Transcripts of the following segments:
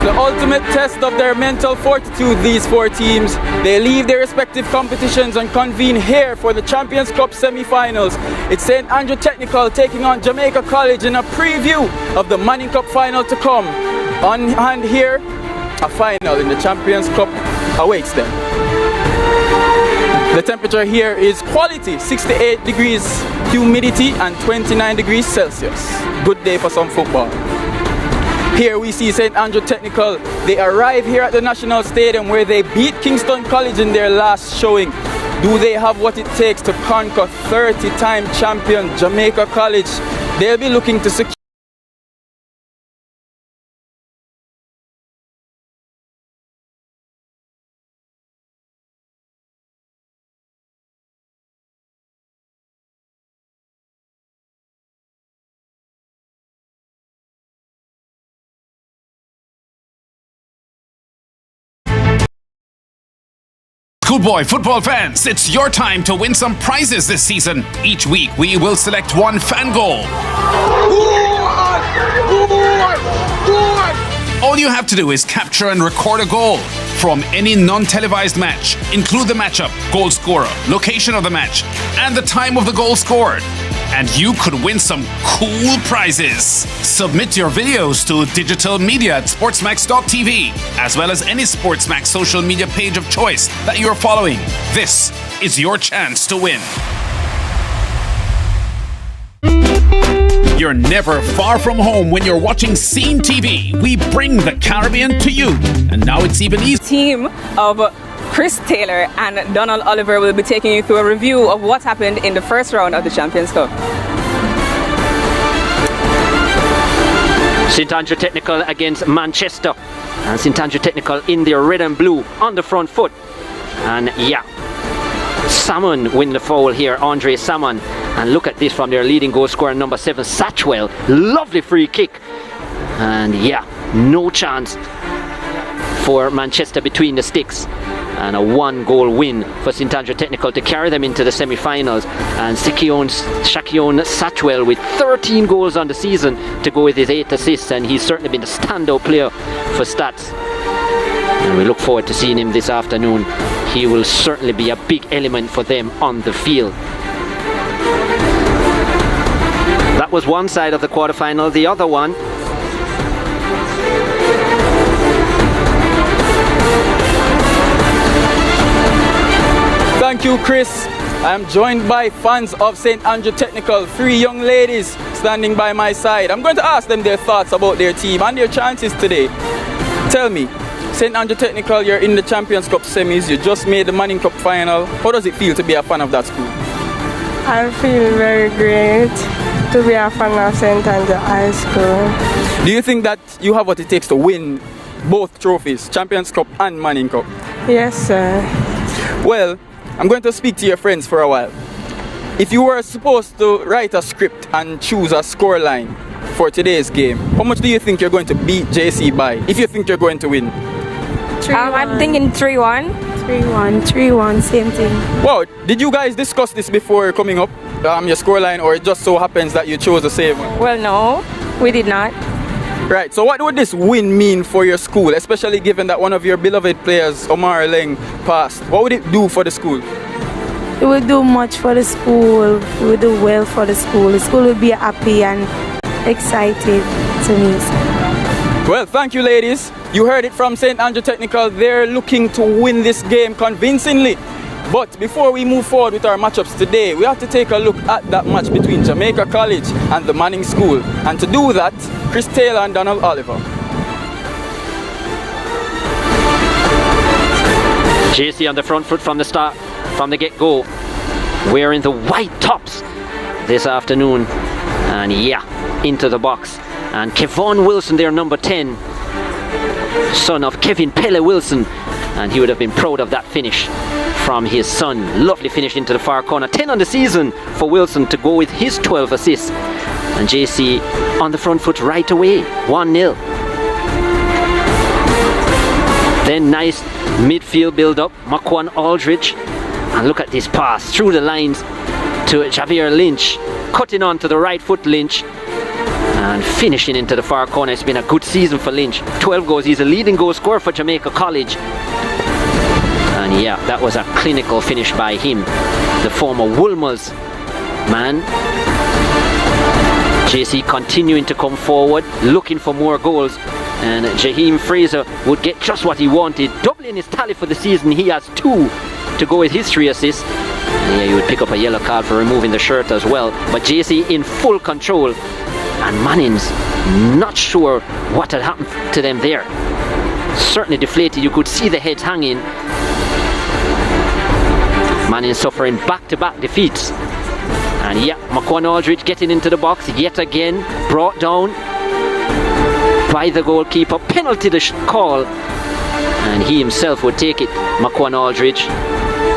The ultimate test of their mental fortitude, these four teams. They leave their respective competitions and convene here for the Champions Cup semi-finals. It's St. Andrew Technical taking on Jamaica College in a preview of the Manning Cup final to come. On hand here, a final in the Champions Cup awaits them. The temperature here is quality, 68 degrees humidity and 29 degrees Celsius. Good day for some football. Here we see St. Andrew Technical. They arrive here at the National Stadium where they beat Kingston College in their last showing. Do they have what it takes to conquer 30-time champion Jamaica College? They'll be looking to secure Schoolboy football fans, it's your time to win some prizes this season. Each week we will select one fan goal. All you have to do is capture and record a goal from any non-televised match. Include the matchup, goal scorer, location of the match, and the time of the goal scored. And you could win some cool prizes. Submit your videos to digital media at sportsmax.tv, as well as any SportsMax social media page of choice that you're following. This is your chance to win. You're never far from home when you're watching Scene TV. We bring the Caribbean to you. And now it's even easier. Team of Chris Taylor and Donald Oliver will be taking you through a review of what happened in the first round of the Champions Cup. St. Andrew Technical against Manchester. And St. Andrew Technical in their red and blue on the front foot. And yeah, Salmon win the foul here, Andre Salmon. And look at this from their leading goal scorer, number 7, Satchwell. Lovely free kick. And yeah, no chance for Manchester between the sticks. And a 1-goal win for St. Andrew Technical to carry them into the semi-finals. And Shakion Satchwell with 13 goals on the season to go with his 8 assists, and he's certainly been the standout player for STATHS. And we look forward to seeing him this afternoon. He will certainly be a big element for them on the field. That was one side of the quarterfinal. The other one, Thank you, Chris. I am joined by fans of St. Andrew Technical, 3 young ladies standing by my side. I'm going to ask them their thoughts about their team and their chances today. Tell me, St. Andrew Technical, you're in the Champions Cup semis, you just made the Manning Cup final. How does it feel to be a fan of that school? I feel very great to be a fan of St. Andrew High School. Do you think that you have what it takes to win both trophies, Champions Cup and Manning Cup? Yes, sir. Well, I'm going to speak to your friends for a while. If you were supposed to write a script and choose a scoreline for today's game, how much do you think you're going to beat JC by, if you think you're going to win? I'm thinking 3-1. 3-1, same thing. Wow, did you guys discuss this before coming up, your scoreline, or it just so happens that you chose the same one? Well, no, we did not. Right, so what would this win mean for your school, especially given that one of your beloved players, Omar Leng, passed? What would it do for the school? It will do much for the school. It will do well for the school. The school will be happy and excited to me. Well, thank you, ladies. You heard it from St. Andrew Technical. They're looking to win this game convincingly. But before we move forward with our matchups today, we have to take a look at that match between Jamaica College and the Manning School. And to do that, Chris Taylor and Donald Oliver. JC on the front foot from the start, from the get-go, wearing the white tops this afternoon. And yeah, into the box. And Kevon Wilson, their number 10, son of Kevin Pele Wilson. And he would have been proud of that finish from his son. Lovely finish into the far corner. 10 on the season for Wilson to go with his 12 assists. And JC on the front foot right away. 1-0. Then nice midfield build-up. Makwan Aldridge. And look at this pass through the lines to Javier Lynch. Cutting on to the right foot, Lynch. And finishing into the far corner. It's been a good season for Lynch. 12 goals. He's a leading goal scorer for Jamaica College. And yeah, that was a clinical finish by him. The former Woolmer's man. JC continuing to come forward, looking for more goals. And Jaheim Fraser would get just what he wanted. Doubling his tally for the season. He has 2 to go with his 3 assists. And yeah, you would pick up a yellow card for removing the shirt as well. But JC in full control. And Manning's not sure what had happened to them there. Certainly deflated. You could see the heads hanging. Manning suffering back-to-back defeats. And yeah, McQuan Aldridge getting into the box yet again. Brought down by the goalkeeper. Penalty call. And he himself would take it, McQuan Aldridge,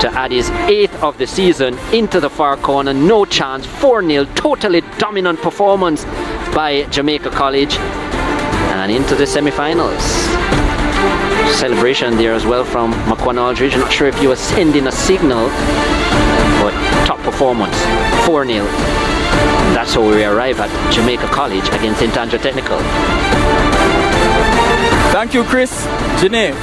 to add his 8th of the season into the far corner. No chance. 4-0. Totally dominant performance by Jamaica College. And into the semi-finals. Celebration there as well from McQuan Aldridge. I'm not sure if he was sending a signal, but top performance. 4-0. That's how we arrive at Jamaica College against St. Andrew Technical. Thank you, Chris. Janae,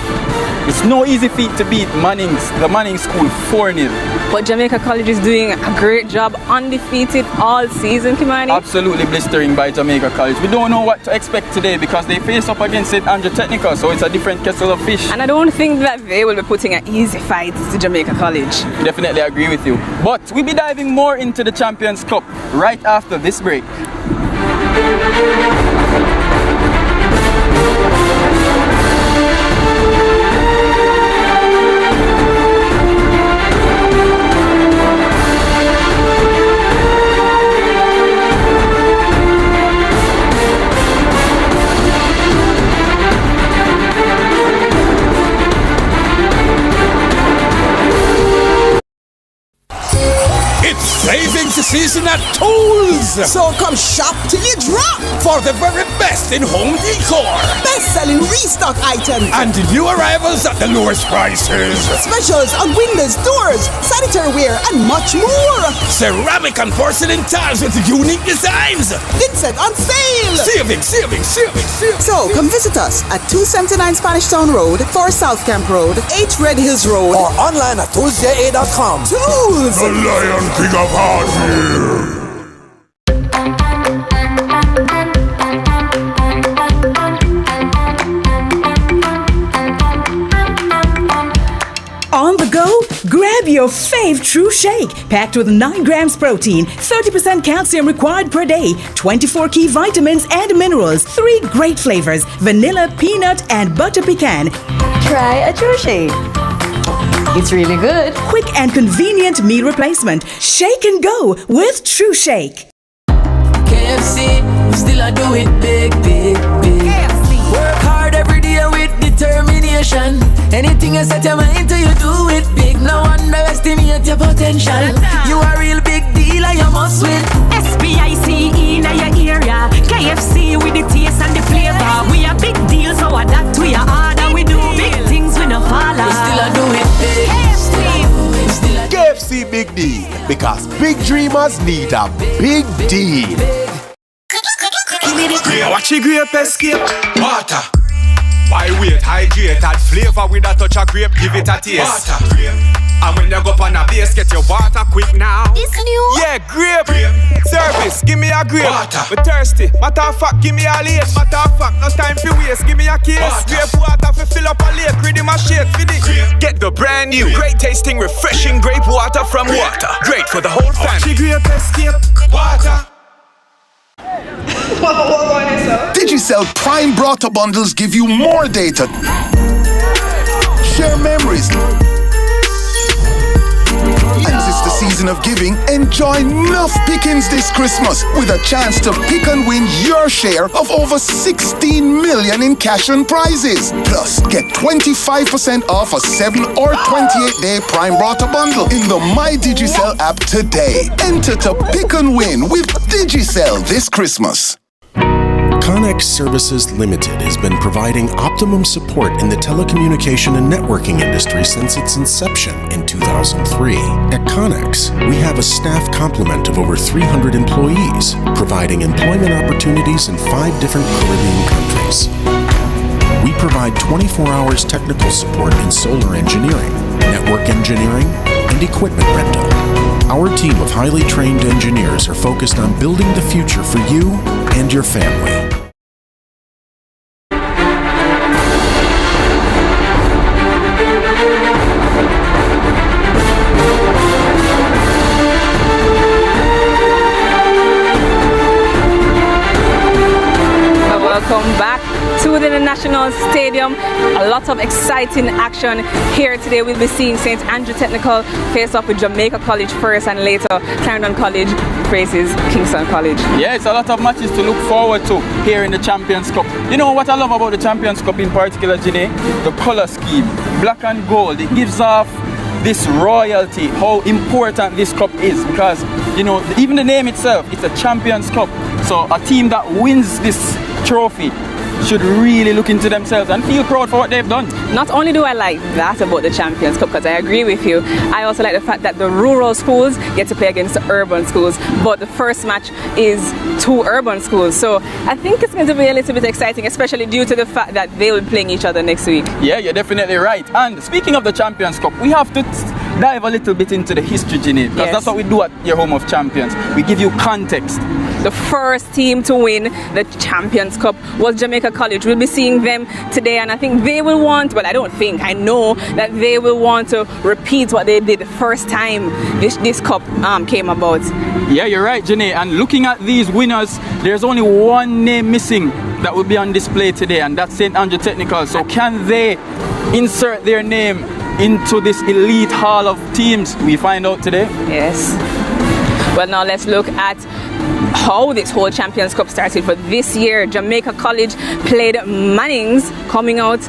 it's no easy feat to beat the Manning School 4-0. But Jamaica College is doing a great job, undefeated all season, Kimani. Absolutely blistering by Jamaica College. We don't know what to expect today because they face up against St. Andrew Technical, so it's a different kettle of fish. And I don't think that they will be putting an easy fight to Jamaica College. Definitely agree with you. But we'll be diving more into the Champions Cup right after this break. Savings season at Tools! So come shop till you drop! For the very best in home decor! Best-selling restock items! And new arrivals at the lowest prices! Specials on windows, doors, sanitary ware, and much more! Ceramic and porcelain tiles with unique designs! Vincent on sale! Savings! So come visit us at 279 Spanish Town Road, 4 South Camp Road, 8 Red Hills Road, or online at toolsja.com. Tools! The Lion King of Hardware! On the go? Grab your fave True Shake, packed with 9 grams protein, 30% calcium required per day, 24 key vitamins and minerals, 3 great flavors, vanilla, peanut, and butter pecan. Try a True Shake. It's really good. Quick and convenient meal replacement. Shake and go with True Shake. KFC, we still a do it big. KFC. Work hard every day with determination. Anything you set your mind to, you do it big. No underestimate your potential. You a real big deal and you must win. SBICE in your area. KFC with the taste and the flavor. We a big deal, so adapt to your order. We do big things, we no follow. We still a do it big. KFC Big Deal, because big dreamers need a big deal. Watch your grape escape. Water. Why wait? Hydrate, add flavor with a touch of grape, give it a taste. Water. And when you go on a base, get your water quick now. It's new. Yeah, grape. Service, give me a grape. Water. Me thirsty. Matter of fact, give me a late. Matter of fact, no time for waste. Give me a case. Grape water for fill up a lake. Ready my shake for the grape. Get the brand new, great tasting, refreshing grape water from Water. Great for the whole family. Grape escape. Water. Digicel Prime Brota bundles give you more data. Share memories. As it's the season of giving, enjoy enough pickings this Christmas with a chance to pick and win your share of over 16 million in cash and prizes. Plus, get 25% off a 7 or 28-day Prime Brota bundle in the My Digicel app today. Enter to pick and win with Digicel this Christmas. Connect Network Services Limited has been providing optimum support in the telecommunication and networking industry since its inception in 2003. At Connex, we have a staff complement of over 300 employees, providing employment opportunities in 5 different Caribbean countries. We provide 24 hours technical support in solar engineering, network engineering, and equipment rental. Our team of highly trained engineers are focused on building the future for you and your family. Welcome back to the National Stadium. A lot of exciting action here today. We'll be seeing St. Andrew Technical face off with Jamaica College first, and later Clarendon College faces Kingston College. Yeah, it's a lot of matches to look forward to here in the Champions Cup. You know what I love about the Champions Cup in particular, Janae? The color scheme, black and gold. It gives off this royalty, how important this cup is, because, you know, even the name itself, it's a Champions Cup. So a team that wins this trophy should really look into themselves and feel proud for what they've done. Not only do I like that about the Champions Cup, because I agree with you, I also like the fact that the rural schools get to play against the urban schools, but the first match is 2 urban schools. So I think it's going to be a little bit exciting, especially due to the fact that they will be playing each other next week. Yeah, you're definitely right. And speaking of the Champions Cup, we have to dive a little bit into the history, Ginny, because that's what we do at your Home of Champions. We give you context. The first team to win the Champions Cup was Jamaica College. We'll be seeing them today, and I think they will want, well, I don't think, I know that they will want to repeat what they did the first time this cup came about. Yeah, you're right, Janae. And looking at these winners, there's only one name missing that will be on display today, and that's St. Andrew Technical. So can they insert their name into this elite hall of teams? We find out today. Yes. Well, now let's look at how this whole Champions Cup started for this year. Jamaica College played Mannings, coming out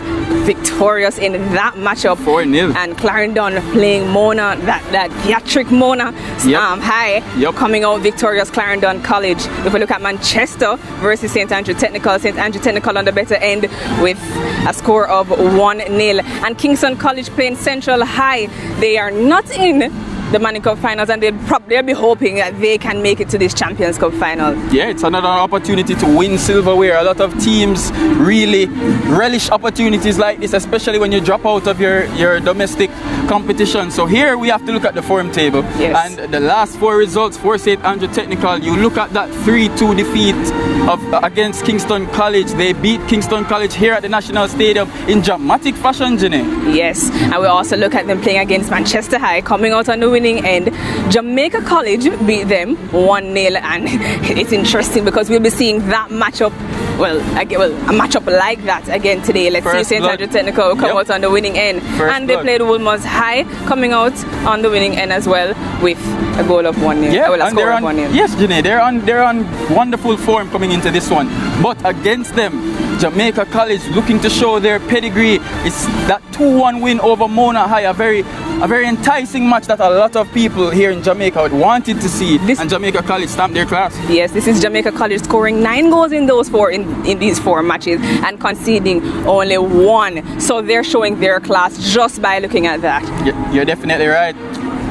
victorious in that matchup. 4-0. And Clarendon playing Mona, that theatric Mona High, coming out victorious, Clarendon College. If we look at Manchester versus St. Andrew Technical, St. Andrew Technical on the better end with a score of 1-0. And Kingston College playing Central High. They are not in the Manning Cup finals, and they'll be hoping that they can make it to this Champions Cup final. Yeah, it's another opportunity to win silverware. A lot of teams really relish opportunities like this, especially when you drop out of your domestic competition. So here we have to look at the form table. Yes. And the last 4 results for St. Andrew Technical, you look at that 3-2 defeat against Kingston College. They beat Kingston College here at the National Stadium in dramatic fashion, Jenny. Yes, and we also look at them playing against Manchester High, coming out on the winning end. Jamaica College beat them 1-0, and it's interesting because we'll be seeing that matchup, a matchup like that again today. Let's see St. Andrew Technical come out on the winning end. And they played Woolmer's High, coming out on the winning end as well with a goal of 1-0. Yeah, a score of 1-0. Yes, Janae, they're on wonderful form coming into this one. But against them, Jamaica College looking to show their pedigree. It's that 2-1 win over Mona High, a very enticing match that a lot of people here in Jamaica wanted to see, and Jamaica College stamped their class. Yes, this is Jamaica College scoring 9 goals in these 4 matches and conceding only 1. So they're showing their class just by looking at that. You're definitely right.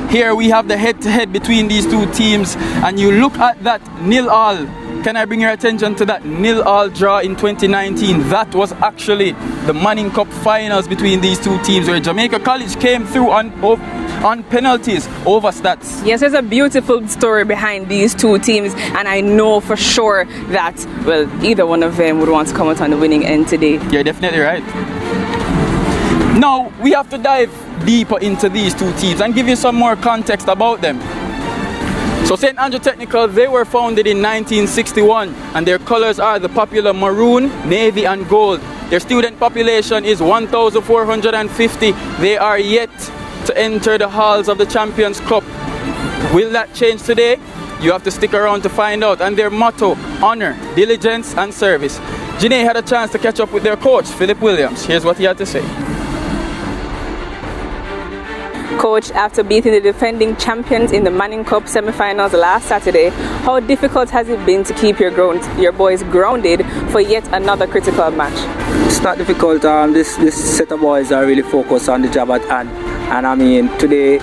Here we have the head-to-head between these 2 teams, and you look at that 0-0. Can I bring your attention to that 0-0 draw in 2019? That was actually the Manning Cup finals between these 2 teams, where Jamaica College came through on penalties over STATHS. Yes, there's a beautiful story behind these 2 teams, and I know for sure that, either one of them would want to come out on the winning end today. You're definitely right. Now, we have to dive deeper into these 2 teams and give you some more context about them. So St. Andrew Technical, they were founded in 1961, and their colors are the popular maroon, navy and gold. Their student population is 1,450. They are yet to enter the halls of the Champions Cup. Will that change today? You have to stick around to find out. And their motto, honor, diligence and service. Janae had a chance to catch up with their coach, Philip Williams. Here's what he had to say. Coach, after beating the defending champions in the Manning Cup semi-finals last Saturday, how difficult has it been to keep your boys grounded for yet another critical match? It's not difficult. This set of boys are really focused on the job at hand, and I mean today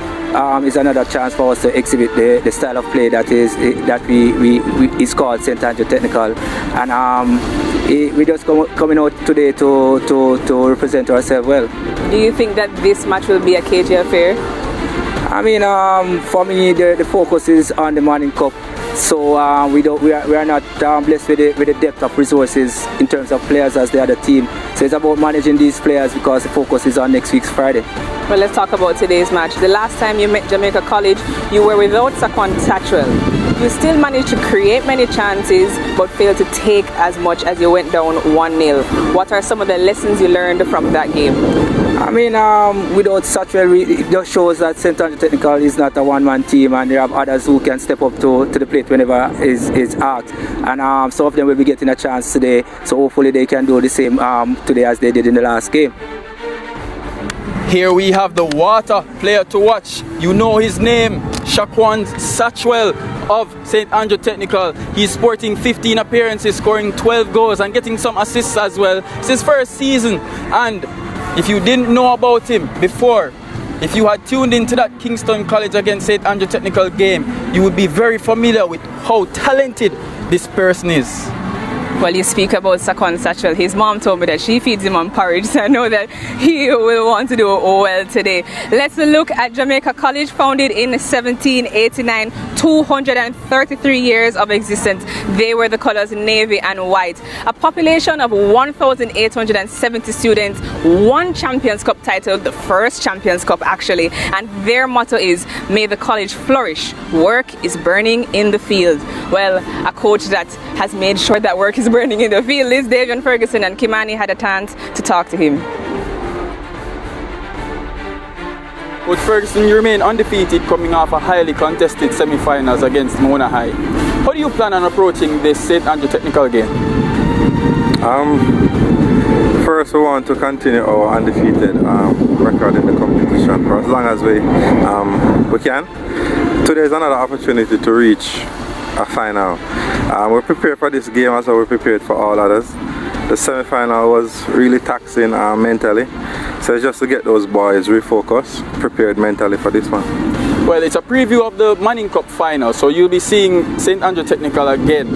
is another chance for us to exhibit the style of play that is called St. Andrew Technical, and we just coming out today to represent ourselves well. Do you think that this match will be a cagey affair? I mean, for me, the focus is on the Manning Cup. So we are not blessed with the depth of resources in terms of players as the other team. So it's about managing these players because the focus is on next week's Friday. Well, let's talk about today's match. The last time you met Jamaica College, you were without Saquon Satchwell. You still managed to create many chances, but failed to take as much as you went down 1-0. What are some of the lessons you learned from that game? I mean, without Satchwell, it just shows that St. Andrew Technical is not a one-man team, and there are others who can step up to the plate whenever is asked. And some of them will be getting a chance today, so hopefully they can do the same today as they did in the last game. Here we have the water player to watch. You know his name, Saquon Satchwell of St. Andrew Technical. He's sporting 15 appearances, scoring 12 goals and getting some assists as well. It's his first season, and if you didn't know about him before, if you had tuned into that Kingston College against St. Andrew Technical game, you would be very familiar with how talented this person is. Well, you speak about Saquon Satchwell. His mom told me that she feeds him on porridge, so I know that he will want to do well today. Let's look at Jamaica College, founded in 1789, 233 years of existence. They were the colors navy and white. A population of 1,870 students, one Champions Cup title, the first Champions Cup actually, and their motto is, "May the college flourish. Work is burning in the field." Well, a coach that has made sure that work is burning in the field is Davian Ferguson, and Kimani had a chance to talk to him. Coach Ferguson, you remain undefeated coming off a highly contested semi-finals against Mona High. How do you plan on approaching this St. Andrew Technical game? First, we want to continue our undefeated record in the competition for as long as we can. Today is another opportunity to reach a final. We're prepared for this game as we're prepared for all others. The semi-final was really taxing mentally, so it's just to get those boys refocused, prepared mentally for this one. Well, it's a preview of the Manning Cup final, so you'll be seeing St. Andrew Technical again.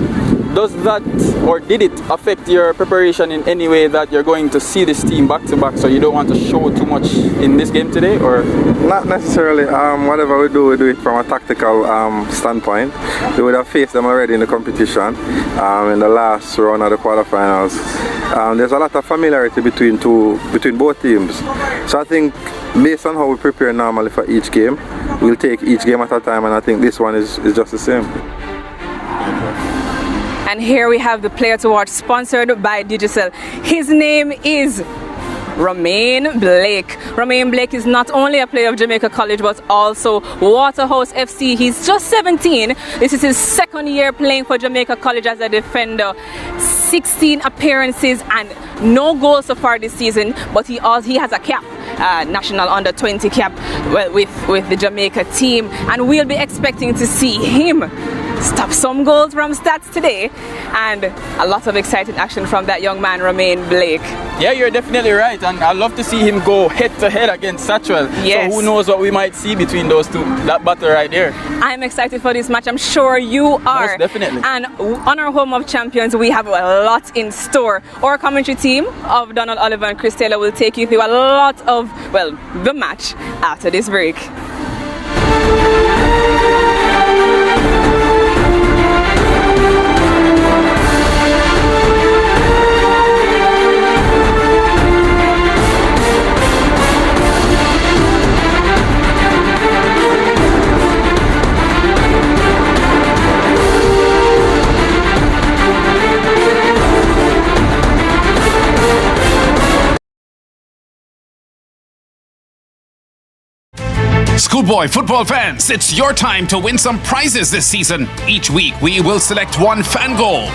Does that, or did it affect your preparation in any way that you're going to see this team back to back, so you don't want to show too much in this game today, or? Not necessarily. Whatever we do it from a tactical standpoint. We would have faced them already in the competition in the last round of the quarterfinals. There's a lot of familiarity between both teams. So I think based on how we prepare normally for each game, we'll take each game at a time, and I think this one is just the same. And here we have the player to watch, sponsored by Digicel. His name is Romain Blake. Romain Blake is not only a player of Jamaica College but also Waterhouse FC. He's just 17. This is his second year playing for Jamaica College as a defender. 16 appearances and no goals so far this season, but he has a cap, national under 20 cap, well, with the Jamaica team, and we'll be expecting to see him stop some goals from STATHS today, and a lot of exciting action from that young man, Romain Blake. Yeah, you're definitely right, and I'd love to see him go head-to-head against Satchwell. Yes. So who knows what we might see between those two, that battle right there. I'm excited for this match, I'm sure you are. Most definitely. And on our Home of Champions, we have a lot in store. Our commentary team of Donald Oliver and Chris Taylor will take you through a lot of, well, the match after this break. Schoolboy football fans, it's your time to win some prizes this season. Each week, we will select one fan goal.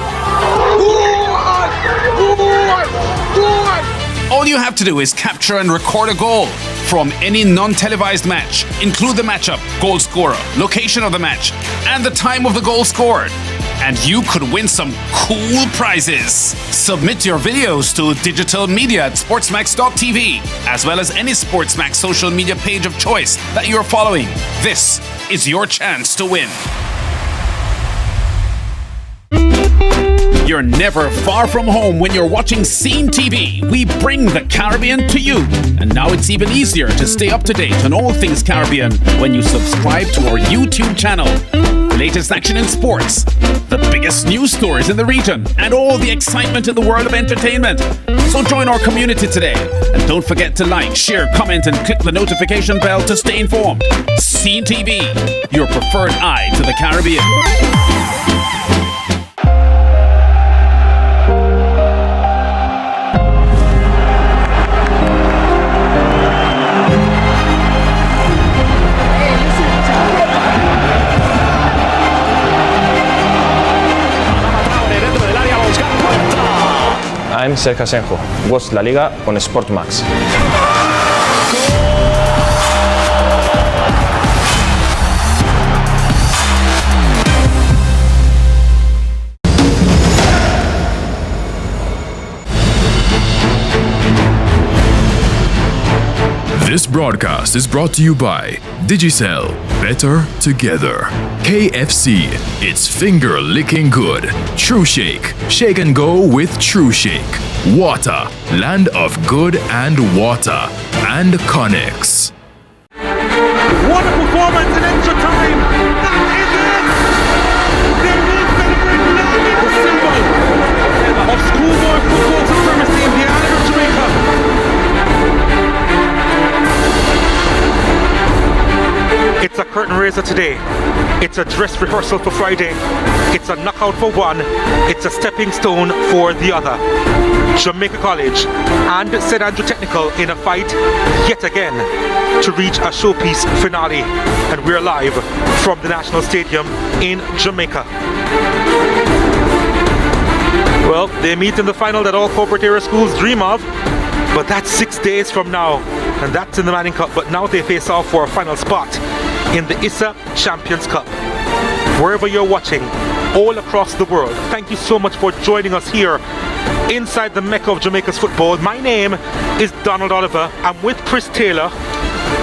All you have to do is capture and record a goal from any non-televised match. Include the matchup, goal scorer, location of the match, and the time of the goal scored. And you could win some cool prizes. Submit your videos to digital media at sportsmax.tv, as well as any SportsMax social media page of choice that you're following. This is your chance to win. You're never far from home when you're watching Scene TV. We bring the Caribbean to you. And now it's even easier to stay up to date on all things Caribbean when you subscribe to our YouTube channel. Latest action in sports, the biggest news stories in the region, and all the excitement in the world of entertainment. So join our community today. And don't forget to like, share, comment, and click the notification bell to stay informed. Scene TV, your preferred eye to the Caribbean. I'm Sergio Asenjo. Watch La Liga on SportsMax. This broadcast is brought to you by Digicel, better together. KFC, it's finger licking good. True Shake, shake and go with True Shake. Water, land of good and water. And Connex. What a performance in extra time! That is it! The new celebrating the symbol of schoolboy football supremacy in the island of Jamaica. It's a curtain raiser today. It's a dress rehearsal for Friday. It's a knockout for one. It's a stepping stone for the other. Jamaica College and St. Andrew Technical in a fight yet again to reach a showpiece finale. And we're live from the National Stadium in Jamaica. Well, they meet in the final that all corporate area schools dream of, but that's 6 days from now, and that's in the Manning Cup. But now they face off for a final spot in the ISSA Champions Cup. Wherever you're watching, all across the world, thank you so much for joining us here inside the Mecca of Jamaica's football. My name is Donald Oliver. I'm with Chris Taylor.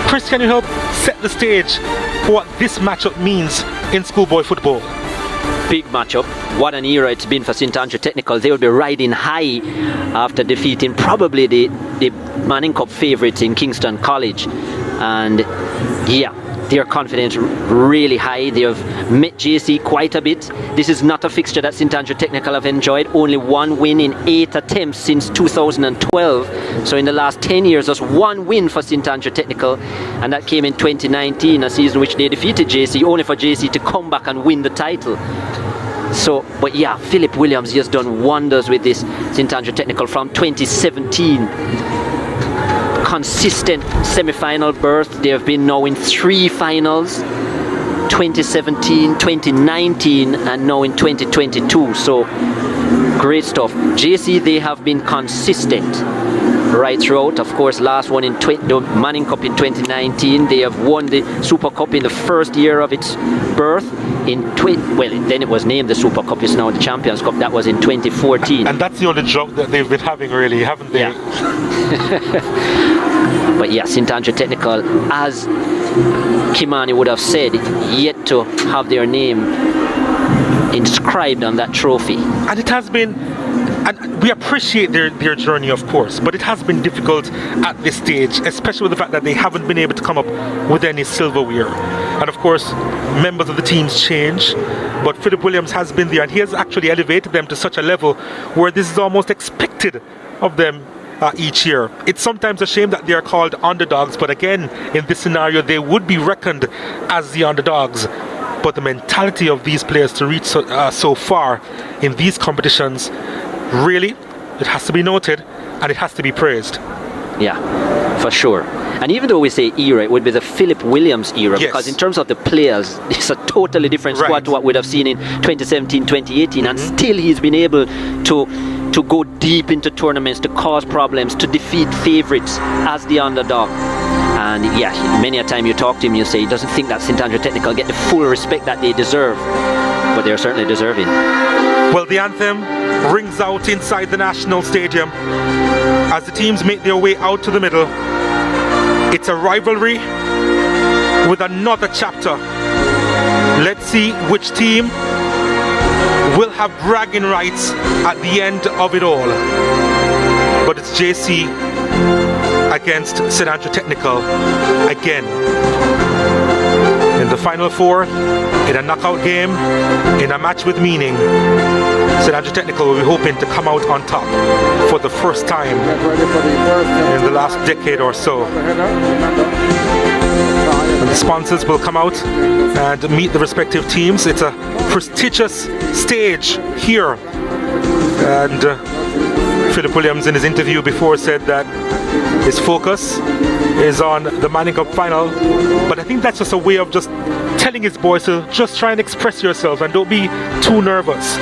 Chris, can you help set the stage for what this matchup means in schoolboy football? Big matchup. What an era it's been for St. Andrew Technical. They will be riding high after defeating probably the Manning Cup favourites in Kingston College. And yeah, their confidence really high. They have met JC quite a bit. This is not a fixture that St. Andrew Technical have enjoyed. Only one win in 8 attempts since 2012. So in the last 10 years, just one win for St. Andrew Technical, and that came in 2019, a season which they defeated JC, only for JC to come back and win the title. So, but yeah, Philip Williams has done wonders with this St. Andrew Technical from 2017. Consistent semi-final berth. They have been now in 3 finals, 2017, 2019, and now in 2022. So great stuff. JC, they have been consistent right throughout. Of course, last one in the Manning Cup in 2019. They have won the Super Cup in the first year of its birth. Then it was named the Super Cup. It's now the Champions Cup. That was in 2014. And that's the only joke that they've been having, really, haven't they? Yeah. But yeah, St. Andrew Technical, as Kimani would have said, yet to have their name inscribed on that trophy. And it has been, and we appreciate their journey, of course, but it has been difficult at this stage, especially with the fact that they haven't been able to come up with any silverware. And of course, members of the teams change, but Philip Williams has been there, and he has actually elevated them to such a level where this is almost expected of them each year. It's sometimes a shame that they are called underdogs, but again, in this scenario, they would be reckoned as the underdogs. But the mentality of these players to reach so far in these competitions, really, it has to be noted and it has to be praised. Yeah, for sure. And even though we say era, it would be the Philip Williams era, yes, because in terms of the players, it's a totally different squad to what we'd have seen in 2017, 2018, and still he's been able to go deep into tournaments, to cause problems, to defeat favourites as the underdog. And yeah, many a time you talk to him, you say he doesn't think that St. Andrew Technical get the full respect that they deserve, but they're certainly deserving. Well, the anthem rings out inside the National Stadium as the teams make their way out to the middle. It's a rivalry with another chapter. Let's see which team will have bragging rights at the end of it all. But it's JC against St. Andrew Technical again. In the Final Four, in a knockout game, in a match with meaning, St. Andrew Technical will be hoping to come out on top for the first time in the last decade or so. And the sponsors will come out and meet the respective teams. It's a prestigious stage here. And Philip Williams in his interview before said that his focus is on the Manning Cup final, but I think that's just a way of just telling his boys to just try and express yourselves and don't be too nervous.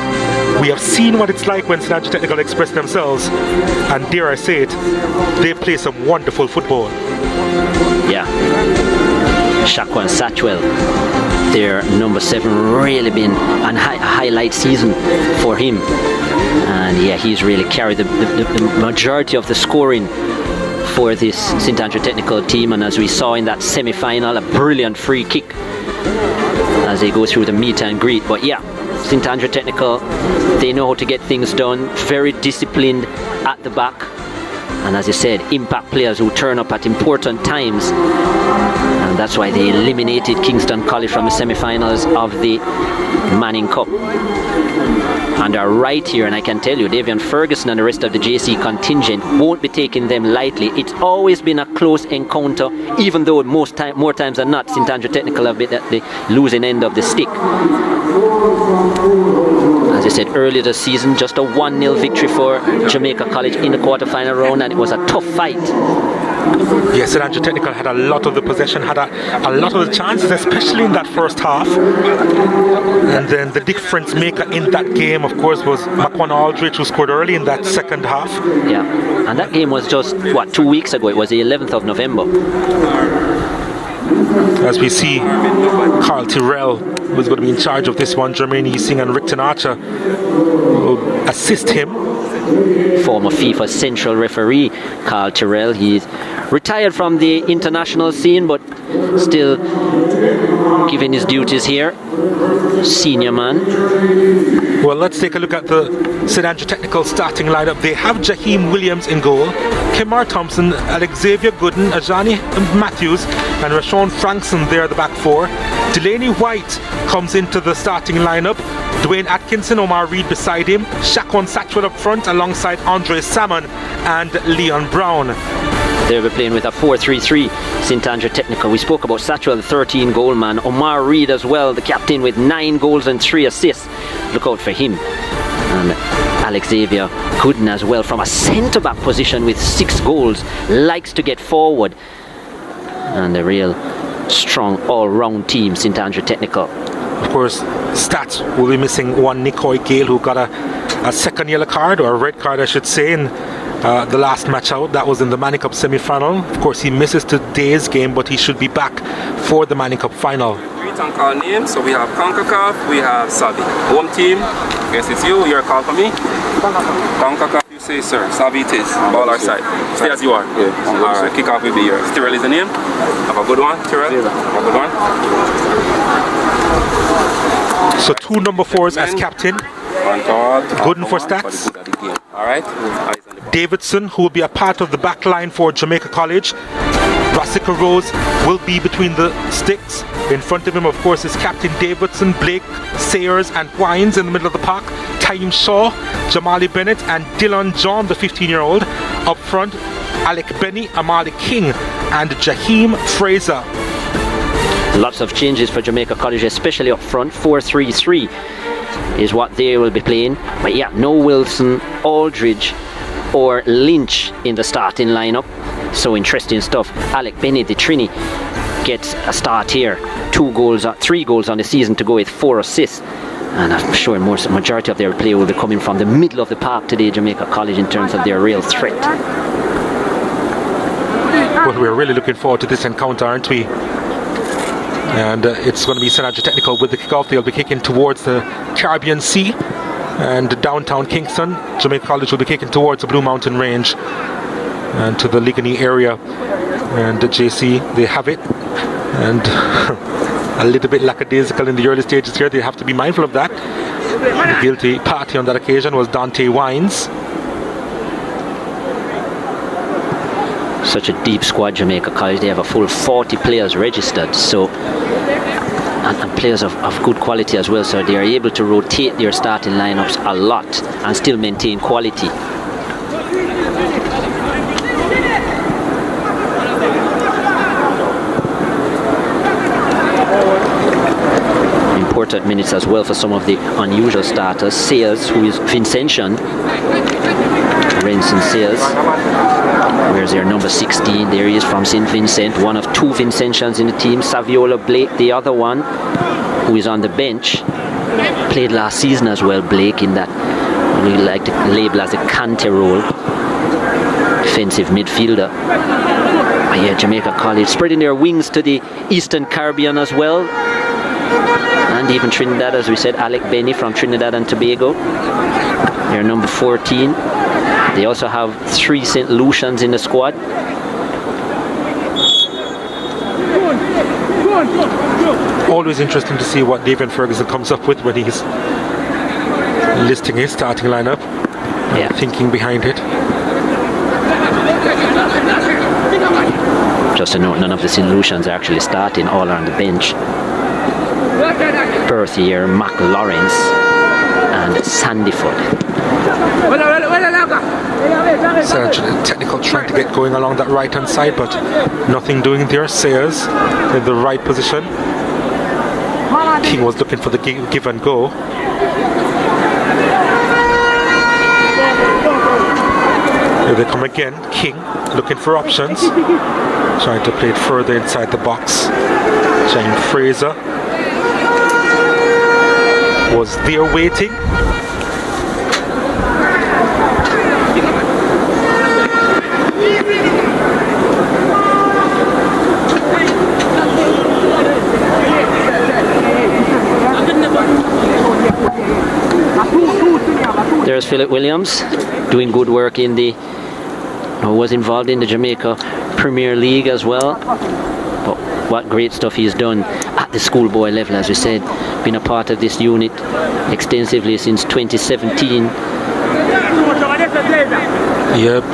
We have seen what it's like when St. Andrew Technical express themselves, and dare I say it, they play some wonderful football. Yeah, Shaqwan Satchwell, their number 7, really been a highlight season for him, and yeah, he's really carried the majority of the scoring for this St. Andrew Technical team. And as we saw in that semi-final, a brilliant free kick as they go through the meet and greet. But yeah, St. Andrew Technical, they know how to get things done, very disciplined at the back, and as I said, impact players who turn up at important times, and that's why they eliminated Kingston College from the semi-finals of the Manning Cup. And are right here, and I can tell you, Davian Ferguson and the rest of the JC contingent won't be taking them lightly. It's always been a close encounter, even though more times than not, St. Andrew Technical have been at the losing end of the stick. As I said earlier this season, just a 1-0 victory for Jamaica College in the quarter-final round, and it was a tough fight. Yes, St. Andrew Technical had a lot of the possession, had a lot of the chances, especially in that first half. And then the difference maker in that game, of course, was Makwan Aldridge, who scored early in that second half. Yeah, and that game was just, 2 weeks ago? It was the 11th of November. As we see Carl Tyrrell, who's going to be in charge of this one, Jermaine Easing and Rickton Archer will assist him. Former FIFA Central referee Carl Tyrrell, he's retired from the international scene but still giving his duties here. Senior man. Well, let's take a look at the St. Andrew Technical starting lineup. They have Jaheim Williams in goal, Kemar Thompson, Alexavier Gooden, Ajani Matthews and Rashawn Frankson there at the back four. Delaney White comes into the starting lineup. Dwayne Atkinson, Omar Reed beside him, Shaqwan Satchwell up front alongside Andre Salmon and Leon Brown. They'll be playing with a 4-3-3, St. Andrew Technical. We spoke about Satchwell, the 13-goal man. Omar Reed as well, the captain with 9 goals and 3 assists. Look out for him. And Alexavier Gooden as well from a centre-back position with 6 goals. Likes to get forward. And a real strong all-round team, St. Andrew Technical. Of course, STATHS will be missing one Nicoy Gale, who got a second yellow card, or a red card I should say, in the last match out. That was in the Manning Cup semi-final. Of course, he misses today's game, but he should be back for the Manning Cup final. On call names, so we have CONCACAF, we have Savi. Home team, guess it's you, you're a call for me. CONCACAF, you say sir, Savi it is, ball our side. Stay as you are. Alright, kick off will be yours. Tyrrell is the name. Have a good one, Tyrrell. Have a good one. So 2 number 4s as captain. Gooden for STATHS. Alright. Davidson, who will be a part of the back line for Jamaica College. Brassica Rose will be between the sticks. In front of him, of course, is Captain Davidson, Blake, Sayers and Wines in the middle of the park. Taim Shaw, Jamali Bennett and Dylan John, the 15-year-old. Up front, Alec Benny, Amali King and Jaheim Fraser. Lots of changes for Jamaica College, especially up front. 4-3-3 is what they will be playing. But yeah, no Wilson, Aldridge or Lynch in the starting lineup. So interesting stuff. Alec Benny, the Trini, gets a start here. 3 goals on the season to go with 4 assists. And I'm sure majority of their play will be coming from the middle of the park today, Jamaica College, in terms of their real threat. But we're really looking forward to this encounter, aren't we? And it's going to be St. Andrew Technical with the kickoff. They'll be kicking towards the Caribbean Sea. And downtown Kingston, Jamaica College will be kicking towards the Blue Mountain Range and to the Ligony area. And the JC, they have it. And a little bit lackadaisical in the early stages here. They have to be mindful of that. The guilty party on that occasion was Dante Wines. Such a deep squad, Jamaica College. They have a full 40 players registered, so and players of good quality as well, so they are able to rotate their starting lineups a lot and still maintain quality. Important minutes as well for some of the unusual starters. Sayers, who is Vincentian, Renson Sayers. Where's their number 16? There he is from St. Vincent, one of two Vincentians in the team. Saviola Blake, the other one, who is on the bench. Played last season as well, Blake, in that we like to label as a Kante role. Defensive midfielder. Yeah, Jamaica College spreading their wings to the Eastern Caribbean as well. And even Trinidad, as we said, Alec Benny from Trinidad and Tobago. They're number 14. They also have 3 St. Lucians in the squad. Always interesting to see what David Ferguson comes up with when he's listing his starting lineup. Yeah. Thinking behind it. Just to note, none of the St. Lucians are actually starting, all are on the bench. Berthier, Mac Lawrence and Sandyford. Technical trying to get going along that right hand side, but nothing doing there. Sayers in the right position. King was looking for the give and go. Here they come again. King looking for options, trying to play it further inside the box. Jane Fraser was there waiting. There's Philip Williams doing good work in the was involved in the Jamaica Premier League as well. But what great stuff he's done at the schoolboy level, as we said. Been a part of this unit extensively since 2017. Yep.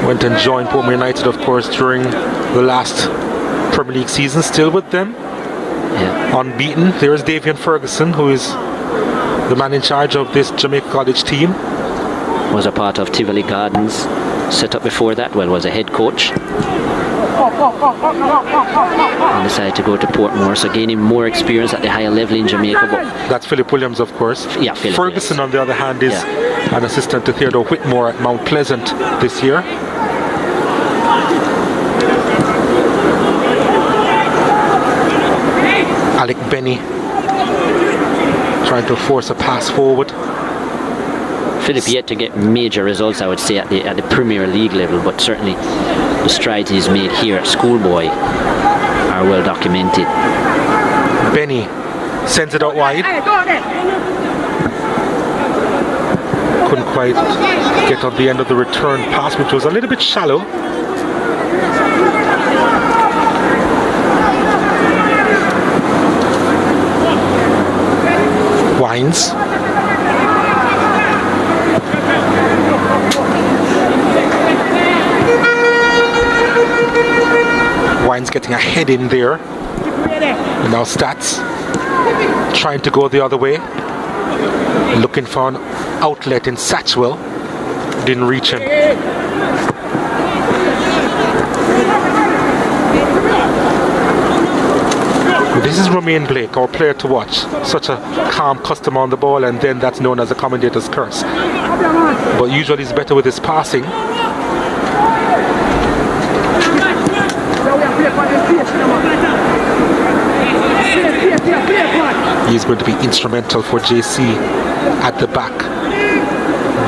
Went and joined Portmore United, of course, during the last Premier League season. Still with them. Yeah. Unbeaten. There's Davian Ferguson, who is the man in charge of this Jamaica College team. Was a part of Tivoli Gardens set up before that. Well, was a head coach. And decided to go to Portmore, so gaining more experience at the higher level in Jamaica. But that's Philip Williams, of course. Yeah, Philip. Ferguson, on the other hand, is an assistant to Theodore Whitmore at Mount Pleasant this year. Alec Benny trying to force a pass forward. Philip yet to get major results, I would say, at the Premier League level, but certainly the strides he's made here at Schoolboy are well documented. Benny sends it out wide. Couldn't quite get on the end of the return pass, which was a little bit shallow. Wines. Wines getting a head in there. And now STATHS trying to go the other way. Looking for an outlet in Satchwell. Didn't reach him. This is Romain Blake, our player to watch. Such a calm customer on the ball, and then that's known as a commentator's curse. But usually he's better with his passing. He's going to be instrumental for JC at the back.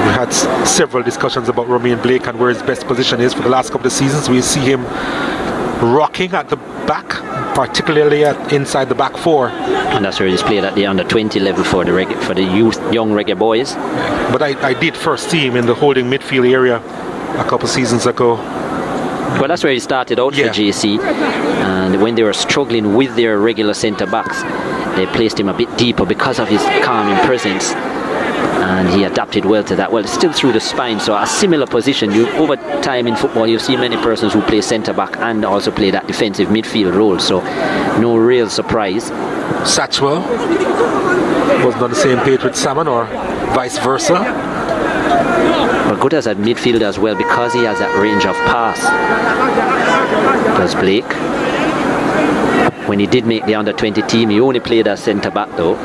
We had several discussions about Romain Blake and where his best position is for the last couple of seasons. We see him rocking at the back, particularly inside the back four. And that's where he's played at the under-20 level for the young reggae boys. But I did first see him in the holding midfield area a couple seasons ago. Well, that's where he started out for JC, and when they were struggling with their regular centre-backs, they placed him a bit deeper because of his calming presence, and he adapted well to that. Well, it's still through the spine, so a similar position. Over time in football, you've seen many persons who play centre-back and also play that defensive midfield role, so no real surprise. Satchwell wasn't on the same page with Salmon, or vice versa. Well, good as a midfielder as well, because he has that range of pass. Does Blake. When he did make the under-20 team, he only played as centre-back though.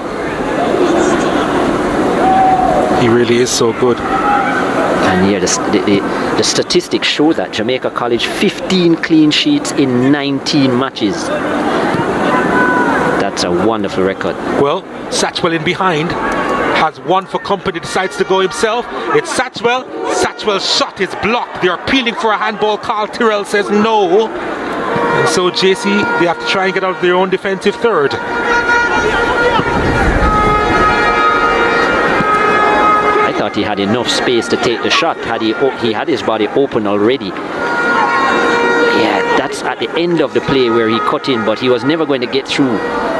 He really is so good. And here the statistics show that Jamaica College 15 clean sheets in 19 matches. That's a wonderful record. Well, Satchwell in behind has one for company, decides to go himself. It's Satchwell. Satchwell's shot is blocked. They're appealing for a handball. Carl Tyrrell says no. And so JC, they have to try and get out of their own defensive third. I thought he had enough space to take the shot. He had his body open already. Yeah, that's at the end of the play where he cut in, but he was never going to get through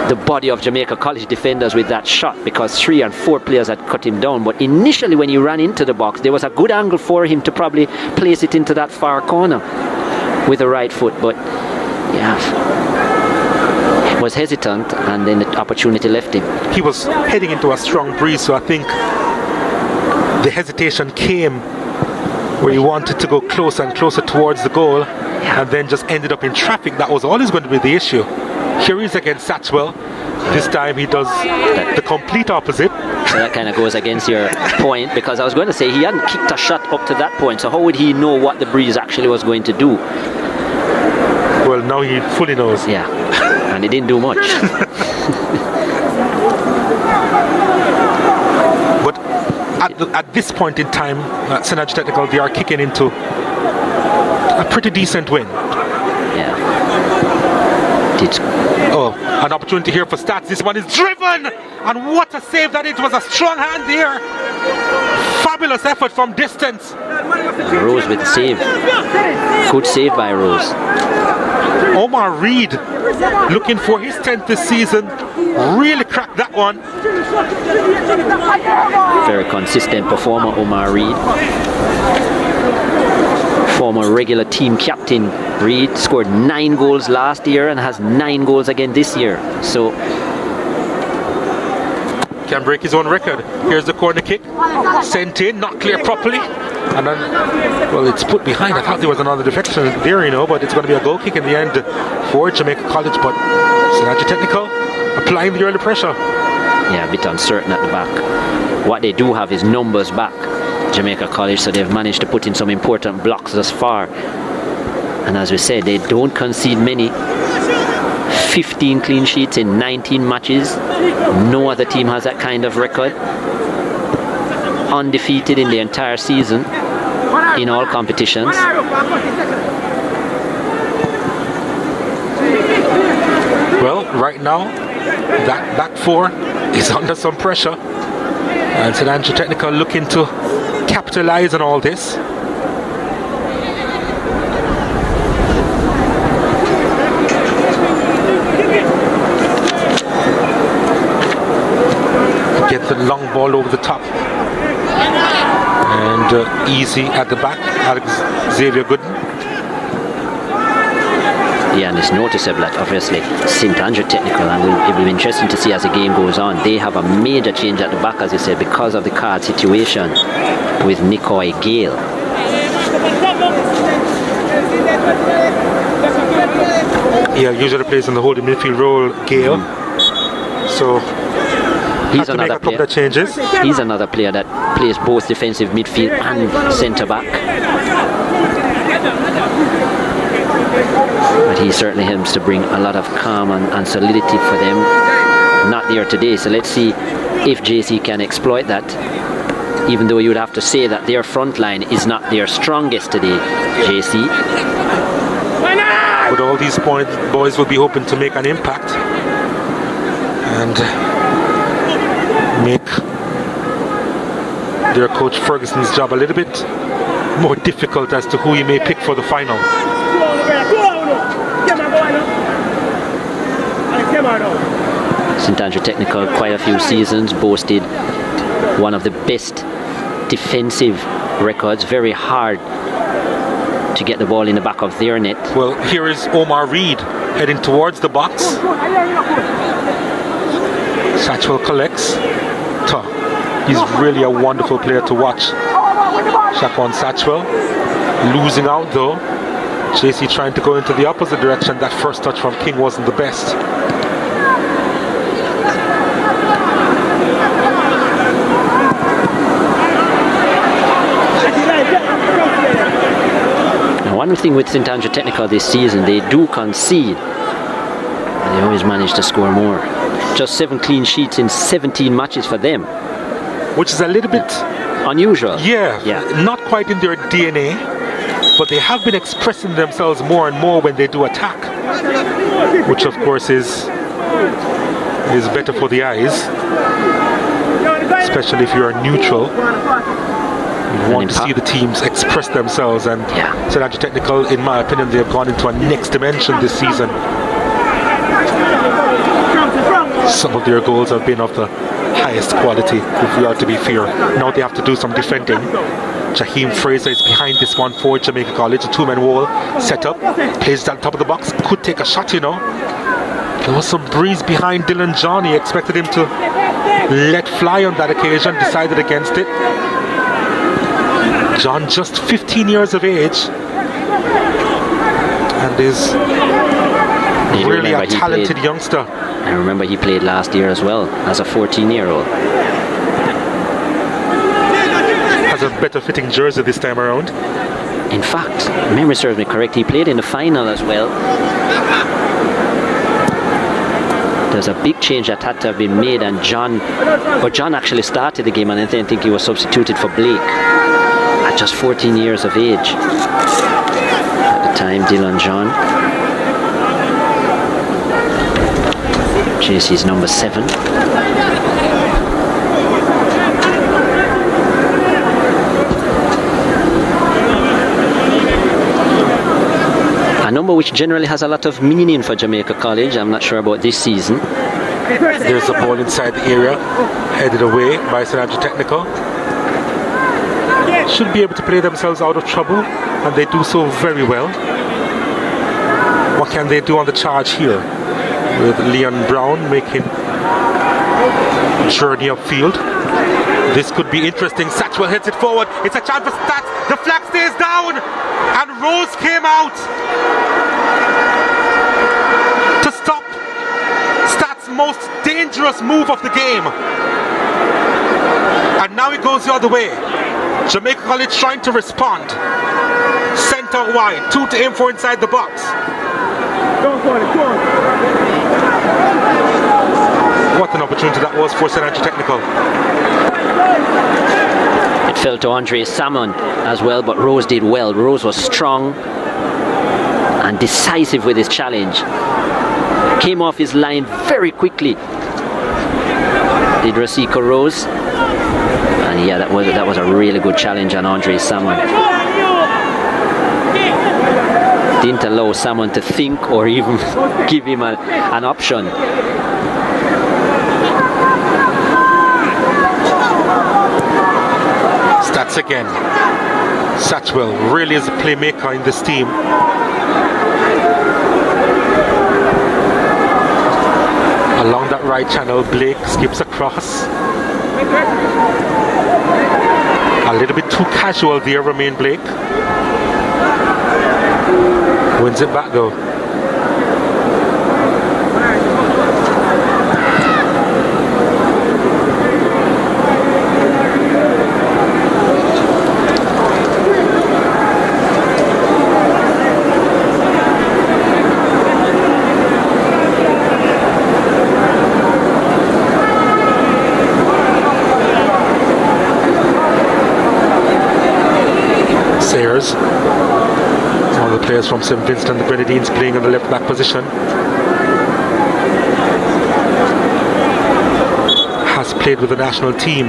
the body of Jamaica College defenders with that shot, because 3 and 4 players had cut him down. But initially when he ran into the box, there was a good angle for him to probably place it into that far corner with the right foot, but yeah, he was hesitant, and then the opportunity left him. He was heading into a strong breeze, so I think the hesitation came where he wanted to go closer and closer towards the goal, and then just ended up in traffic. That was always going to be the issue. Here he is against Satchwell. This time he does the complete opposite. So that kind of goes against your point, because I was going to say he hadn't kicked a shot up to that point, so how would he know what the breeze actually was going to do? Well, now he fully knows. Yeah, and he didn't do much. But at this point in time, St. Andrew Technical, they are kicking into a pretty decent win. Yeah. Oh, an opportunity here for STATHS. This one is driven, and what a save that is. It was a strong hand there. Fabulous effort from distance. Rose with the save. Good save by Rose. Omar Reed, looking for his 10th this season, really cracked that one. Very consistent performer, Omar Reed. Former regular team captain Reed scored 9 goals last year and has 9 goals again this year. So can break his own record. Here's the corner kick, sent in, not clear properly, and then, well, it's put behind. I thought there was another deflection there, but it's going to be a goal kick in the end for Jamaica College. But St. Andrew Technical applying the early pressure. Yeah, a bit uncertain at the back. What they do have is numbers back, Jamaica College, so they've managed to put in some important blocks thus far. And as we said, they don't concede many. 15 clean sheets in 19 matches. No other team has that kind of record. Undefeated in the entire season in all competitions. Well, right now, that back four is under some pressure. And St. Andrew Technical looking to capitalize on all this. Get the long ball over the top. And easy at the back, Xavier Gooden. Yeah, and it's noticeable that obviously St. Andrew Technical, and it will be interesting to see as the game goes on, they have a major change at the back, as you said, because of the card situation with Nicoy Gale. Yeah, usually plays in the holding midfield role, Gale. So he's another player. Changes. He's another player that plays both defensive midfield and centre back. But he certainly helps to bring a lot of calm and solidity for them. Not there today, so let's see if JC can exploit that. even though you would have to say that their front line is not their strongest today, JC. But all these boys will be hoping to make an impact and make their coach Ferguson's job a little bit more difficult as to who he may pick for the final. St Andrew Technical, quite a few seasons, boasted one of the best defensive records. Very hard to get the ball in the back of their net. Well, here is Omar Reed heading towards the box. Satchwell collects. He's really a wonderful player to watch. Shaquan Satchwell losing out though. JC trying to go into the opposite direction. That first touch from King wasn't the best. Now, one thing with St Andrew Technical this season, they do concede, but they always manage to score more. Just 7 clean sheets in 17 matches for them, which is a little bit unusual. Yeah, not quite in their DNA, but they have been expressing themselves more and more when they do attack, which of course is better for the eyes, especially if you're neutral. You want to see the teams express themselves, and St Andrew Technical, in my opinion, they have gone into a next dimension this season. Some of their goals have been of the highest quality, if we are to be fair. Now they have to do some defending. Jaheim Fraser is behind this one for Jamaica College. A 2-man wall set up. Plays at the top of the box. Could take a shot, you know. There was some breeze behind Dylan John. He expected him to let fly on that occasion. Decided against it. John, just 15 years of age, and is really a talented youngster. I remember he played last year as well, as a 14-year-old. Has a better fitting jersey this time around. In fact, memory serves me correct, he played in the final as well. There's a big change that had to have been made, and John actually started the game, and I think he was substituted for Blake at just 14 years of age. At the time, Dylan John. JC's number 7. A number which generally has a lot of meaning for Jamaica College. I'm not sure about this season. There's a ball inside the area, headed away by St Andrew Technical. Should be able to play themselves out of trouble, and they do so very well. What can they do on the charge here? With Leon Brown making journey upfield. This could be interesting. Satchwell heads it forward. It's a chance for Stats. The flag stays down, and Rose came out to stop Stats' most dangerous move of the game. And now it goes the other way. Jamaica College trying to respond. Center wide, 2 to aim for inside the box. What an opportunity that was for St Andrew Technical. It fell to Andre Salmon as well, but Rose did well. Rose was strong and decisive with his challenge. Came off his line very quickly. Did Rasico Rose. And yeah, that was a really good challenge on Andre Salmon. Didn't allow Salmon to think or even give him an option. Stats again. Satchwell really is a playmaker in this team. Along that right channel, Blake skips across. A little bit too casual there, Romain Blake. Wins it back though. players from St. Vincent and the Grenadines playing in the left back position. Has played with the national team,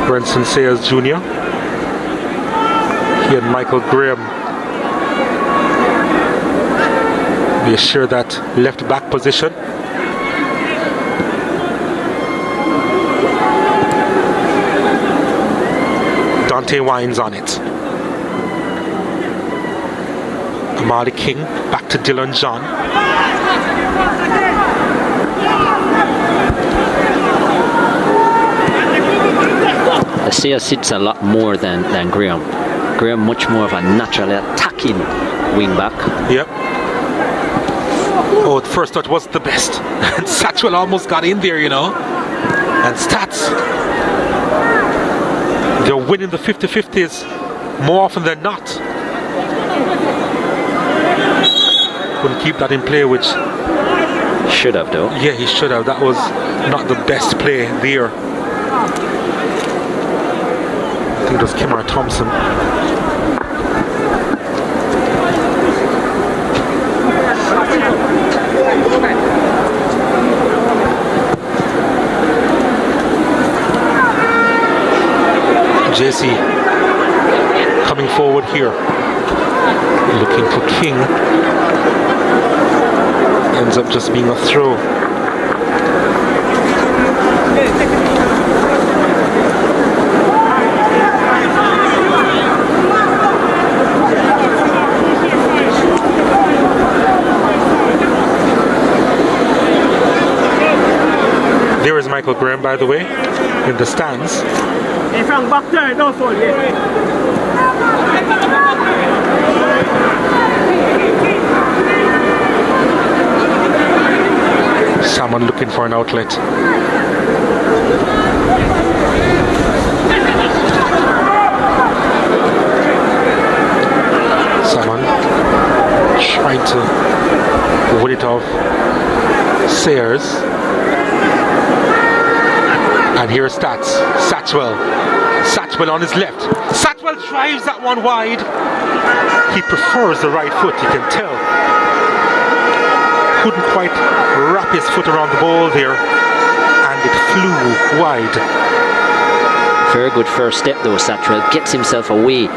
Brenson Sayers Jr. He and Michael Graham. They share that left back position. Dante Wines on it. Amali King back to Dylan John. Sayers sits a lot more than Graham. Graham much more of a naturally attacking wing back. Yep. Oh, the first touch wasn't the best. Satchwell almost got in there, you know. And STATHS, they're winning the 50-50s more often than not. Couldn't keep that in play, which should have though. Yeah, he should have. That was not the best play there. I think it was Kimar Thompson. JC coming forward here, looking for King. Ends up just being a throw. There is Michael Graham, by the way, in the stands. From back there, no fault, Someone looking for an outlet. Someone trying to win it off Sayers. And here's Satchwell on his left. Satchwell drives that one wide. He prefers the right foot, you can tell. Couldn't quite wrap his foot around the ball there, and it flew wide. Very good first step though, Satchwell. Gets himself away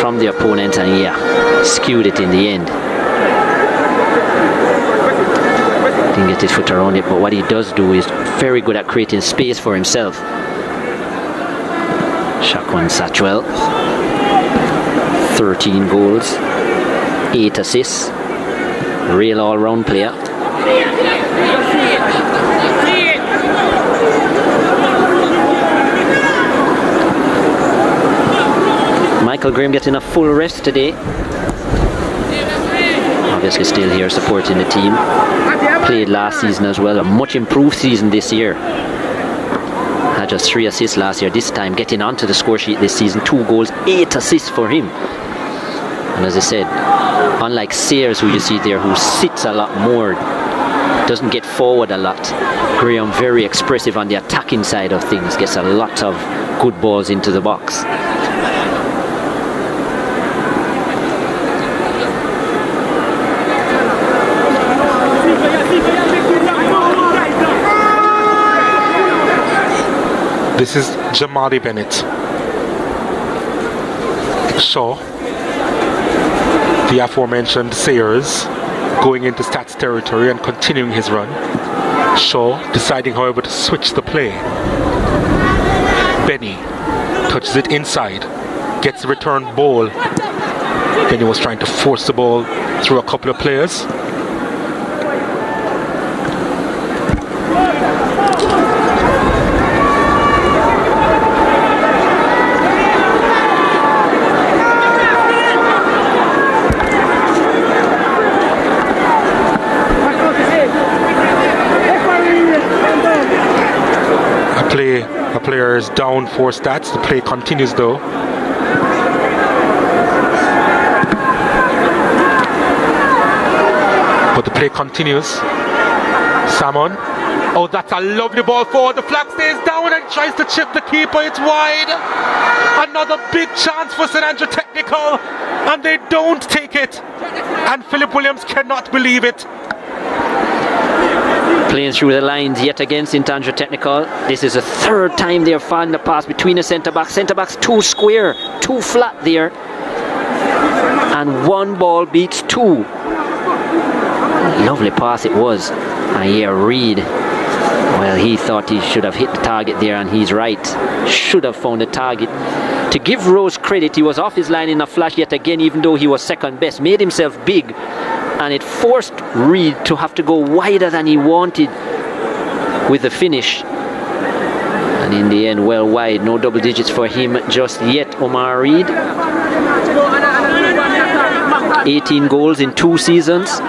from the opponent and skewed it in the end. Didn't get his foot around it, but what he does do is very good at creating space for himself. Shaquan Satchwell, 13 goals, 8 assists, real all-round player. Michael Graham getting a full rest today. Obviously still here supporting the team. Played last season as well, a much improved season this year. Had just 3 assists last year, this time getting onto the score sheet this season. 2 goals, 8 assists for him. And as I said, unlike Sayers, who you see there, who sits a lot more, doesn't get forward a lot, Graham very expressive on the attacking side of things, gets a lot of good balls into the box. This is Jamari Bennett. Shaw, the aforementioned Sayers, going into STATHS territory and continuing his run. Shaw deciding, however, to switch the play. Benny touches it inside, gets the return ball. Benny was trying to force the ball through a couple of players. A player is down for STATHS. The play continues though. But the play continues. Salmon Oh, that's a lovely ball forward. The flag stays down and tries to chip the keeper. It's wide. Another big chance for St. Andrew Technical, and they don't take it. And Philip Williams cannot believe it. Playing through the lines yet again, St. Andrew Technical. This is the third time they're finding the pass between the centre backs. Centre backs too square, too flat there. And one ball beats two. Lovely pass it was. And yeah, Reed, well, he thought he should have hit the target there, and he's right. Should have found the target. To give Rose credit, he was off his line in a flash yet again, even though he was second best. Made himself big, and it forced Reed to have to go wider than he wanted with the finish. And in the end, well wide. No double digits for him just yet, Omar Reed. 18 goals in 2 seasons.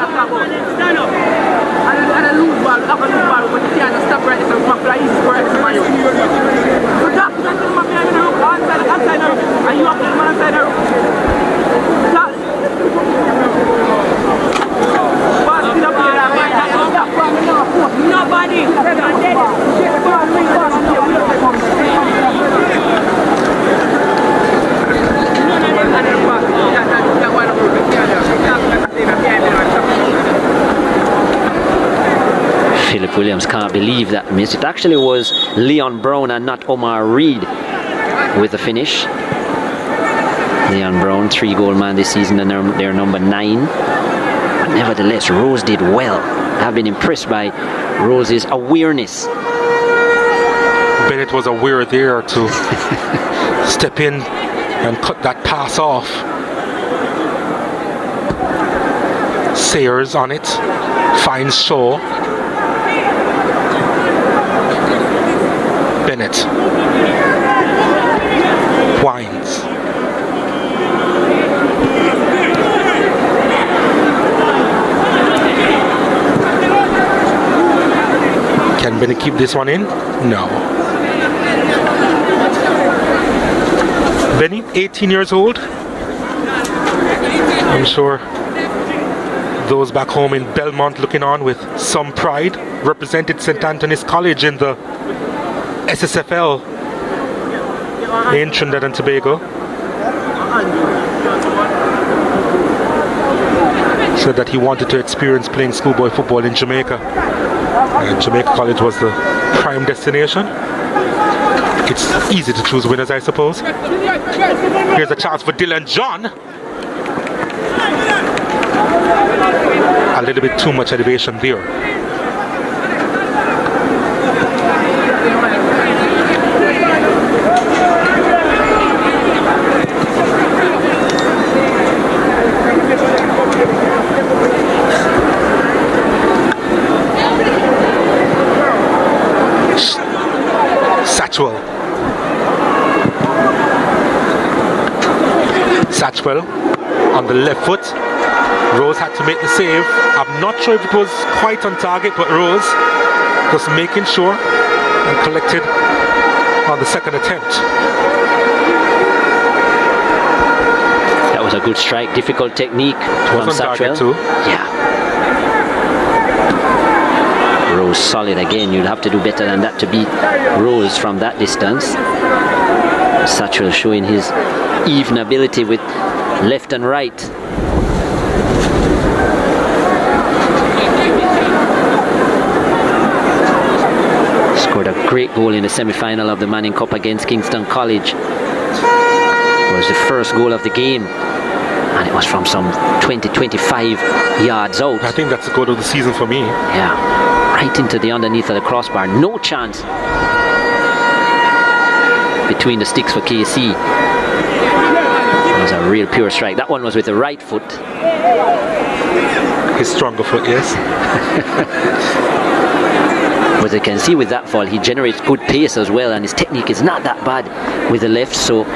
Philip Williams can't believe that miss. It actually was Leon Brown and not Omar Reed with the finish. Leon Brown, 3-goal man this season, and they're number 9. But nevertheless, Rose did well. I've been impressed by Rose's awareness. Bennett was aware there to step in and cut that pass off. Sayers on it, finds Shaw. Bennett winds. Can Bennett keep this one in? No. Benny, 18 years old. I'm sure those back home in Belmont looking on with some pride. Represented St. Anthony's College in the SSFL in Trinidad and Tobago. Said that he wanted to experience playing schoolboy football in Jamaica. And Jamaica College was the prime destination. It's easy to choose winners, I suppose. Here's a chance for Dylan John. A little bit too much elevation there. Satchwell on the left foot. Rose had to make the save. I'm not sure if it was quite on target, but Rose was making sure and collected on the second attempt. That was a good strike, difficult technique from Satchwell too. Yeah. Rose solid again. You'd have to do better than that to beat Rose from that distance. Satchwell showing his even ability with left and right. Scored a great goal in the semi-final of the Manning Cup against Kingston College. It was the first goal of the game, and it was from some 20-25 yards out. I think that's the goal of the season for me. Yeah, right into the underneath of the crossbar. No chance between the sticks for KC. It was a real pure strike. That one was with the right foot. His stronger foot, yes. But you can see with that fall, he generates good pace as well, and his technique is not that bad with the left, so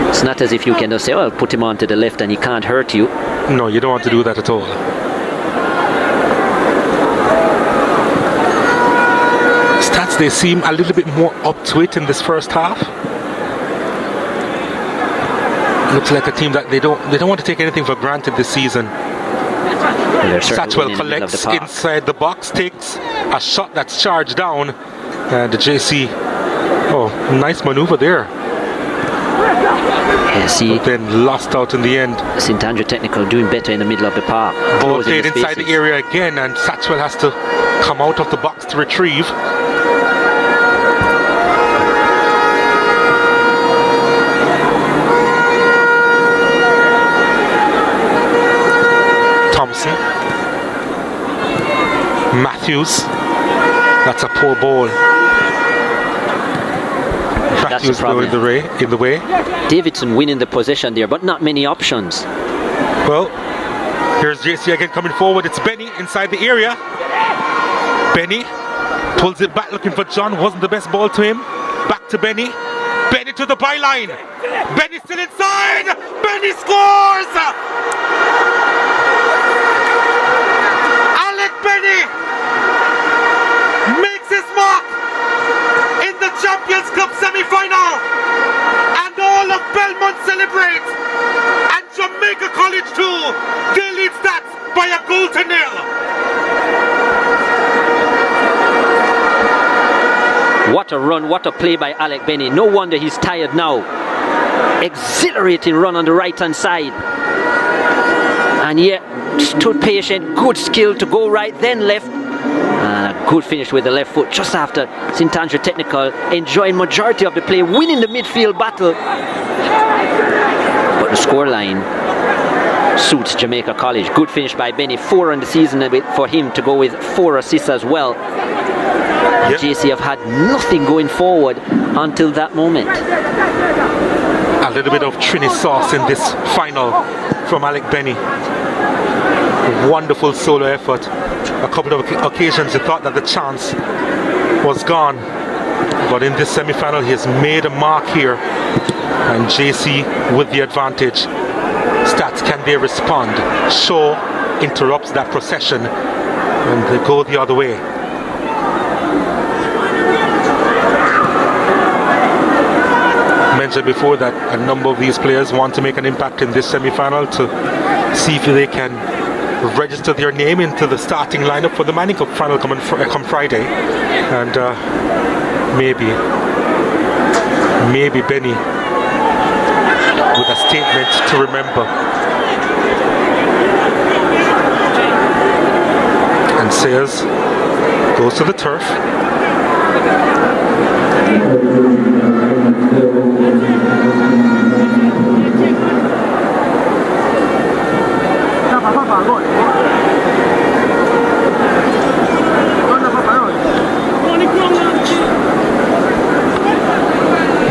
it's not as if you can just say, well, put him onto the left and he can't hurt you. No, you don't want to do that at all. Stats, they seem a little bit more up to it in this first half. Looks like a team that they don't want to take anything for granted this season. Satchwell collects inside the box, takes a shot that's charged down, and the JC, nice maneuver there. Yeah, see, but then lost out in the end. St. Andrew Technical doing better in the middle of the park. Ball played inside the area again, and Satchwell has to come out of the box to retrieve. Thompson. Matthews. That's a poor ball. Matthews in the way. Davidson winning the possession there, but not many options. Well, here's JC again coming forward. It's Benny inside the area. Benny pulls it back looking for John. Wasn't the best ball to him. Back to Benny. Benny to the byline. Benny still inside. Benny scores! Alec Benny makes his mark in the Champions Cup semi-final, and all of Belmont celebrate, and Jamaica College too. They lead STATS by a goal to nil. What a run, what a play by Alec Benny. No wonder he's tired now. Exhilarating run on the right hand side, and yet stood patient, good skill to go right then left. And a good finish with the left foot just after St. Andrew Technical enjoying majority of the play, winning the midfield battle. But the scoreline suits Jamaica College. Good finish by Benny, 4 on the season for him to go with 4 assists as well. Yep. JC have had nothing going forward until that moment. A little bit of Trini sauce in this final from Alec Benny. Wonderful solo effort. A couple of occasions you thought that the chance was gone, but in this semi-final he has made a mark here, and JC with the advantage. STATS, can they respond? Shaw interrupts that procession and they go the other way. Mentioned before that a number of these players want to make an impact in this semi-final to see if they can register their name into the starting lineup for the Manning Cup final come Friday, and maybe Benny with a statement to remember. And Sayers goes to the turf.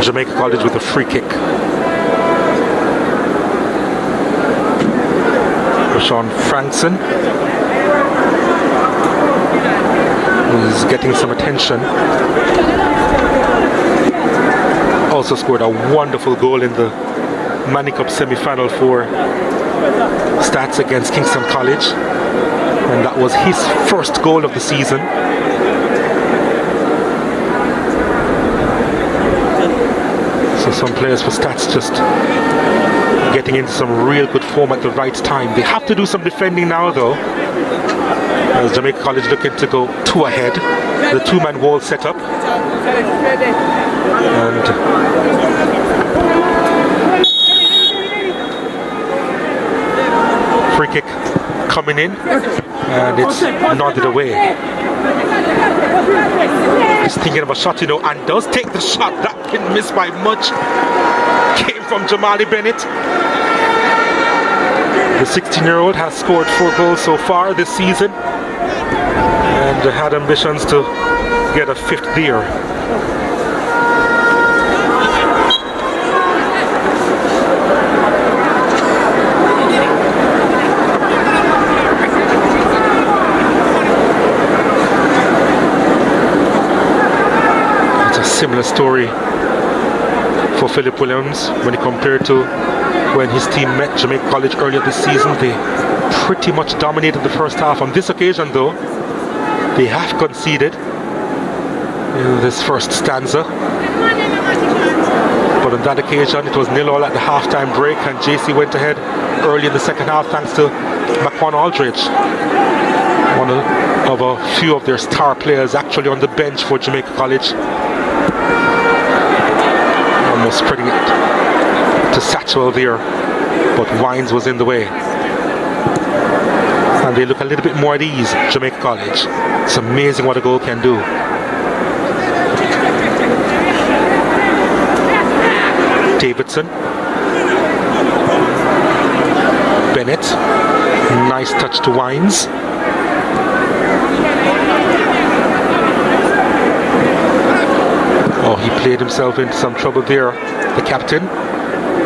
Jamaica College with a free kick. Sean Frankson is getting some attention. Also scored a wonderful goal in the Manning Cup semi-final for STATS against Kingston College, and that was his first goal of the season. So some players for STATS just getting into some real good form at the right time. They have to do some defending now though, as Jamaica College looking to go 2 ahead. The 2-man wall set up, and free kick coming in, and it's nodded away. He's thinking of a shot, and does take the shot. That didn't miss by much. Came from Jamali Bennett. The 16-year-old has scored 4 goals so far this season, and had ambitions to get a 5th there. Similar story for Philip Williams when he compared to when his team met Jamaica College earlier this season. They pretty much dominated the first half. On this occasion though, they have conceded in this first stanza, but on that occasion it was 0-0 at the halftime break, and JC went ahead early in the second half thanks to McQuan Aldridge, one of a few of their star players actually on the bench for Jamaica College. Almost spreading it to Satchwell there, but Wines was in the way. And they look a little bit more at ease, Jamaica College. It's amazing what a goal can do. Davidson. Bennett. Nice touch to Wines. Oh, he played himself into some trouble there. The captain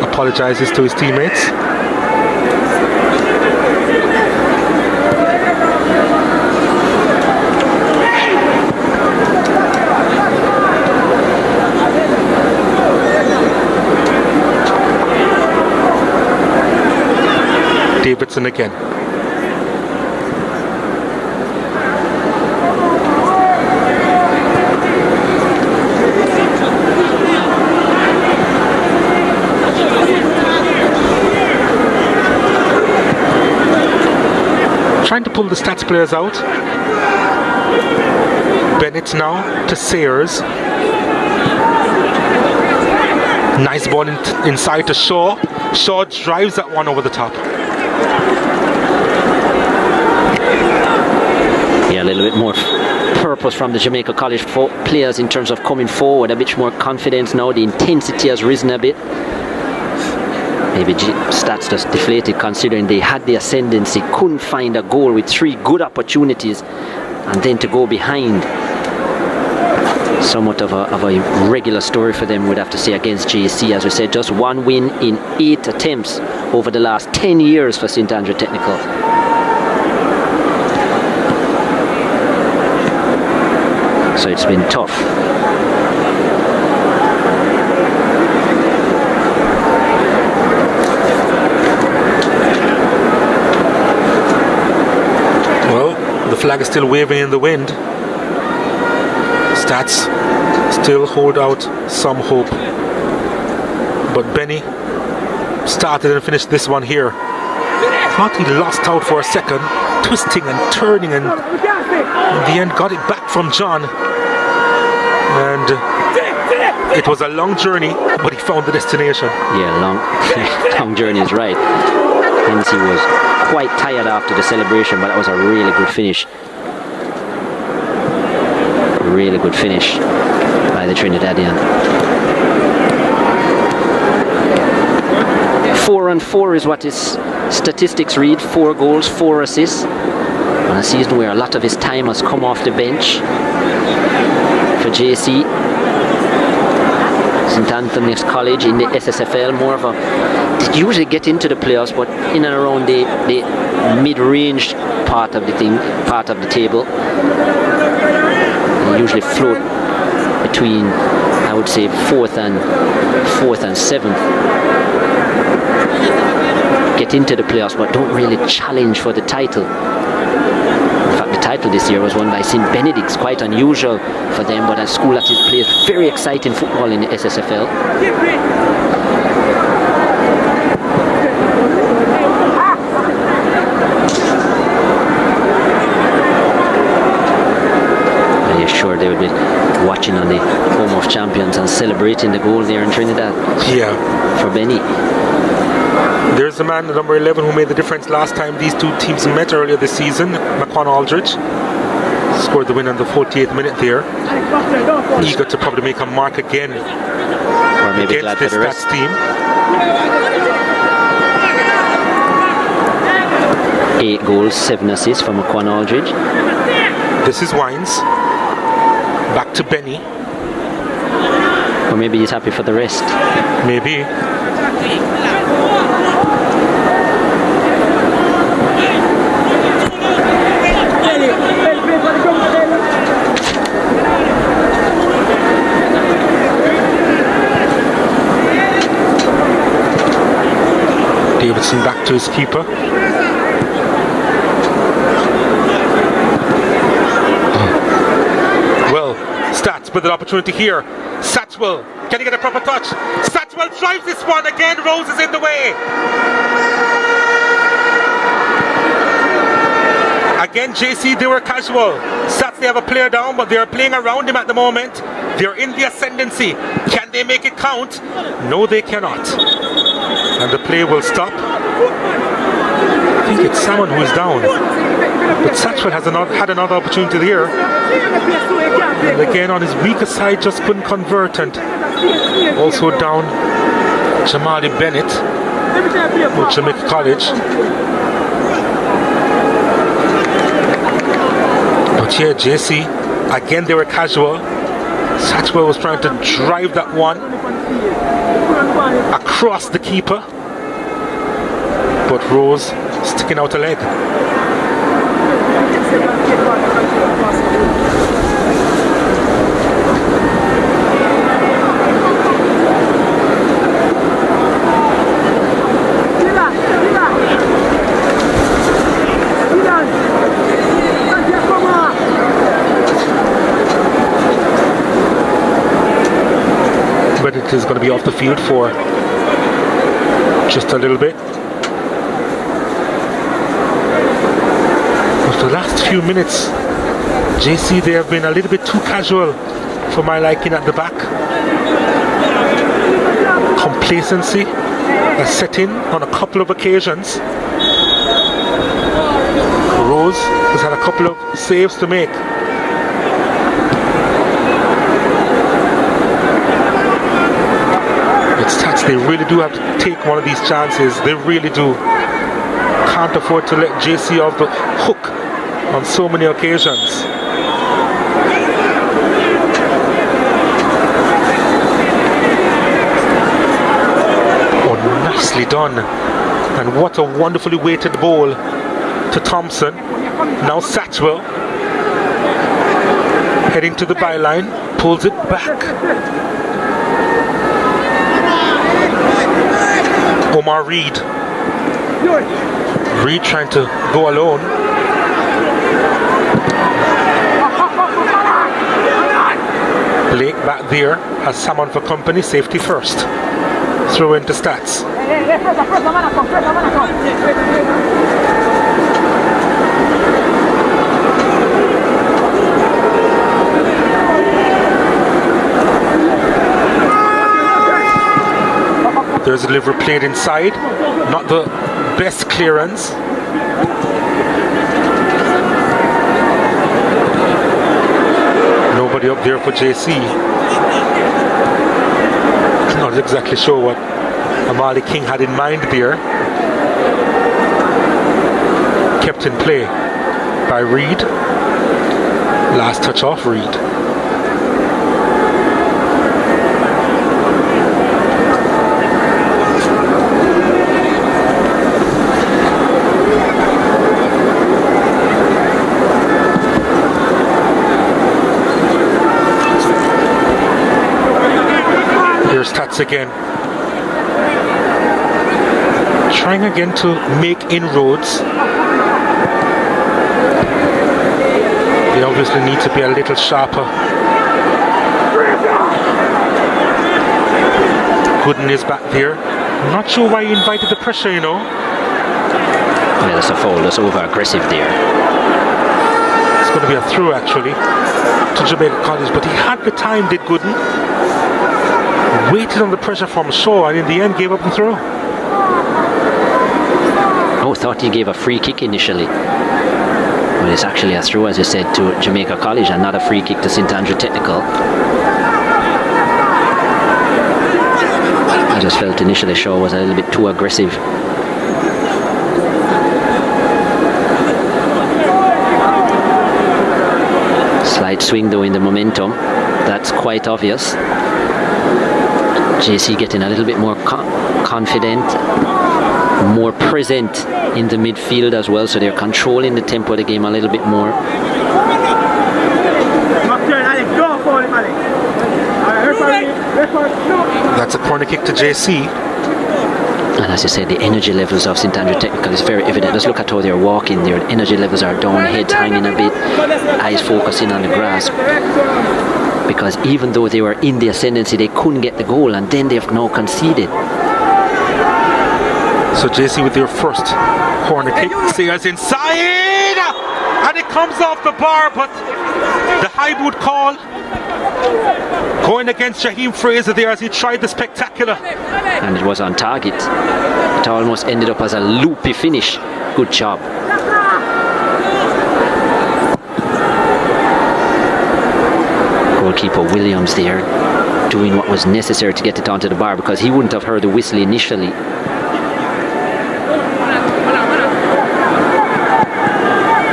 apologizes to his teammates. Davidson again. Trying to pull the stats players out. Bennett now to Sayers. Nice ball inside to Shaw. Shaw drives that one over the top. Yeah, a little bit more purpose from the Jamaica College players in terms of coming forward, a bit more confidence now. The intensity has risen a bit. Maybe stats just deflated considering they had the ascendancy, couldn't find a goal with 3 good opportunities, and then to go behind. Somewhat of a regular story for them, we'd have to say, against JC. As we said, just 1 win in 8 attempts over the last 10 years for St. Andrew Technical. So it's been tough. Well, the flag is still waving in the wind. Stats still hold out some hope. But Benny started and finished this one here. Thought he lost out for a second, twisting and turning, and in the end got it back from John. And it was a long journey, but he found the destination. Yeah, long journey is right. Hence he was quite tired after the celebration, but that was a really good finish. Really good finish by the Trinidadian. 4-on-4 is what his statistics read. 4 goals, 4 assists. On a season where a lot of his time has come off the bench for JC. St. Anthony's College in the SSFL, more of a... They usually get into the playoffs, but in and around the mid-range part of the table. They usually float between, I would say, 4th and 7th. Get into the playoffs, but don't really challenge for the title. In fact, the title this year was won by St. Benedict's, quite unusual for them, but a school that plays very exciting football in the SSFL. Are you sure they would be watching on the home of champions and celebrating the goal there in Trinidad? Yeah. For Benny. There's the man, number 11, who made the difference last time these two teams met earlier this season, McQuan Aldridge. Scored the win on the 48th minute there. Eager to probably make a mark again or maybe against this STATHS team. 8 goals, 7 assists from McQuan Aldridge. This is Wines. Back to Benny. Or maybe he's happy for the rest. Maybe. Davidson back to his keeper. Well, Stats with an opportunity here. Satchwell, can he get a proper touch? Satchwell drives this one again. Rose is in the way. Again, JC, they were casual. STATHS, they have a player down, but they are playing around him at the moment. They're in the ascendancy. Can they make it count? No, they cannot. And the play will stop. I think it's Salmon who is down. But Satchwell has had another opportunity here. And again, on his weaker side, just couldn't convert. And also down Jamali Bennett with Jamaica College. But yeah, JC, again they were casual. Satchwell was trying to drive that one across the keeper, but Rose sticking out a leg. But it is going to be off the field for just a little bit. For the last few minutes, JC, they have been a little bit too casual for my liking at the back. Complacency has set in on a couple of occasions. Rose has had a couple of saves to make. STATHS, they really do have to take one of these chances. They really do. Can't afford to let JC off the hook on so many occasions. Oh, nicely done. And what a wonderfully weighted ball to Thompson. Now Satchwell heading to the byline, pulls it back. Omar Reed trying to go alone. Blake back there has someone for company, safety first. Throw into STATHS. There's a delivery played inside, not the best clearance. Nobody up there for JC. Not exactly sure what Amali King had in mind there. Kept in play by Reed. Last touch off Reed. STATHS again, trying again to make inroads. They obviously need to be a little sharper. Gooden is back there. I'm not sure why he invited the pressure, you know. Yeah, that's a foul. That's over aggressive there. It's going to be a throw actually to Jamaica College, but he had the time, did Gooden. Waited on the pressure from Shaw and in the end gave up the throw. Oh, thought he gave a free kick initially. But it's actually a throw, as you said, to Jamaica College and not a free kick to St. Andrew Technical. I just felt initially Shaw was a little bit too aggressive. Slight swing though in the momentum. That's quite obvious. JC getting a little bit more confident, more present in the midfield as well, so they're controlling the tempo of the game a little bit more. That's a corner kick to JC. And as you said, the energy levels of St. Andrew Technical is very evident. Just look at how they're walking. Their energy levels are down, heads hanging a bit, eyes focusing on the grasp. Because even though they were in the ascendancy, they couldn't get the goal, and then they've now conceded. So JC with their first corner kick. Sayers inside! And it comes off the bar, but the high boot call going against Shaheem Fraser there as he tried the spectacular. And it was on target. It almost ended up as a loopy finish. Good job. Goalkeeper Williams there doing what was necessary to get it onto the bar because he wouldn't have heard the whistle initially.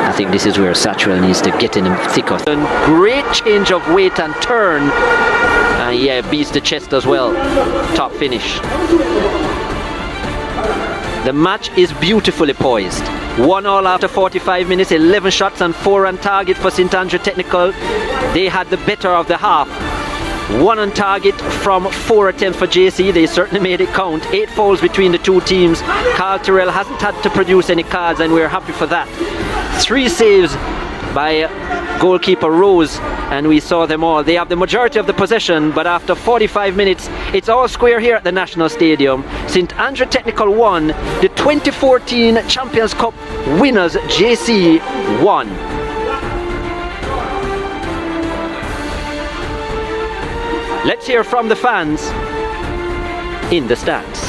I think this is where Satchwell needs to get in him thicker. Great change of weight and turn. Yeah, beats the chest as well. Top finish. The match is beautifully poised. 1-1 after 45 minutes, 11 shots and 4 on target for St. Andrew Technical. They had the better of the half. 1 on target from 4 attempts for JC. They certainly made it count. 8 fouls between the two teams. Carl Terrell hasn't had to produce any cards and we're happy for that. 3 saves by goalkeeper Rose and we saw them all. They have the majority of the possession, but after 45 minutes it's all square here at the National Stadium. St. Andrew Technical won. The 2014 Champions Cup winners JC won. Let's hear from the fans in the stands.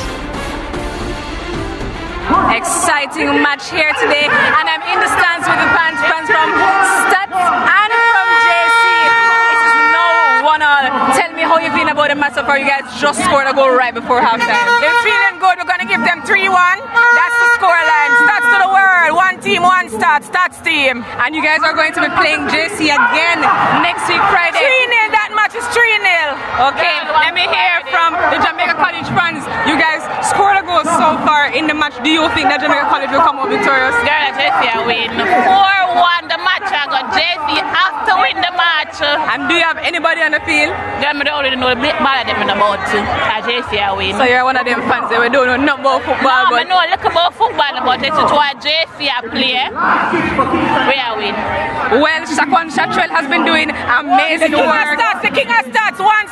Exciting match here today, and I'm in the stands with the fans from STATHS and from JC. It is now 1-1. Tell me how you feel about the match so far. You guys just scored a goal right before halftime. It's feeling good. We're gonna give them 3-1. That's the scoreline. STATHS to the world. One team, one STATHS team. And you guys are going to be playing JC again next week Friday. 3-0. That match is 3-0. Okay, let me hear from the Jamaica College fans. You guys scored a goal so far in the match. Do you think that Jamaica College will come out victorious? Yeah, JC win. 4-1 the match. I got JC have to win the match. And do you have anybody on the field? Them don't already know a bit more than them about JC win. So you're one of them fans that we don't know nothing about football. No, I know a little about football, but it's what JC play. We are win. Well, Shaquan Shattrell has been doing amazing work. The king of STATHS, one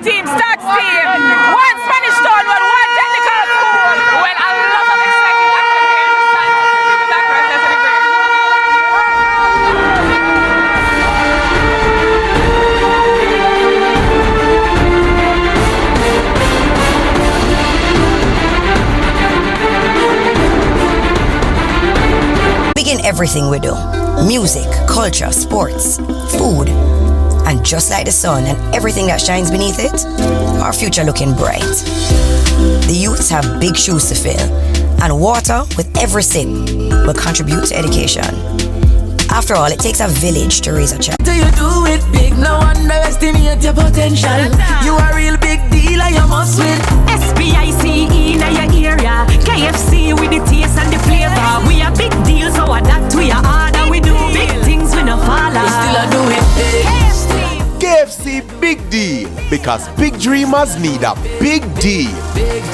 team, STATHS team. One Spanish Town, one technical school. Well, a lot of exciting action here in the stand. We'll be back right after the break. Begin everything we do. Music, culture, sports, food. And just like the sun and everything that shines beneath it, our future looking bright. The youths have big shoes to fill, and water with every sip will contribute to education. After all, it takes a village to raise a child. Do you do it big? No underestimate your potential. You are a real big deal and you must win. SBICE in your area. KFC with the taste and the flavor. We are big deals, so adapt to your order. We do big things, we no follow. We still do it big. KFC big deal, because big dreamers need a big deal. Big.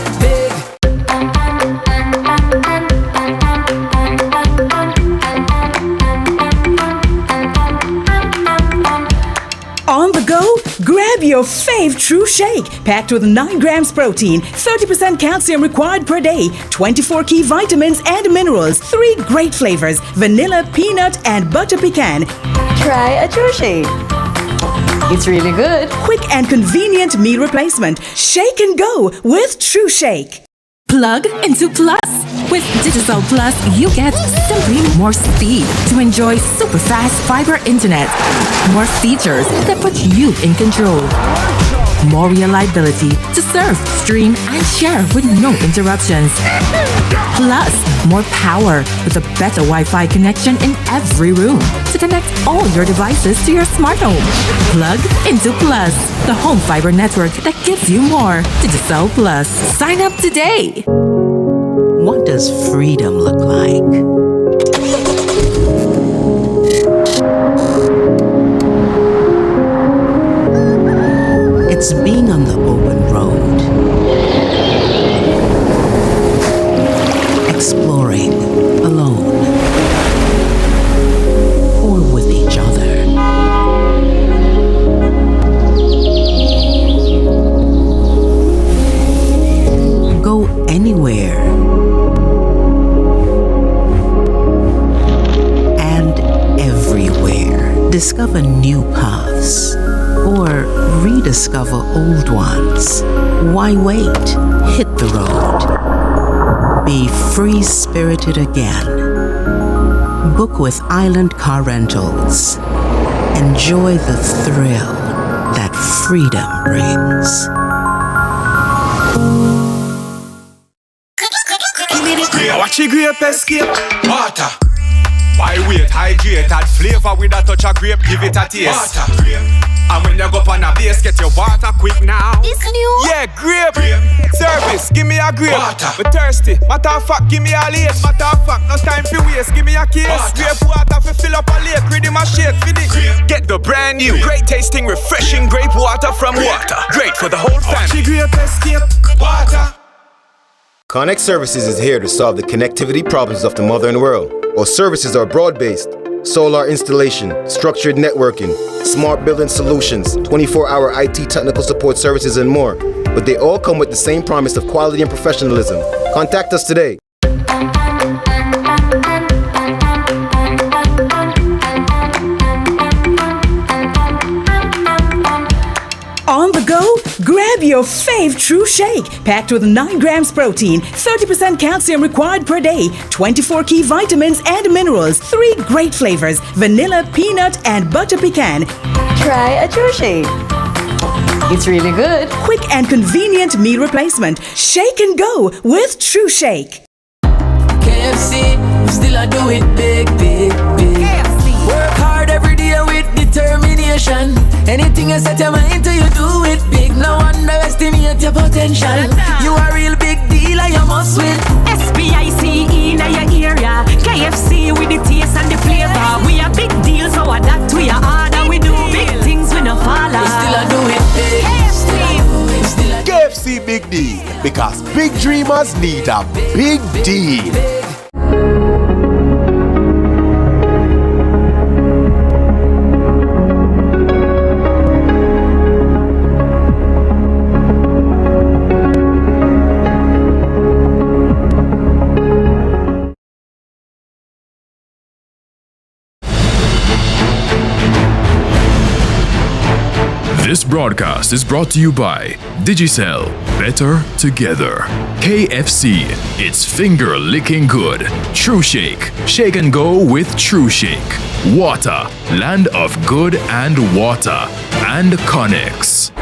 On the go, grab your fave True Shake, packed with 9 grams protein, 30% calcium required per day, 24 key vitamins and minerals, 3 great flavors, vanilla, peanut, and butter pecan. Try a True Shake. It's really good. Quick and convenient meal replacement. Shake and go with True Shake. Plug into Plus. With Digital Plus, you get simply more speed to enjoy super fast fiber internet, more features that put you in control, more reliability to surf, stream, and share with no interruptions. Plus, more power with a better Wi-Fi connection in every room to connect all your devices to your smart home. Plug into Plus, the home fiber network that gives you more. Digital Plus. Sign up today. What does freedom look like? It's being on the open road, exploring alone or with each other. Go anywhere and Discover new paths or rediscover old ones. Why wait? Hit the road. Be free-spirited again. Book with Island Car Rentals. Enjoy the thrill that freedom brings. Watch your grape escape. Water. Why wait? Hydrate. Add flavor with a touch of grape. Give it a taste. Water. And when you go up on a base, get your water quick now. This new? Yeah, grape. Service, give me a grape. Water. We're thirsty. Matter of fact, give me a lace. Matter of fact, no time for waste. Give me a case. Water. Grape water for fill up a lake. Ready my shake for the grape. Get the brand new, great tasting, refreshing grape water from Water. Great for the whole family. Watch your grape escape. Water. Connect Services is here to solve the connectivity problems of the modern world. Our services are broad-based, solar installation, structured networking, smart building solutions, 24-hour IT technical support services, and more. But they all come with the same promise of quality and professionalism. Contact us today. On the go, grab your fave True Shake, packed with 9 grams protein, 30% calcium required per day, 24 key vitamins and minerals, 3 great flavors, vanilla, peanut, and butter pecan. Try a True Shake. It's really good. Quick and convenient meal replacement. Shake and go with True Shake. KFC, we still a do it big, big, big. KFC. Work hard every day with determination. Anything you set your mind to, you do it big. No underestimate your potential. You a real big deal and you must win. SBICE in your area. KFC with the taste and the flavor. We a big deal, so adapt to your order. We do big things, we no follow. We still a do it big. KFC Big Deal, because big dreamers need a big deal. This broadcast is brought to you by Digicel, better together. KFC, it's finger licking good. True Shake, shake and go with True Shake. Water, land of good and water. And Connex.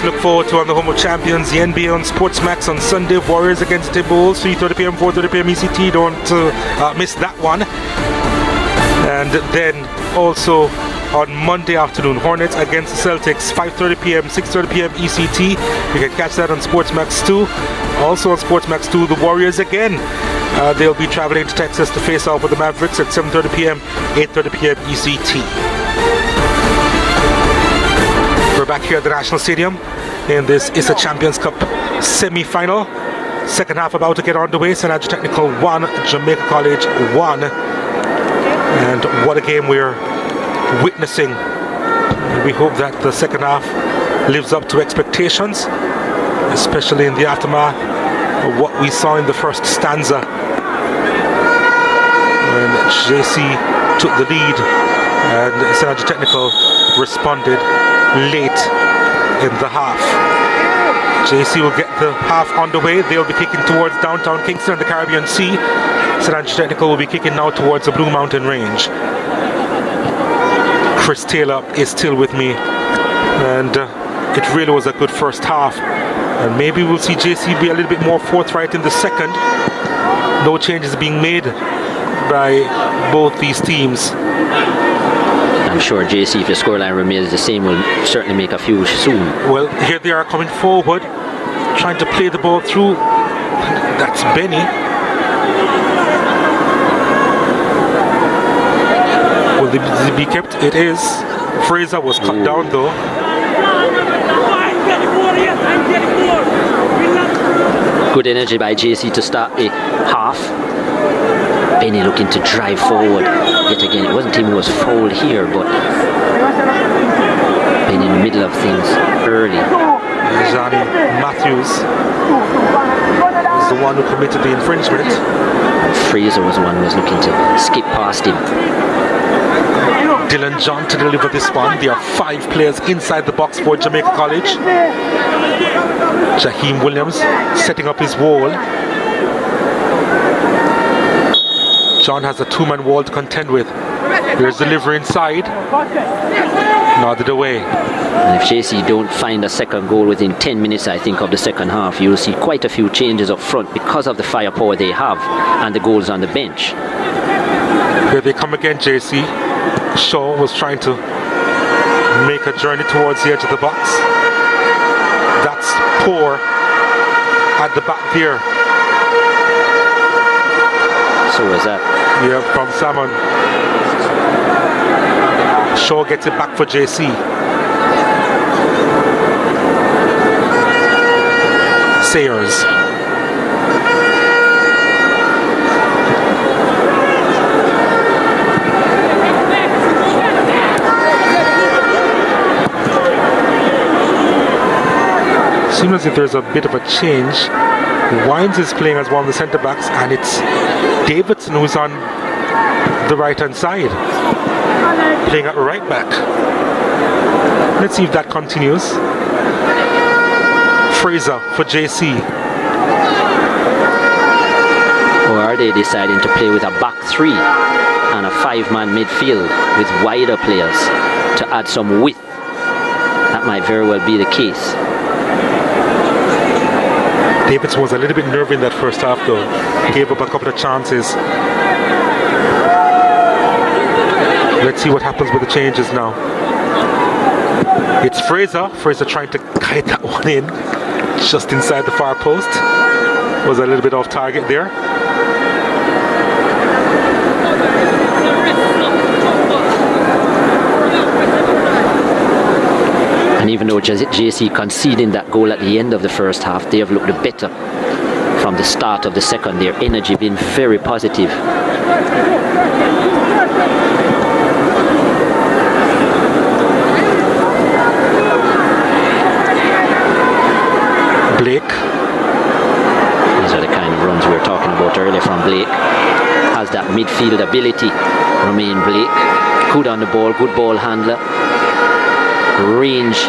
Look forward to on the home of champions, the NBA on SportsMax on Sunday. Warriors against the Bulls, 3:30 p.m., 4:30 p.m. ECT. Don't miss that one. And then also on Monday afternoon, Hornets against the Celtics, 5:30 p.m., 6:30 p.m. ECT. You can catch that on SportsMax 2. Also on SportsMax 2, the Warriors again. They'll be traveling to Texas to face off with the Mavericks at 7:30 p.m., 8:30 p.m. ECT. We're back here at the National Stadium in this ISSA Champions Cup semi-final. Second half about to get underway. St. Andrew Technical 1, Jamaica College 1. And what a game we're witnessing. We hope that the second half lives up to expectations, especially in the aftermath of what we saw in the first stanza, when JC took the lead and St. Andrew Technical responded late in the half. JC will get the half underway. They'll be kicking towards downtown Kingston and the Caribbean Sea. St. Andrew Technical will be kicking now towards the Blue Mountain Range. Chris Taylor is still with me, and it really was a good first half. And maybe we'll see JC be a little bit more forthright in the second. No changes being made by both these teams. I'm sure JC, if the scoreline remains the same, will certainly make a few soon. Well, here they are coming forward, trying to play the ball through. That's Benny. Will Will it be kept? It is. Fraser was cut down though. Good energy by JC to start the half. Benny looking to drive forward. Yet again, it wasn't him who was fouled here, but Benny in the middle of things early. Johnny Matthews is the one who committed the infringement. And Fraser was the one who was looking to skip past him. Dylan John to deliver this one. There are 5 players inside the box for Jamaica College. Jaheim Williams setting up his wall. John has a 2-man wall to contend with. Here's the delivery inside. Nodded away. And if JC don't find a second goal within 10 minutes, I think, of the second half, you'll see quite a few changes up front because of the firepower they have and the goals on the bench. Here they come again, JC. Shaw was trying to make a journey towards the edge of the box. That's poor at the back there. So was that? Yeah, from Salmon. Shaw gets it back for JC. Sayers. Seems as if there's a bit of a change. Wines is playing as one of the centre backs, and it's Davidson who's on the right hand side, playing at right back. Let's see if that continues. Fraser for JC. Or are they deciding to play with a back 3 and a 5-man midfield with wider players to add some width? That might very well be the case. Davidson was a little bit nervy in that first half though. He gave up a couple of chances. Let's see what happens with the changes now. It's Fraser. Fraser trying to guide that one in just inside the far post. Was a little bit off target there. And even though JC conceding that goal at the end of the first half, they have looked better from the start of the second. Their energy been very positive. Blake. These are the kind of runs we were talking about earlier from Blake. Has that midfield ability. Romain Blake. Good on the ball, good ball handler. Range,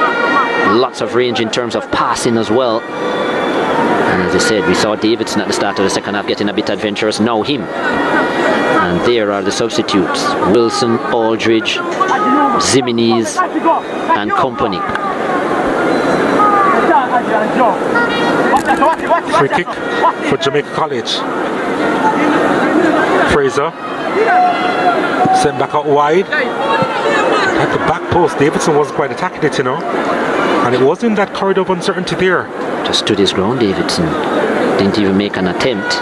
lots of range in terms of passing as well. And as I said, we saw Davidson at the start of the second half getting a bit adventurous. Now him. And there are the substitutes. Wilson, Aldridge, Zimenez and company. Free kick for Jamaica College. Fraser sent back out wide. At the back post, Davidson wasn't quite attacking it, you know. And it wasn't that corridor of uncertainty there. Just stood his ground, Davidson. Didn't even make an attempt.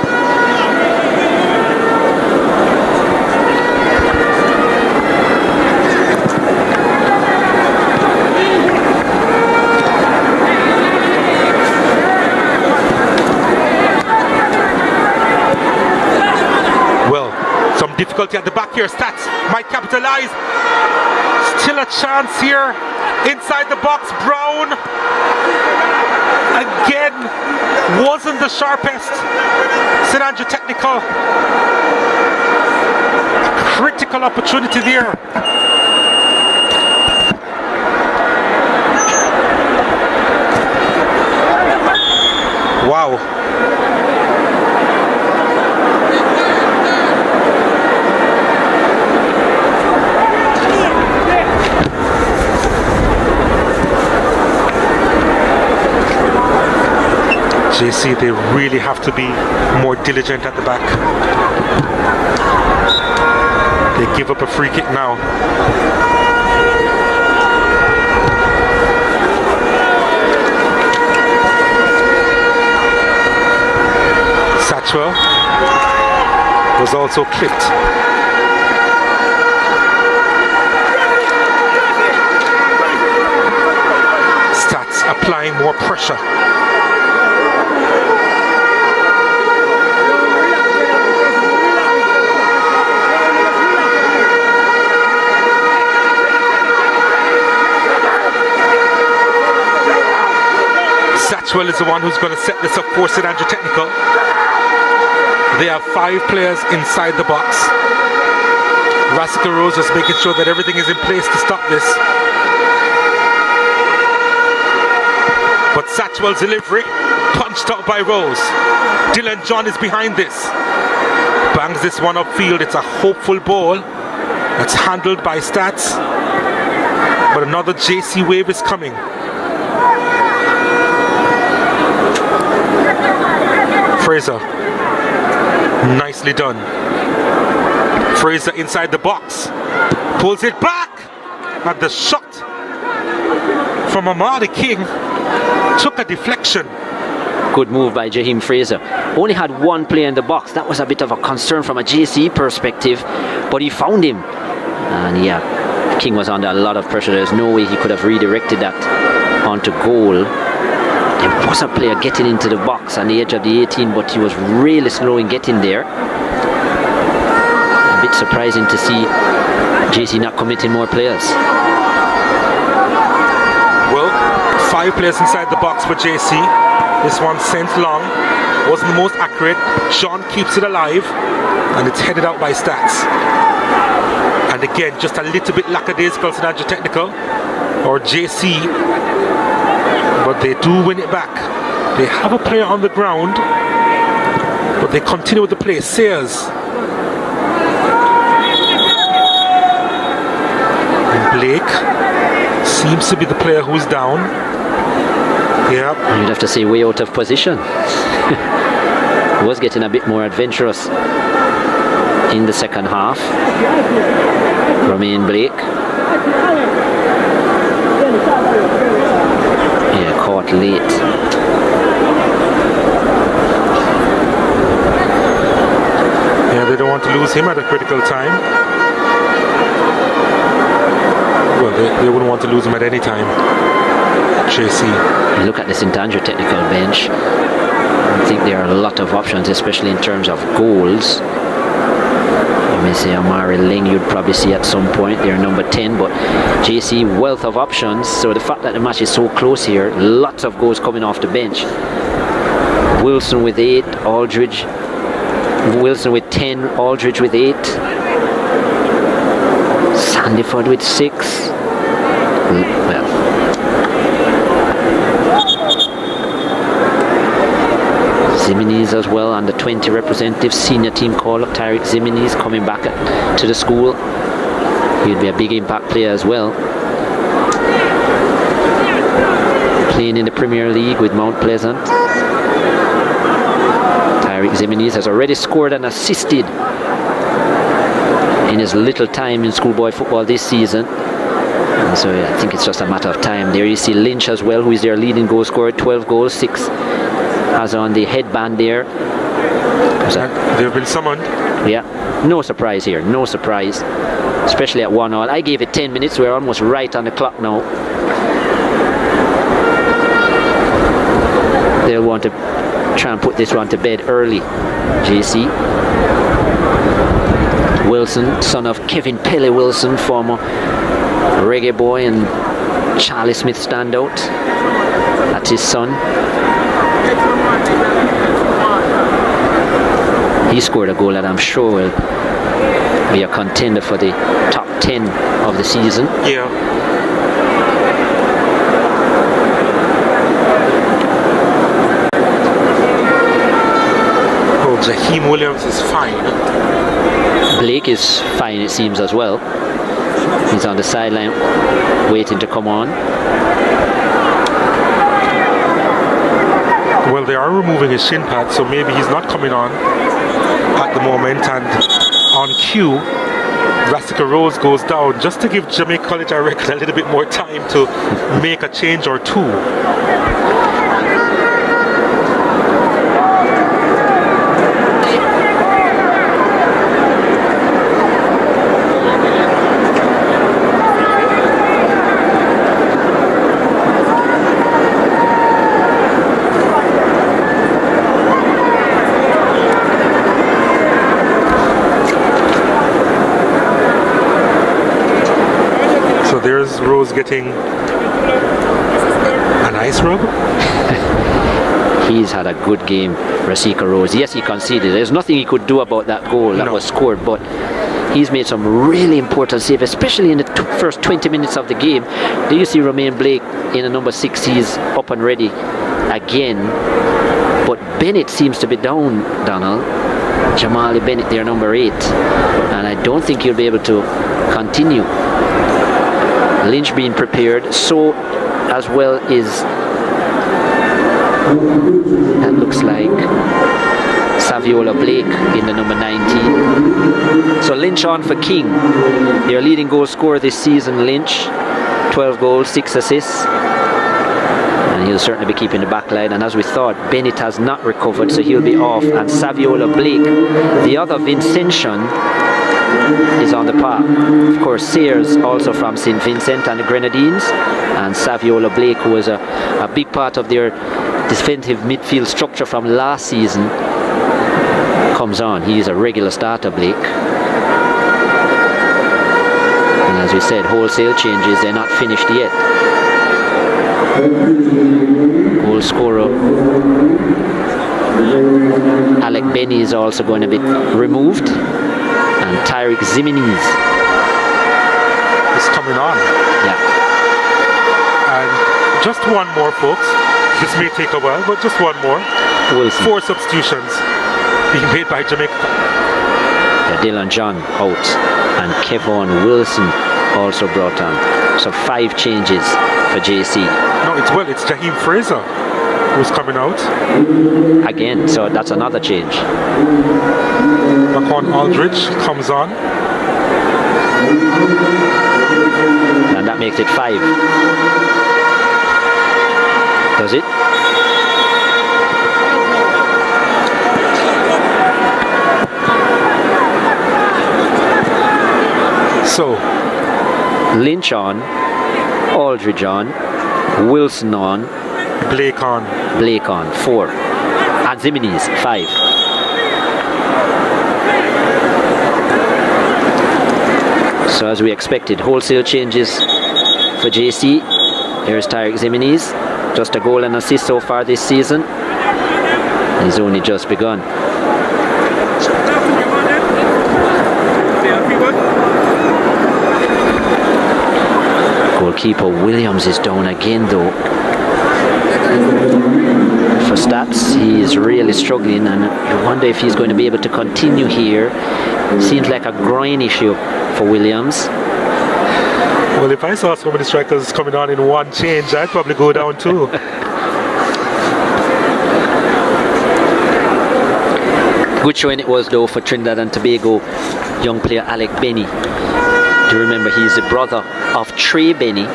Difficulty at the back here. Stats might capitalize. Still a chance here inside the box. Brown again wasn't the sharpest. St. Andrew Technical. Critical opportunity there. Wow. JC, they really have to be more diligent at the back. They give up a free kick now. Satchwell was also clipped. more pressure. Satchwell is the one who's going to set this up for St. Andrew Technical. They have 5 players inside the box. Rassica Rose is making sure that everything is in place to stop this. But Satchwell's delivery, punched out by Rose. Dylan John is behind this. Bangs this one upfield. It's a hopeful ball. That's handled by STATHS. But another JC wave is coming. Fraser. Nicely done. Fraser inside the box. Pulls it back. And the shot from Amadi King took a deflection. Good move by Jaheim Fraser. Only had one player in the box. That was a bit of a concern from a JC perspective, but he found him. And yeah, King was under a lot of pressure. There's no way he could have redirected that onto goal. There was a player getting into the box on the edge of the 18, but he was really slow in getting there. A bit surprising to see JC not committing more players. Well, 5 players inside the box for JC. This one sent long. Wasn't the most accurate. Sean keeps it alive. And it's headed out by STATHS. And again, just a little bit lackadaisical St. Andrew Technical. Or JC. But they do win it back. They have a player on the ground. But they continue with the play. Sayers. And Blake seems to be the player who is down. Yeah. You'd have to say way out of position. Was getting a bit more adventurous in the second half. Romain Blake. Yeah, caught late. Yeah, they don't want to lose him at a critical time. Well, they wouldn't want to lose him at any time. JC. You look at the St. Andrew Technical bench. I think there are a lot of options, especially in terms of goals. You may say Amari Ling you'd probably see at some point. They're number 10, but JC, wealth of options. So the fact that the match is so close here, lots of goals coming off the bench. Wilson with 8, Aldridge. Wilson with 10, Aldridge with 8. Sandiford with 6. Well, Zimines as well, under 20 representative, senior team call-up. Tyreek Zimines coming back to the school. He'd be a big impact player as well. Playing in the Premier League with Mount Pleasant. Tyreek Zimines has already scored and assisted in his little time in schoolboy football this season. And so I think it's just a matter of time. There you see Lynch as well, who is their leading goal scorer, 12 goals, 6 has on the headband there. They've been summoned. Yeah, no surprise here, no surprise. Especially at 1-1. I gave it 10 minutes, we're almost right on the clock now. They'll want to try and put this one to bed early. JC. Wilson, son of Kevin Pele Wilson, former Reggae Boy and Charlie Smith standout. That's his son. He scored a goal that I'm sure will be a contender for the top 10 of the season. Yeah. Oh, Jaheim Williams is fine. Blake is fine, it seems, as well. He's on the sideline waiting to come on. Well, they are removing his shin pad, so maybe he's not coming on at the moment. And on cue, Rassica Rose goes down just to give Jamaica College, I reckon, a little bit more time to make a change or two. there's Rose getting a nice rub. He's had a good game, Rasika Rose. Yes, he conceded. There's nothing he could do about that goal that was scored, but he's made some really important saves, especially in the first 20 minutes of the game. Do you see Romain Blake in the number 6? He's up and ready again. But Bennett seems to be down, Donald. Jamali Bennett, their number 8. And I don't think he'll be able to continue. Lynch being prepared, so as well is, that looks like Saviola Blake in the number 19. So Lynch on for King, their leading goal scorer this season. Lynch, 12 goals, 6 assists, and he'll certainly be keeping the back line. And as we thought, Bennett has not recovered, so he'll be off. And Saviola Blake, the other Vincentian, is on the park. Of course, Sayers also from St. Vincent and the Grenadines, and Saviola Blake, who was a big part of their defensive midfield structure from last season, comes on. He's a regular starter, Blake. And as we said, wholesale changes, they're not finished yet. Goal scorer Alec Benny is also going to be removed, and Tyrick Zimines is coming on. Yeah. And just one more, folks. This may take a while, but just one more. Wilson. 4 substitutions being made by Jamaica. Yeah, Dylan John out, and Kevon Wilson also brought on. So 5 changes for JC. No, it's Jaheim Fraser who's coming out. Again, so that's another change. Macon Aldridge comes on. And that makes it 5. Does it? So Lynch on, Aldridge on, Wilson on, Blake on, 4, and Zimines 5. So as we expected, wholesale changes for JC. Here's Tyrick Zimines, just a goal and assist so far this season. He's only just begun. Goalkeeper Williams is down again though. For STATHS, he is really struggling, and you wonder if he's going to be able to continue here. Seems like a groin issue for Williams. Well, if I saw so many strikers coming on in one change, I'd probably go down too. Good showing it was though for Trinidad and Tobago young player Alec Benny. Do you remember he's the brother of Trey Benny,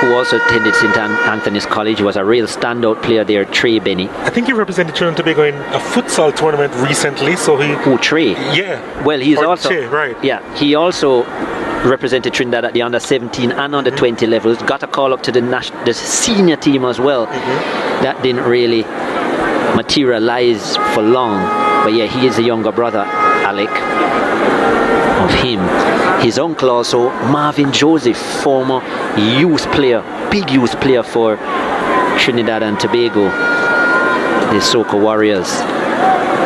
who also attended St. Anthony's College. He was a real standout player there, Trey Benny. I think he represented Trinidad and Tobago in a futsal tournament recently, so he... Oh, Trey? Yeah. Well, he's or also... Trey, right. Yeah, he also represented Trinidad at the under-17 and under-20 levels. Got a call up to the senior team as well. That didn't really materialize for long. But yeah, he is the younger brother, Alec, of him. His uncle also, Marvin Joseph, former youth player, big youth player for Trinidad and Tobago, the Soca Warriors.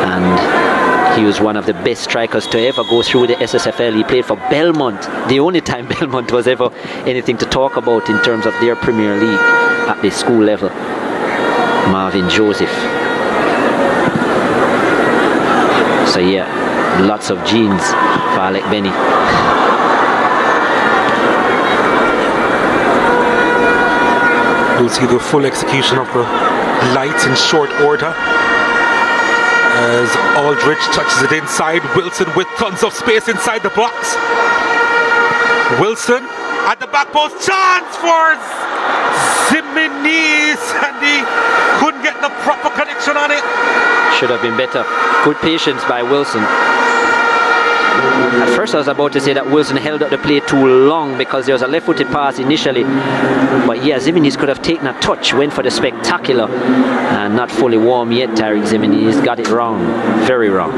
And he was one of the best strikers to ever go through the SSFL. He played for Belmont, the only time Belmont was ever anything to talk about in terms of their Premier League at the school level. Marvin Joseph. So yeah, lots of genes for Alec Benny. We'll see the full execution of the lights in short order as Aldridge touches it inside. Wilson with tons of space inside the box. Wilson at the back post, chance for Zimines, and he couldn't get the proper connection on it. Should have been better. Good patience by Wilson. At first I was about to say that Wilson held up the play too long because there was a left-footed pass initially. But yeah, Zimines could have taken a touch, went for the spectacular, and not fully warm yet. Tyrick Zimines got it wrong, very wrong.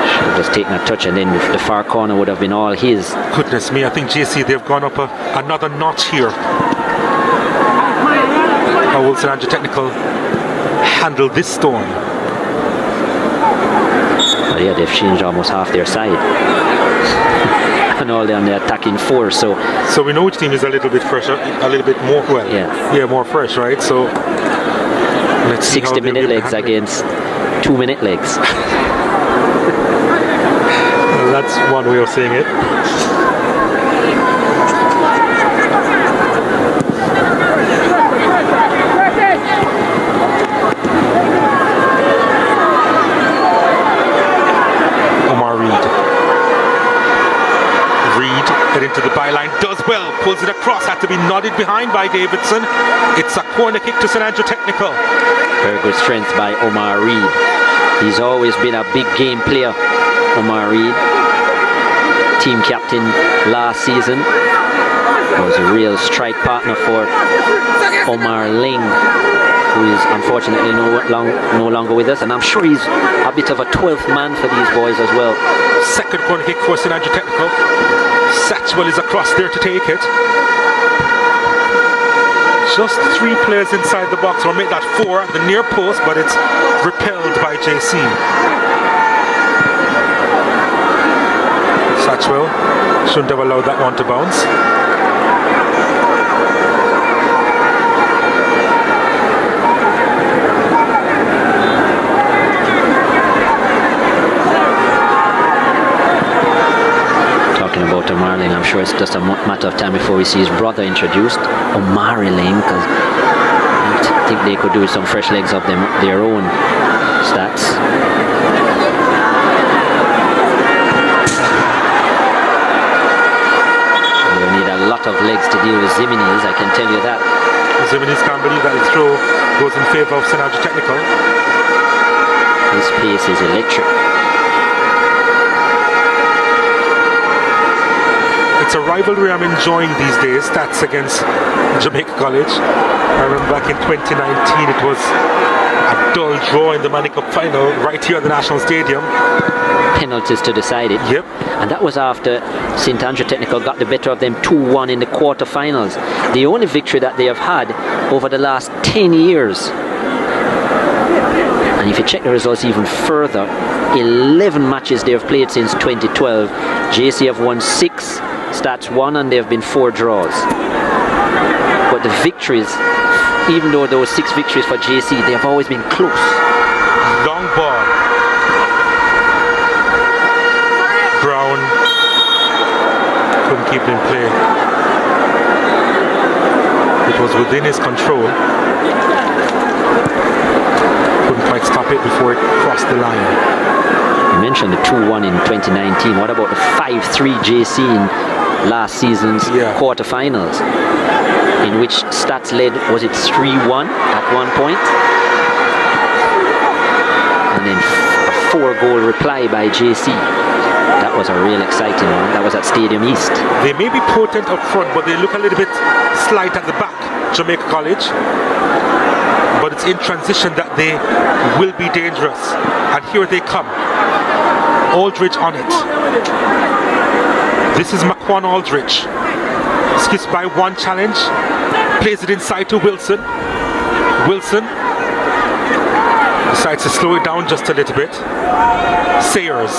Should have just taken a touch, and then the far corner would have been all his. Goodness me, I think JC, they've gone up another notch here. How will St. Andrew Technical handle this storm? Well, yeah, they've changed almost half their side. And all on the attacking force. So we know which team is a little bit fresher, a little bit more, well, yeah, more fresh, right? So let's see 60-minute legs against 2-minute legs. That's one way of saying it. Into the byline, does well, pulls it across, had to be nodded behind by Davidson. It's a corner kick to St. Andrew Technical. Very good strength by Omar Reed. He's always been a big game player, Omar Reed. Team captain last season. Was a real strike partner for Omar Ling, who is unfortunately no longer with us, and I'm sure he's a bit of a 12th man for these boys as well. Second corner kick for St. Andrew Technical. Satchwell is across there to take it. Just 3 players inside the box, or make that 4 at the near post, but it's repelled by JC. Satchwell shouldn't have allowed that one to bounce. About Omar Ling, I'm sure it's just a matter of time before we see his brother introduced, Omar Ling, because I think they could do some fresh legs of their own stats. They'll need a lot of legs to deal with Ziminis, I can tell you that. Ziminis can't believe that the throw goes in favour of St. Andrew Technical. His pace is electric. It's a rivalry I'm enjoying these days, STATHS against Jamaica College. I remember back in 2019 it was a dull draw in the Manny Cup final right here at the National Stadium. Penalties to decide it. Yep. And that was after St. Andrew Technical got the better of them 2-1 in the quarterfinals. The only victory that they have had over the last 10 years. And if you check the results even further, 11 matches they have played since 2012. JC have won 6. STATHS 1, and there have been 4 draws. But the victories, even though those 6 victories for JC, they have always been close. Long ball. Brown couldn't keep it in play. It was within his control. Couldn't quite stop it before it crossed the line. You mentioned the 2-1 in 2019. What about the 5-3 JC in last season's quarterfinals, in which STATHS led, was it 3-1 at one point? And then a 4-goal reply by JC. That was a real exciting one. That was at Stadium East. They may be potent up front, but they look a little bit slight at the back, Jamaica College. But it's in transition that they will be dangerous. And here they come. Aldridge on it. This is Maquan Aldridge. Skips by 1 challenge. Plays it inside to Wilson. Wilson decides to slow it down just a little bit. Sayers.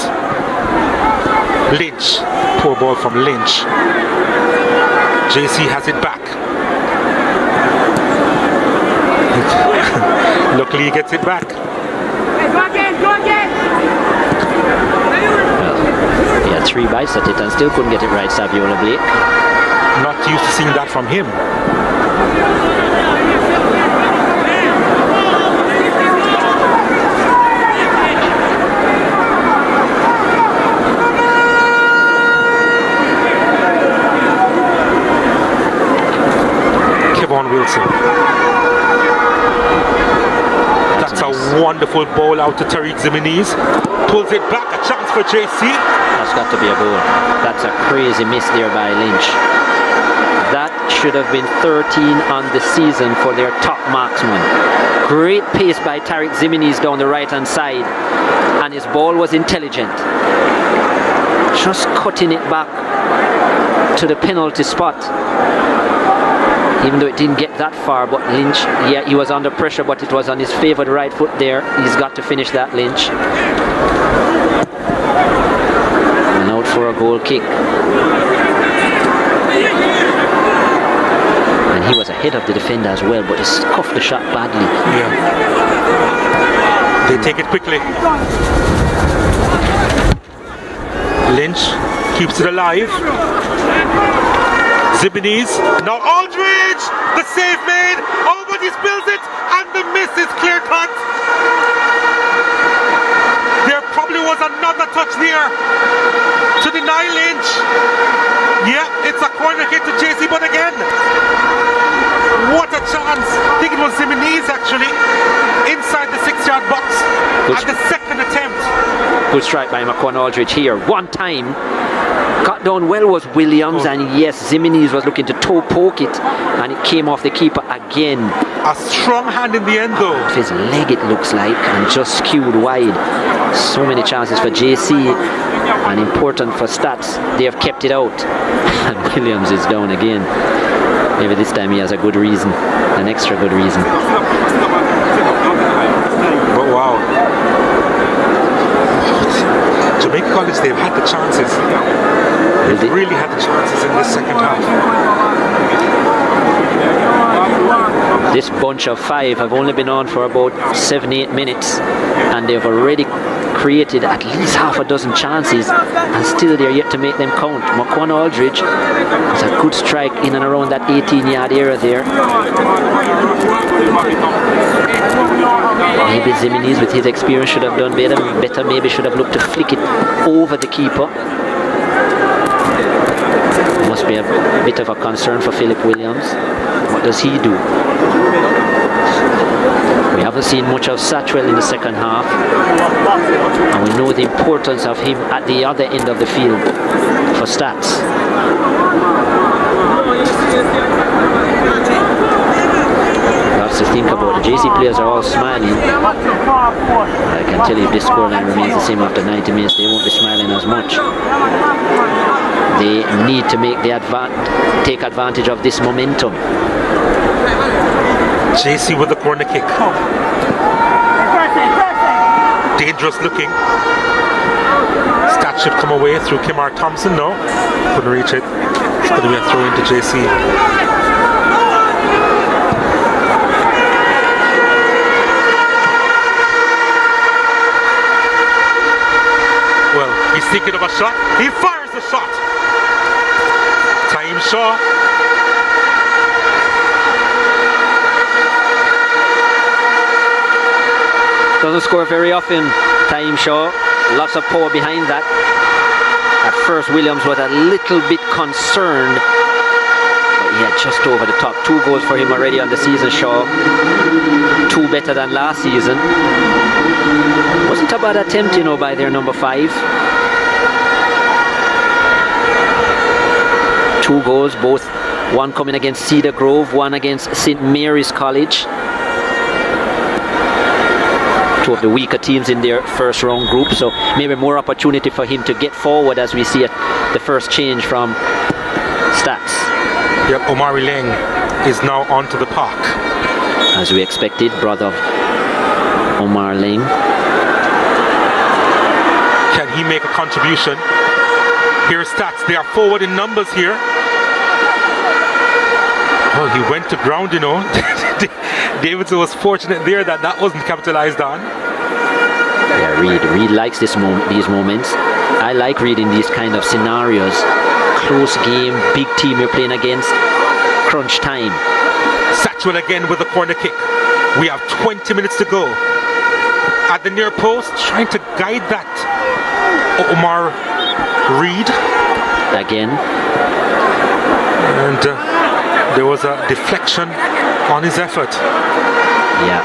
Lynch. Poor ball from Lynch. JC has it back. Luckily he gets it back. Go again, go again! Well, he had 3 bites at it and still couldn't get it right, Saviola Blake. Not used to seeing that from him. Kevon Wilson. That's a wonderful ball out to Tariq Ziminis. Pulls it back, a chance for JC. That's got to be a goal. That's a crazy miss there by Lynch. That should have been 13 on the season for their top marksman. Great pace by Tariq Zimini's down the right hand side, and his ball was intelligent. Just cutting it back to the penalty spot. Even though it didn't get that far, but Lynch, yeah, he was under pressure, but it was on his favored right foot there. He's got to finish that, Lynch. And out for a goal kick. And he was ahead of the defender as well, but he scuffed the shot badly. Yeah. They take it quickly. Lynch keeps it alive. Zibinez, now Aldridge, the save made, oh but he spills it, and the miss is clear cut. There probably was another touch there to deny Lynch. Yeah, it's a corner kick to JC, but again, what a chance. I think it was Zibinez actually, inside the 6-yard box at the second attempt. Good strike by McQuan Aldridge here. One time, got down well was Williams, and yes, Zimini's was looking to toe poke it, and it came off the keeper again. A strong hand in the end though. Off his leg it looks like, and just skewed wide. So many chances for JC, and important for Stats. They have kept it out, and Williams is down again. Maybe this time he has a good reason, an extra good reason. Oh wow. Jamaica College, they've had the chances. They've really had the chances in this second half. This bunch of 5 have only been on for about 7-8 minutes, and they've already created at least half a dozen chances, and still they're yet to make them count. McQuan Aldridge has a good strike in and around that 18-yard area there. Maybe Zimini's with his experience should have done better, maybe should have looked to flick it over the keeper. Must be a bit of a concern for Philip Williams. What does he do? We haven't seen much of Satchwell in the second half, and we know the importance of him at the other end of the field for Stats. Lots to think about. The JC players are all smiling. I can tell you if this scoreline remains the same after 90 minutes, they won't be smiling as much. They need to make take advantage of this momentum. JC with the corner kick. Dangerous looking. Stat should come away through Kimar Thompson. No, couldn't reach it. It's going to be a throw into JC. Well, he's thinking of a shot. He fires the shot. Time Shaw. Doesn't score very often, Taim Shaw. Lots of power behind that. At first, Williams was a little bit concerned, but he had just over the top. 2 goals for him already on the season, Shaw. 2 better than last season. Wasn't a bad attempt, you know, by their number 5. 2 goals, both one coming against Cedar Grove, one against St. Mary's College. 2 of the weaker teams in their first round group, so maybe more opportunity for him to get forward as we see the first change from Stats. Yep, Omari Leng is now onto the park. As we expected, brother of Omar Leng. Can he make a contribution? Here's Stats, they are forward in numbers here. Oh, he went to ground, you know. Davidson was fortunate there that wasn't capitalized on. Yeah, Reed likes these moments. I like reading these kind of scenarios. Close game, big team you're playing against, crunch time. Satchwell again with the corner kick. We have 20 minutes to go. At the near post, trying to guide that. Omar Reed. Again. And there was a deflection on his effort. Yeah,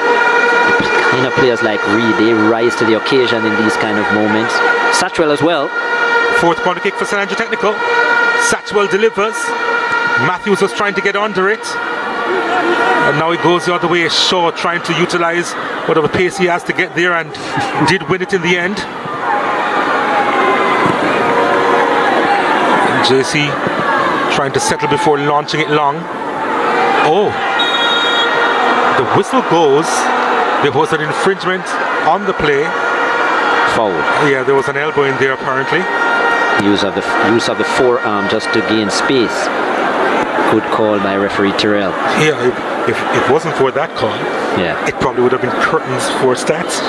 the kind of players like Reed, they rise to the occasion in these kind of moments. Satchwell as well. Fourth corner kick for St. Andrew Technical. Satchwell delivers. Matthews was trying to get under it. And now he goes the other way. Shaw trying to utilize whatever pace he has to get there and did win it in the end. And JC trying to settle before launching it long. Oh, the whistle goes. There was an infringement on the play. Foul. Yeah, there was an elbow in there apparently. Use of the forearm just to gain space. Good call by referee Terrell. Yeah, if it wasn't for that call, yeah, it probably would have been curtains for Stats.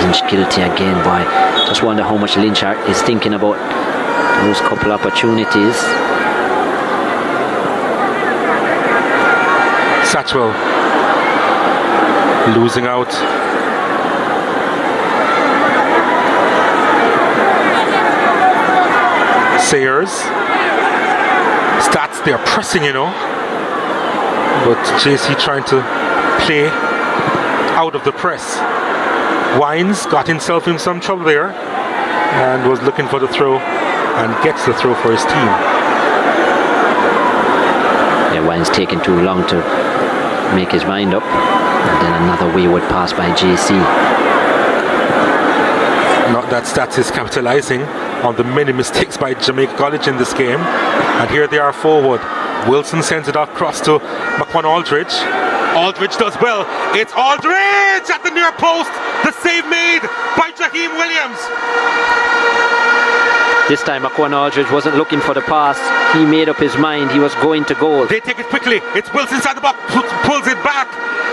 Lynch guilty again, boy. Just wonder how much Lynch is thinking about those couple opportunities. Satchwell losing out. Sayers. Stats, they're pressing, you know. But JC trying to play out of the press. Wines got himself in some trouble there and was looking for the throw and gets the throw for his team. Yeah, Wines taking too long to make his mind up. And then another wayward pass by JC. Not that Stats is capitalizing on the many mistakes by Jamaica College in this game. And here they are forward. Wilson sends it across to McQuan Aldridge. Aldridge does well. It's Aldridge at the near post. The save made by Jaheim Williams. This time McQuan Aldridge wasn't looking for the pass. He made up his mind. He was going to goal. They take it quickly. It's Wilson inside the box. Pulls it back.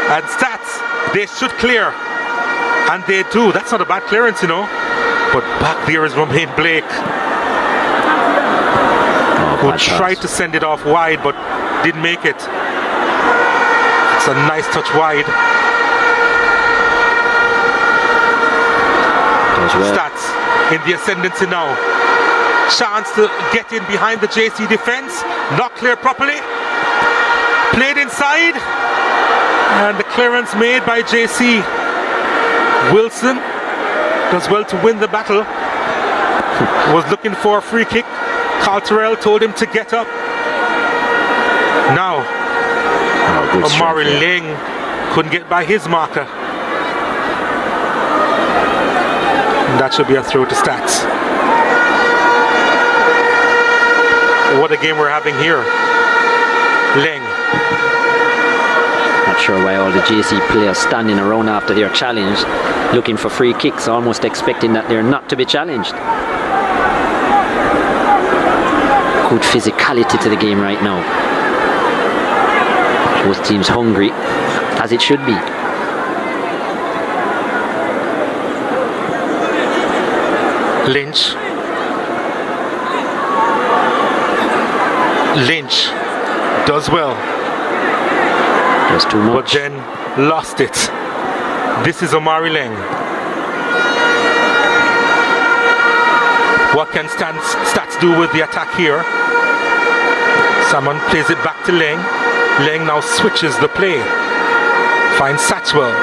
And Stats, they should clear. And they do. That's not a bad clearance, you know. But back there is Romain Blake, who tried to send it off wide but didn't make it. It's a nice touch wide. Stats in the ascendancy now. Chance to get in behind the JC defense. Not cleared properly. Played inside. And the clearance made by JC. Wilson does well to win the battle. Was looking for a free kick. Carl Terrell told him to get up. Now, Amari Ling couldn't get by his marker. And that should be a throw to Stats. What a game we're having here. Ling. Not sure why all the JC players standing around after their challenge, looking for free kicks, almost expecting that they're not to be challenged. Good physicality to the game right now. Both teams hungry, as it should be. Lynch does well. Just too much. But then lost it. This is Omari Leng. What can Stats do with the attack here? Someone plays it back to Leng. Leng now switches the play. Finds Satchwell.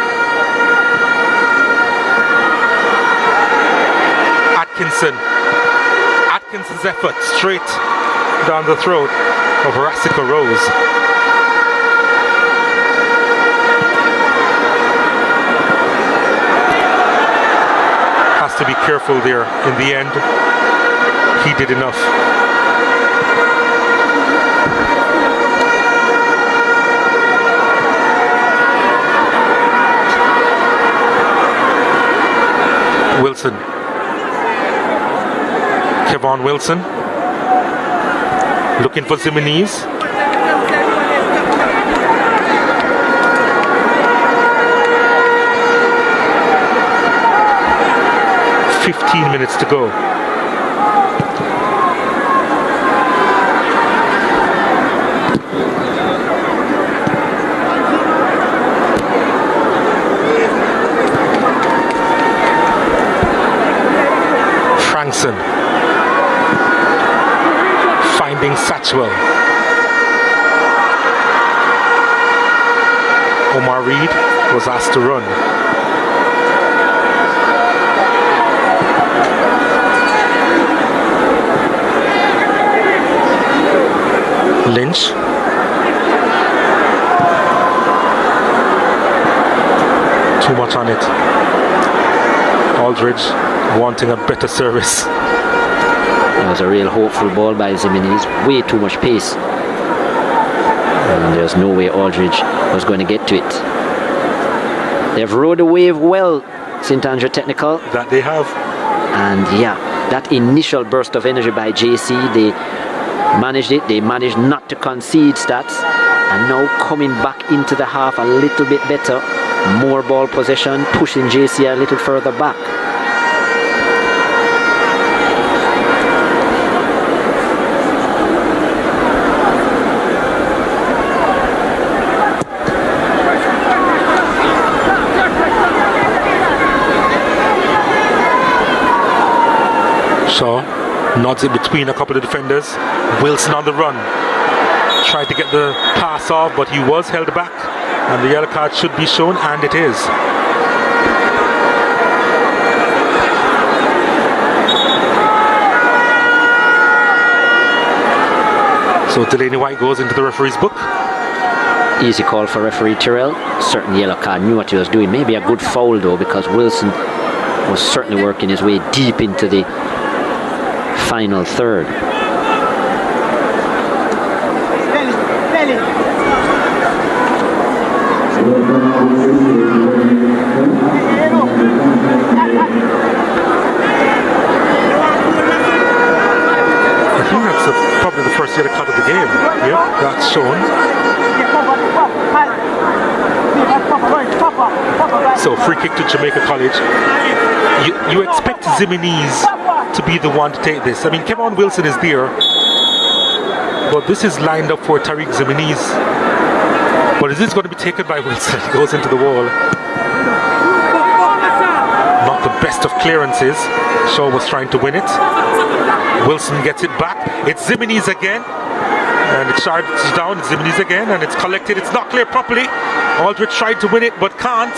Atkinson's effort straight down the throat of Rassica Rose. Has to be careful there. In the end, he did enough. Wilson. Kevon Wilson. Looking for Zimonese. "15 minutes to go." Frankson finding Satchwell. Omar Reed was asked to run. Lynch. Too much on it. Aldridge wanting a better service. It was a real hopeful ball by Zimini's. Way too much pace. And there's no way Aldridge was going to get to it. They've rode the wave well, St. Andrew Technical. That they have. And yeah, that initial burst of energy by JC, they managed it. They managed not to concede stats. And now coming back into the half a little bit better. More ball possession, pushing JC a little further back. Shaw nods it between a couple of defenders. Wilson on the run. Tried to get the pass off, but he was held back. And the yellow card should be shown, and it is. So Delaney White goes into the referee's book. Easy call for referee Tyrrell. Certain yellow card, knew what he was doing. Maybe a good foul though, because Wilson was certainly working his way deep into the final third. I think that's probably the first yellow card of the game. Yep, that's shown. So free kick to Jamaica College. You expect Zimini's to be the one to take this. I mean, Kevon Wilson is there, but this is lined up for Tariq Zimini's. But is this going to be taken by Wilson? He goes into the wall. Not the best of clearances. Shaw was trying to win it. Wilson gets it back. It's Zimini's again. And it's charged down. It's Zimini's again. And it's collected. It's not clear properly. Aldridge tried to win it but can't.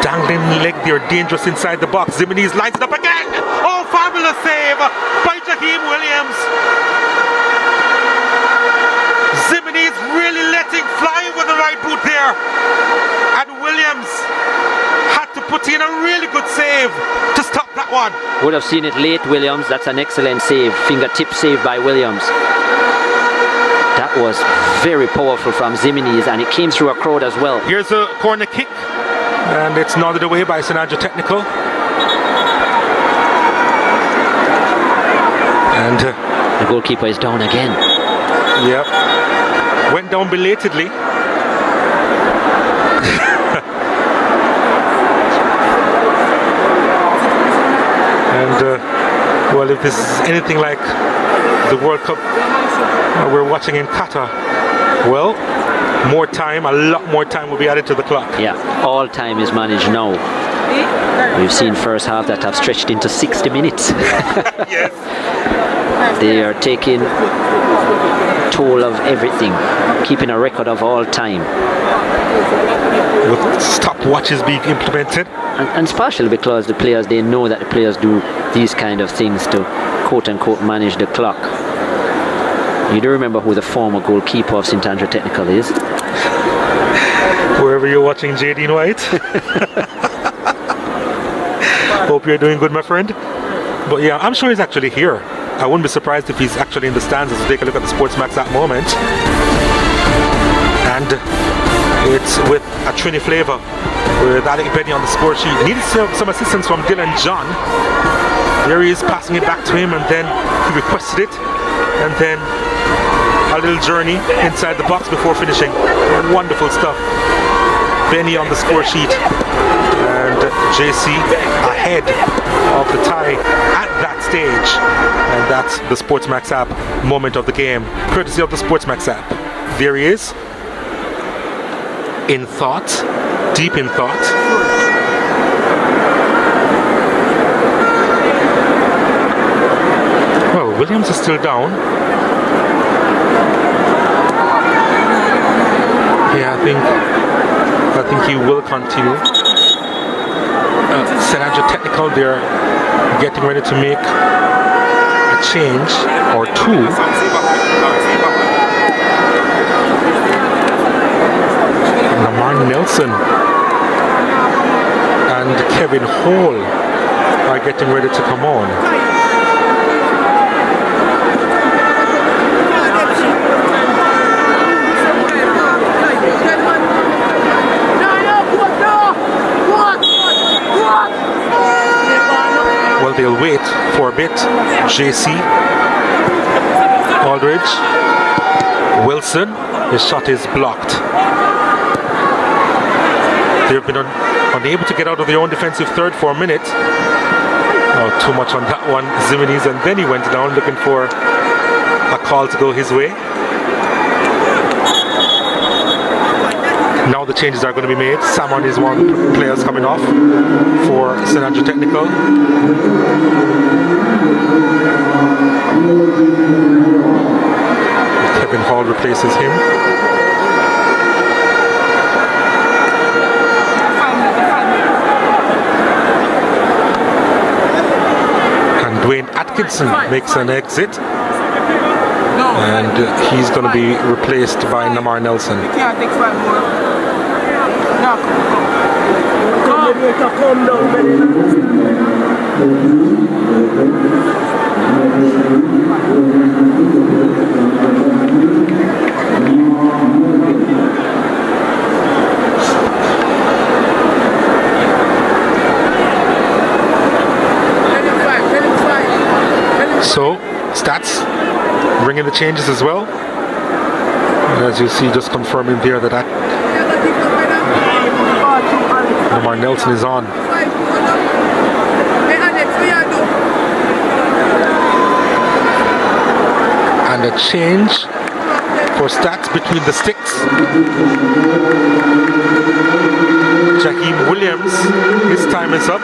Dangling leg there. Dangerous inside the box. Zimini's lines it up again. Oh, fabulous save by Jaheim Williams. Zimini's really letting fly with the right boot there. And Williams had to put in a really good save to stop that one. Would have seen it late, Williams. That's an excellent save. Fingertip save by Williams. That was very powerful from Zimini's, and it came through a crowd as well. Here's a corner kick, and it's nodded away by St. Andrew Technical. And the goalkeeper is down again. Yep. Went down belatedly. And well, if this is anything like the World Cup we're watching in Qatar, well, more time, a lot more time will be added to the clock. Yeah, all time is managed now. We've seen first half that have stretched into 60 minutes. Yes. They are taking toll of everything, keeping a record of all time. With stopwatches being implemented. And especially because the players, they know that the players do these kind of things to quote-unquote manage the clock. You do remember who the former goalkeeper of St. Andrew Technical is? Wherever you're watching J.D. White. Hope you're doing good, my friend. But yeah, I'm sure he's actually here. I wouldn't be surprised if he's actually in the stands as we take a look at the SportsMax at the moment. And it's with a Trini flavor with Alec Benny on the score sheet. Needed some assistance from Dylan John. There he is, passing it back to him, and then he requested it. And then a little journey inside the box before finishing. Wonderful stuff. Benny on the score sheet. And JC ahead of the tie at that stage. And that's the SportsMax app moment of the game, courtesy of the SportsMax app. There he is, in thought, deep in thought. Well, Williams is still down. Yeah, I think he will continue. St. Andrew Technical, they're getting ready to make a change. or 2. Lamar Nelson and Kevin Hall are getting ready to come on. Well, they'll wait for a bit. JC, Aldridge, Wilson, his shot is blocked. They've been unable to get out of their own defensive third for a minute. Oh, too much on that one, Ziminis, and then he went down looking for a call to go his way. Now the changes are going to be made. Salmon is one of the players coming off for St. Andrew Technical. Kevin Hall replaces him. Dwayne Atkinson makes an exit, and he's going to be replaced by Namar Nelson. So, STATHS bringing the changes as well. And as you see, just confirming there that Lamar Nelson is on. And a change for STATHS between the sticks. Jaheim Williams, his time is up.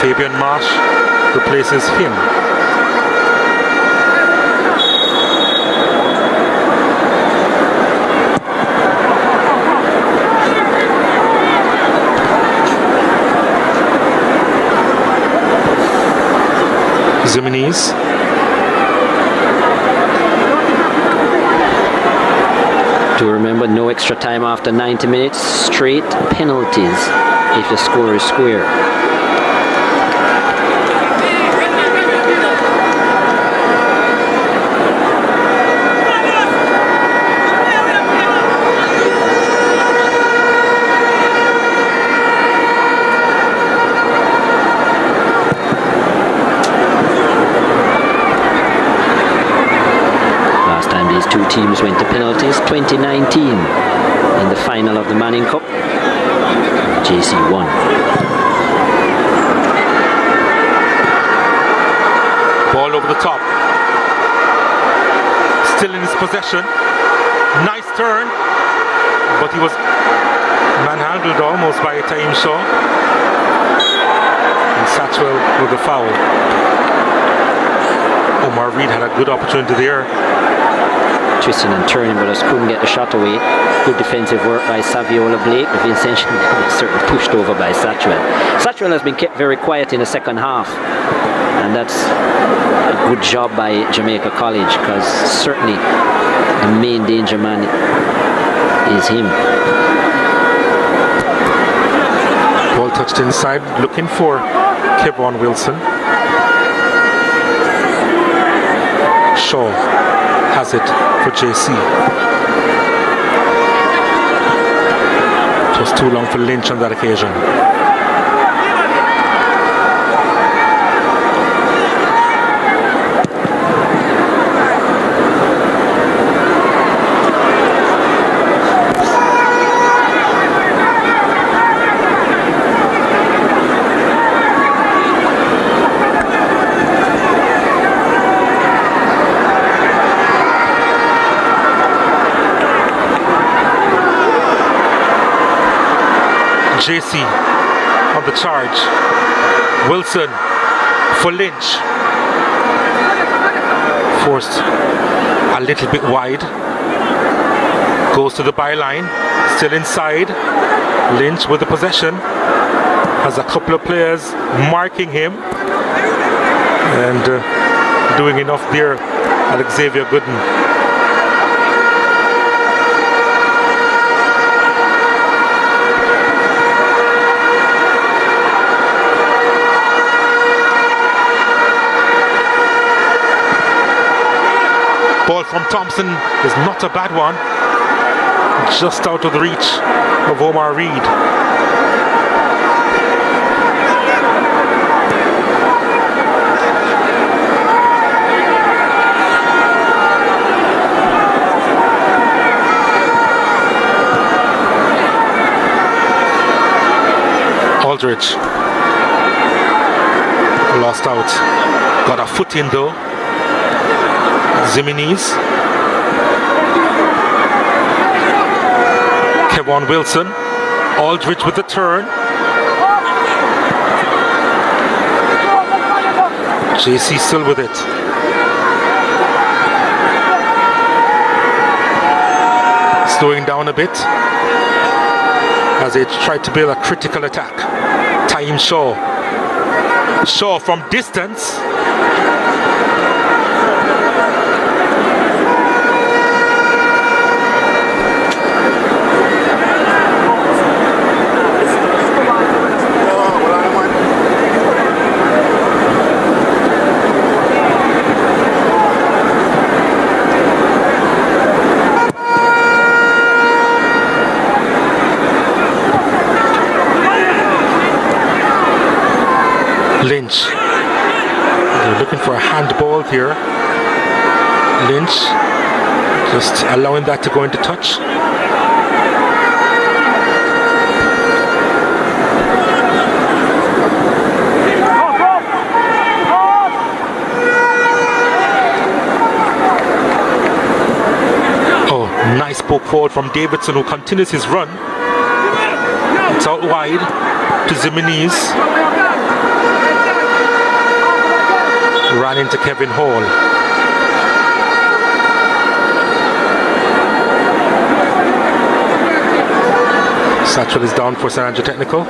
Fabian Marsh replaces him. Ziminis. To remember, no extra time after 90 minutes, straight penalties if the score is square. Two teams went to penalties, 2019 in the final of the Manning Cup. JC won. Ball over the top. Still in his possession. Nice turn, but he was manhandled almost by Taim Shaw. And Satchwell with the foul. Omar Reed had a good opportunity there. Twisting and turning, but just couldn't get the shot away. Good defensive work by Saviola Blake. Vincent certainly pushed over by Satchwell. Satchwell has been kept very quiet in the second half, and that's a good job by Jamaica College, because certainly the main danger man is him. Ball touched inside, looking for Kevon Wilson. Shaw has it for JC. It was too long for Lynch on that occasion. JC on the charge. Wilson for Lynch. Forced a little bit wide. Goes to the byline. Still inside. Lynch with the possession. Has a couple of players marking him and doing enough there at Xavier Gooden. Ball from Thompson is not a bad one. Just out of the reach of Omar Reed. Aldridge lost out. Got a foot in though. Ziminez. Kevon Wilson. Aldridge with the turn. JC still with it. Slowing down a bit as they try to build a critical attack. Taim Shaw. Shaw from distance. Lynch. They're looking for a handball here. Lynch just allowing that to go into touch. Oh, nice poke forward from Davidson, who continues his run. It's out wide to Ziminez. Ran into Kevin Hall. Satchel is down for St. Andrew Technical.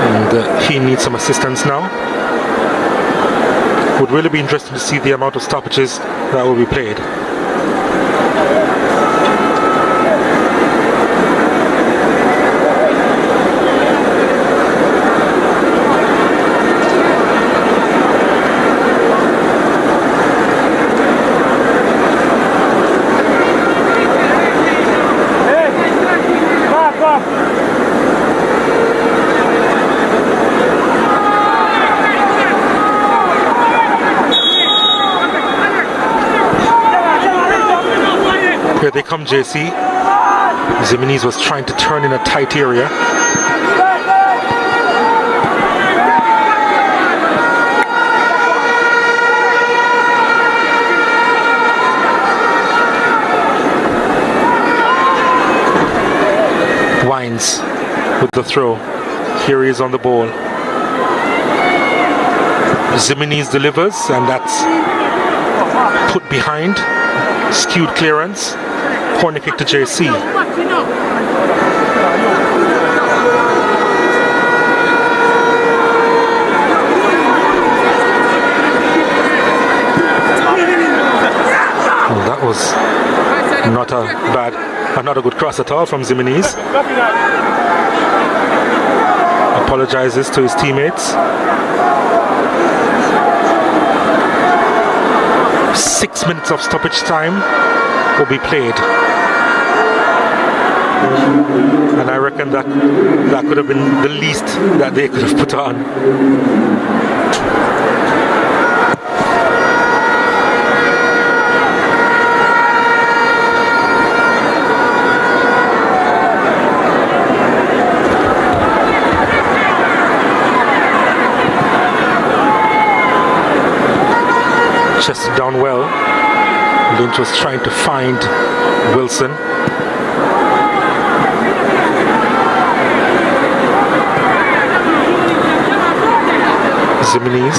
And he needs some assistance now. Would really be interesting to see the amount of stoppages that will be played. Here they come, JC. Ziminez was trying to turn in a tight area. Wines with the throw. Here he is on the ball. Ziminez delivers, and that's put behind. Skewed clearance. Corner kick to JC. Well, that was not a good cross at all from Ziminez. Apologizes to his teammates. 6 minutes of stoppage time will be played. And I reckon that could have been the least that they could have put on. Chested down well. Lynch was trying to find Wilson. Ziminez.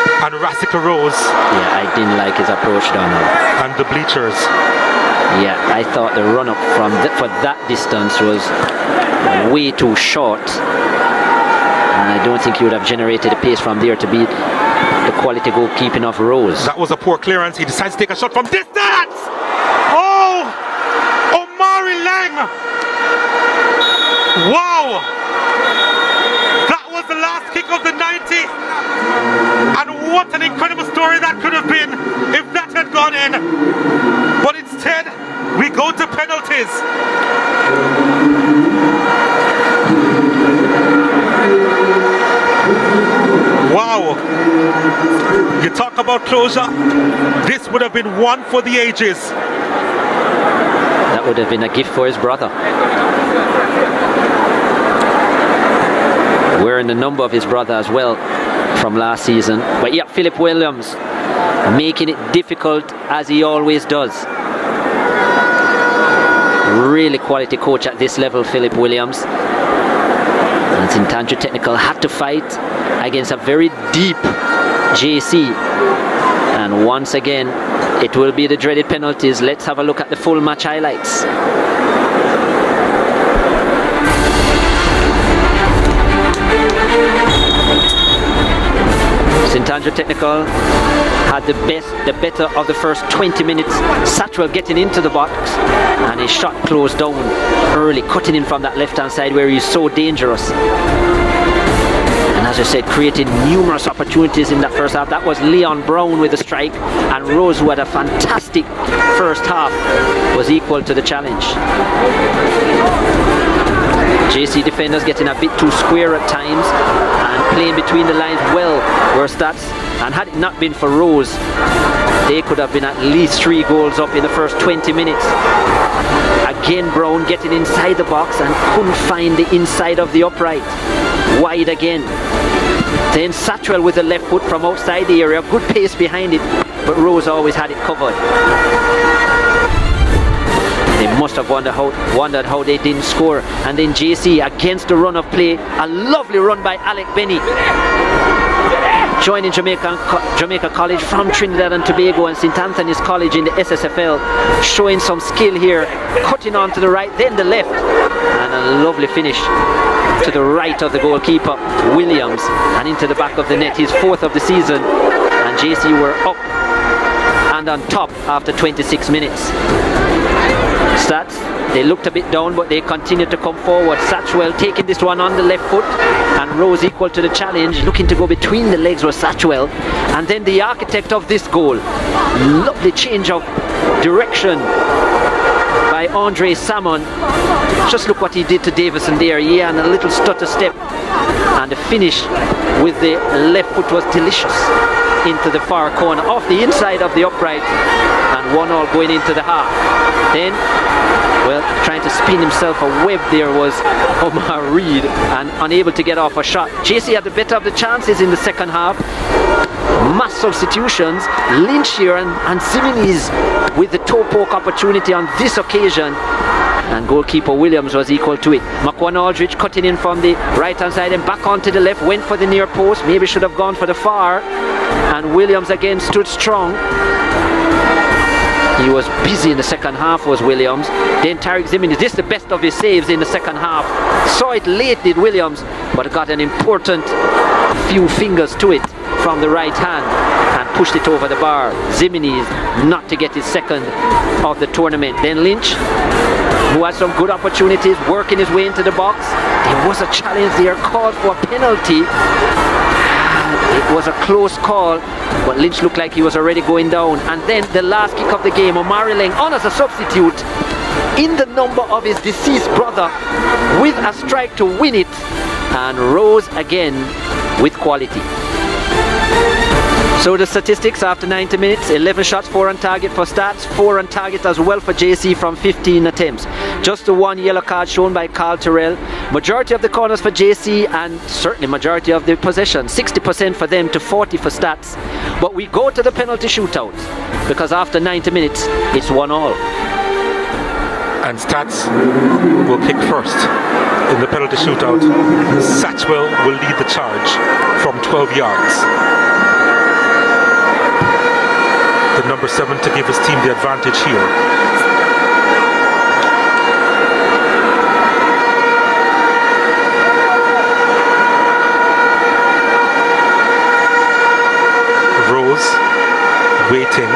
and Rasica Rose. Yeah, I didn't like his approach down there. And the bleachers. Yeah, I thought the run-up for that distance was way too short. And I don't think he would have generated a pace from there to beat the quality goalkeeping of Rose. That was a poor clearance. He decides to take a shot from distance. Oh! Omari Lang! Wow! That was the last kick of the 90. And what an incredible story that could have been if that had gone in. But instead, we go to penalties. Wow. You talk about closure. This would have been one for the ages. That would have been a gift for his brother. Wearing the number of his brother as well from last season. But yeah, Philip Williams making it difficult as he always does. Really quality coach at this level, Philip Williams. And St. Andrew Technical had to fight against a very deep JC. And once again, it will be the dreaded penalties. Let's have a look at the full match highlights. St. Andrew Technical had the better of the first 20 minutes. Satchwell getting into the box and his shot closed down early, cutting in from that left-hand side where he's so dangerous. And as I said, creating numerous opportunities in that first half. That was Leon Brown with a strike, and Rose, who had a fantastic first half, was equal to the challenge. JC defenders getting a bit too square at times and playing between the lines well were STATHS, and had it not been for Rose, they could have been at least 3 goals up in the first 20 minutes. Again, Brown getting inside the box and couldn't find the inside of the upright. Wide again. Then Satchwell with the left foot from outside the area, good pace behind it, but Rose always had it covered. They must have wondered how they didn't score. And then JC against the run of play, a lovely run by Alec Benny, joining Jamaica College from Trinidad and Tobago and St. Anthony's College in the SSFL, showing some skill here, cutting on to the right, then the left, and a lovely finish to the right of the goalkeeper Williams and into the back of the net, his 4th of the season. And JC were up and on top after 26 minutes. STATHS, they looked a bit down, but they continued to come forward. Satchwell taking this one on the left foot, and Rose equal to the challenge, looking to go between the legs was Satchwell. And then the architect of this goal, lovely change of direction by Andre Salmon. Just look what he did to Davison there. Yeah, and a little stutter step, and the finish with the left foot was delicious into the far corner off the inside of the upright, and 1-1 going into the half. Then, well, trying to spin himself a web there was Omar Reed, and unable to get off a shot. JC had the better of the chances in the second half. Mass substitutions, Lynch here and Siminis with the toe poke opportunity on this occasion, and goalkeeper Williams was equal to it. McQuan Aldridge cutting in from the right hand side and back onto the left, went for the near post, maybe should have gone for the far, and Williams again stood strong. He was busy in the second half, was Williams. Then Tariq Zimini, this is the best of his saves in the second half. Saw it late, did Williams, but got an important few fingers to it from the right hand and pushed it over the bar. Zimini not to get his second of the tournament. Then Lynch, who had some good opportunities, working his way into the box. There was a challenge there, called for a penalty. It was a close call, but Lynch looked like he was already going down. And then the last kick of the game, Omari Lang on as a substitute in the number of his deceased brother with a strike to win it, and Rose again with quality. So the statistics after 90 minutes, 11 shots, 4 on target for STATHS, 4 on target as well for JC from 15 attempts. Just the 1 yellow card shown by Carl Terrell. Majority of the corners for JC, and certainly majority of the possession, 60% for them to 40 for STATHS. But we go to the penalty shootout, because after 90 minutes, it's 1-1. And STATHS will kick first in the penalty shootout. Satchwell will lead the charge from 12 yards. the number 7 to give his team the advantage here. Rose waiting.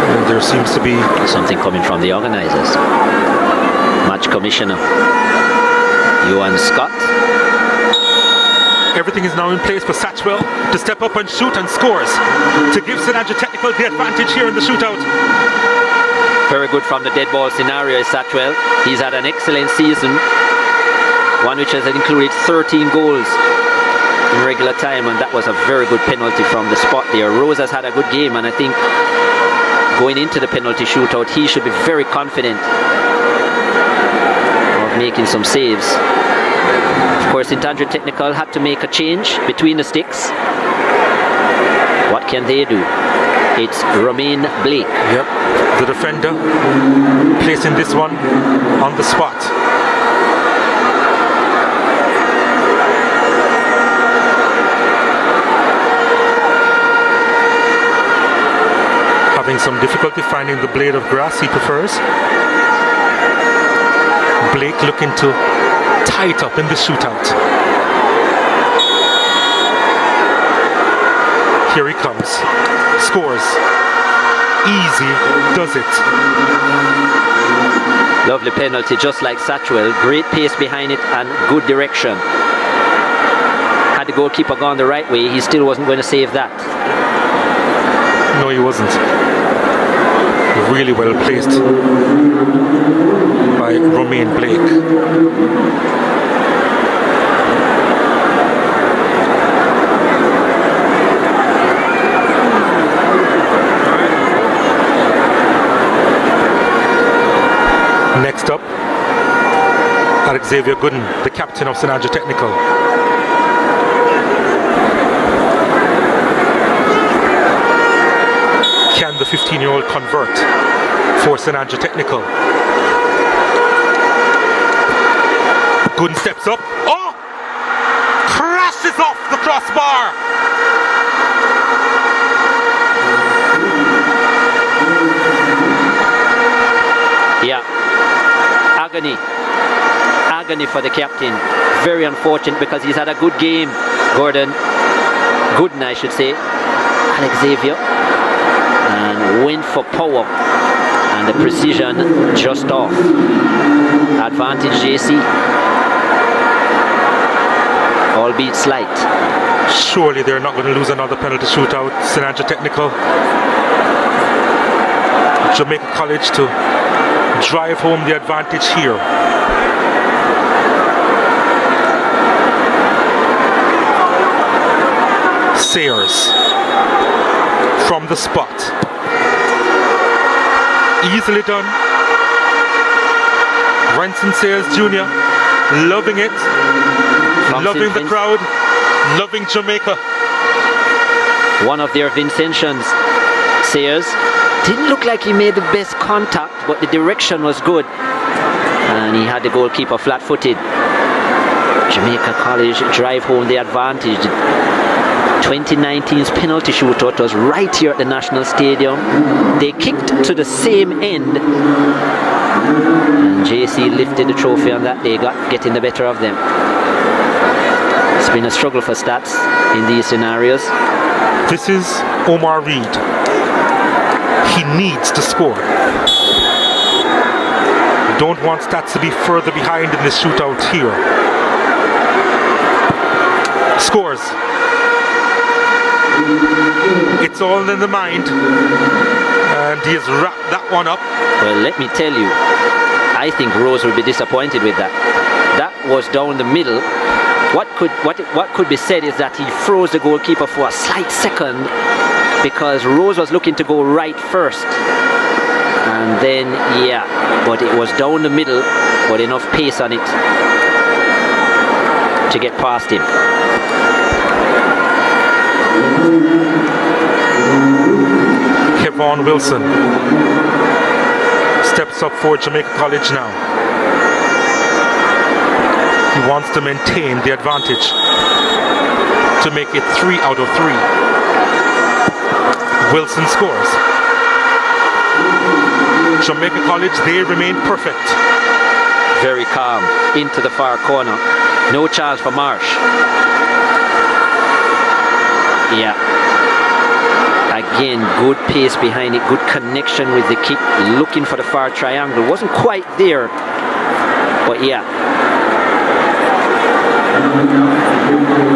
And there seems to be something coming from the organizers. Match commissioner Ewan Scott. Everything is now in place for Satchwell to step up and shoot and scores to give St. Andrew Technical the advantage here in the shootout. Very good from the dead ball scenario is Satchwell. He's had an excellent season, one which has included 13 goals in regular time, and that was a very good penalty from the spot there. Rose has had a good game, and I think going into the penalty shootout he should be very confident of making some saves. Of course, St. Andrew Technical had to make a change between the sticks. What can they do? It's Romain Blake. Yep, the defender placing this one on the spot. Having some difficulty finding the blade of grass he prefers. Blake looking to tie it up in the shootout. Here he comes. Scores. Easy does it. Lovely penalty, just like Satchwell. Great pace behind it and good direction. Had the goalkeeper gone the right way, he still wasn't going to save that. No, he wasn't. Really well placed by Romain Blake. Next up, Xavier Gooden, the captain of St. Andrew Technical. Can the 15-year-old convert for St. Andrew Technical? Gooden steps up. Oh! Crashes off the crossbar! Yeah. Agony for the captain. Very unfortunate because he's had a good game. Gooden, I should say. Xavier. And went for power. And the precision just off. Advantage JC. Albeit slight. Surely they're not going to lose another penalty shootout. St. Andrew Technical. Jamaica College to drive home the advantage here. Sayers from the spot. Easily done. Renson Sayers Jr. loving it. Loving the crowd. Loving Jamaica. One of their Vincentians, Sayers. Didn't look like he made the best contact, but the direction was good. And he had the goalkeeper flat-footed. Jamaica College drive home the advantage. 2019's penalty shootout was right here at the National Stadium. They kicked to the same end. And JC lifted the trophy on that day, getting the better of them. It's been a struggle for STATHS in these scenarios. This is Omar Reed. He needs to score. Don't want STATHS to be further behind in this shootout here. Scores. It's all in the mind. And he has wrapped that one up. Well, let me tell you, I think Rose will be disappointed with that. That was down the middle. What could be said is that he froze the goalkeeper for a slight second because Rose was looking to go right first. And then, yeah, but it was down the middle, but enough pace on it to get past him. Kevon Wilson. Steps up for Jamaica College now. He wants to maintain the advantage to make it 3 out of 3. Wilson scores. Jamaica College, they remain perfect. Very calm, into the far corner. No chance for Marsh. Yeah. Again, good pace behind it, good connection with the kick, looking for the far triangle. Wasn't quite there, but yeah.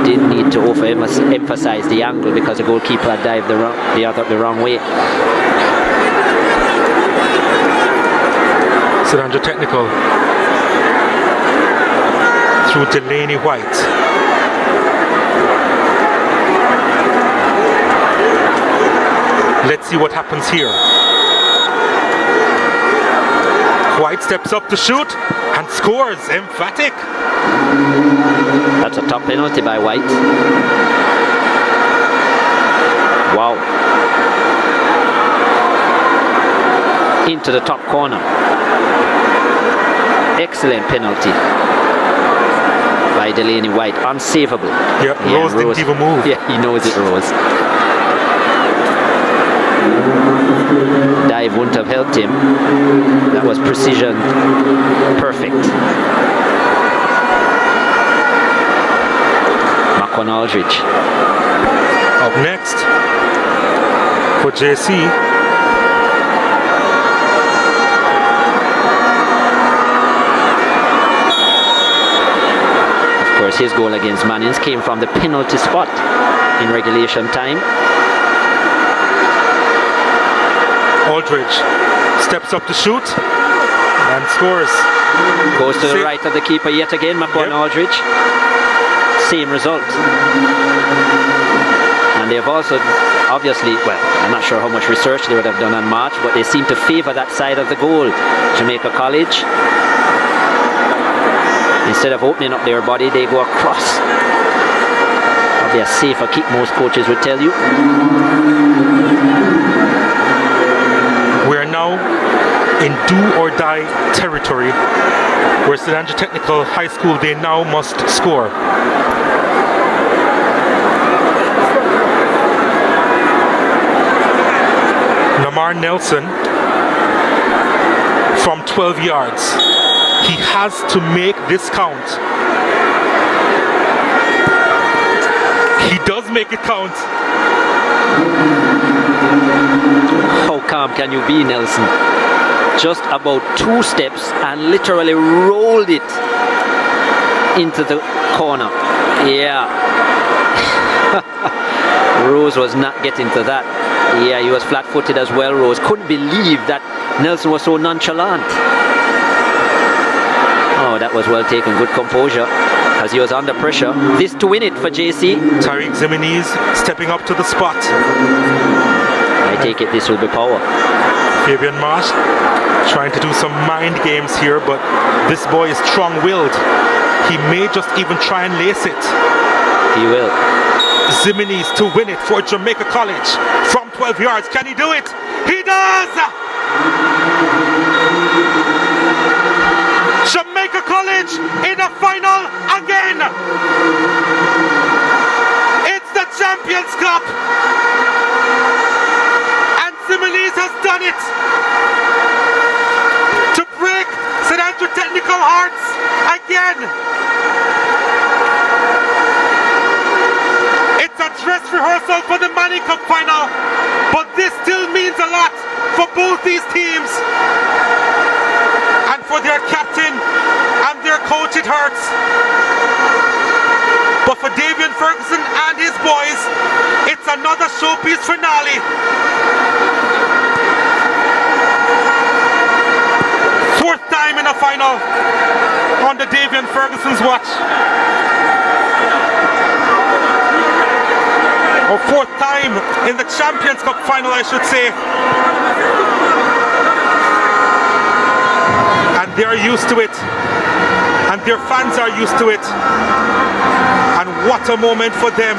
Didn't need to overemphasize the angle because the goalkeeper had dived the wrong way. St. Andrew Technical through Delaney White. Let's see what happens here. White steps up to shoot and scores. Emphatic. That's a top penalty by White. Wow. Into the top corner. Excellent penalty by Delaney White. Unsavable. Yeah, Rose didn't even move. Yeah, he knows it, Rose. Dive wouldn't have helped him. That was precision perfect. Makwan Aldridge. Up next for JC. Of course, his goal against Mannings came from the penalty spot in regulation time. Aldridge steps up to shoot and scores. Goes to the right of the keeper yet again, Makwan Aldridge. Same result. And they've also, obviously, well, I'm not sure how much research they would have done on March, but they seem to favour that side of the goal. Jamaica College, instead of opening up their body, they go across. Probably a safer kick, most coaches would tell you. We are now in do or die territory where St. Andrew Technical High School, they now must score. Namar Nelson from 12 yards. He has to make this count. He does make it count. How calm can you be, Nelson? Just about 2 steps and literally rolled it into the corner. Yeah. Rose was not getting to that. Yeah, he was flat-footed as well, Rose. Couldn't believe that Nelson was so nonchalant. Oh, that was well taken. Good composure as he was under pressure. This to win it for JC. Tariq Ziminiz stepping up to the spot. I take it this will be power. Fabian Marsh trying to do some mind games here, but this boy is strong-willed. He may just even try and lace it. He will. Ziminiz to win it for Jamaica College from 12 yards. Can he do it? He does! Jamaica College in the final again! It's the Champions Cup! And Ziminiz has done it! To break St. Andrew Technical hearts again! It's a dress rehearsal for the Manning Cup final, but this still means a lot for both these teams. And for their captain and their coach, it hurts. But for Davian Ferguson and his boys, it's another showpiece finale. Fourth time in a final under Davian Ferguson's watch. Or fourth time in the Champions Cup final, I should say. And they're used to it. And their fans are used to it. And what a moment for them.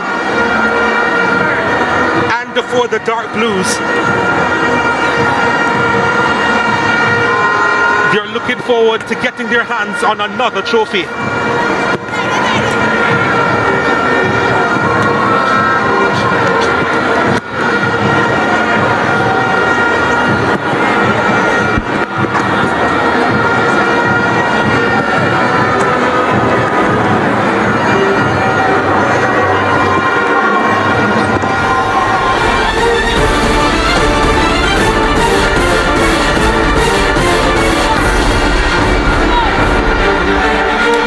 And for the Dark Blues. they're looking forward to getting their hands on another trophy.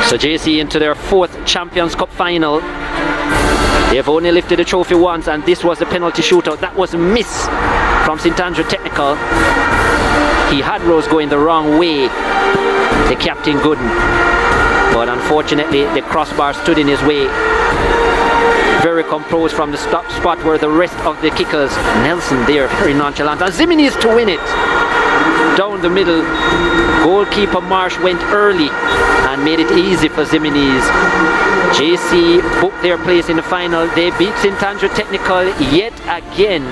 So JC into their 4th Champions Cup final. They have only lifted the trophy once, and this was the penalty shootout. That was a miss from St. Andrew Technical. He had Rose going the wrong way, the Captain Gooden. But unfortunately, the crossbar stood in his way. Very composed from the stop spot where the rest of the kickers. Nelson there, very nonchalant. And Ziminis to win it. Down the middle, goalkeeper Marsh went early and made it easy for Ziminis. JC booked their place in the final. They beat St. Andrew Technical yet again.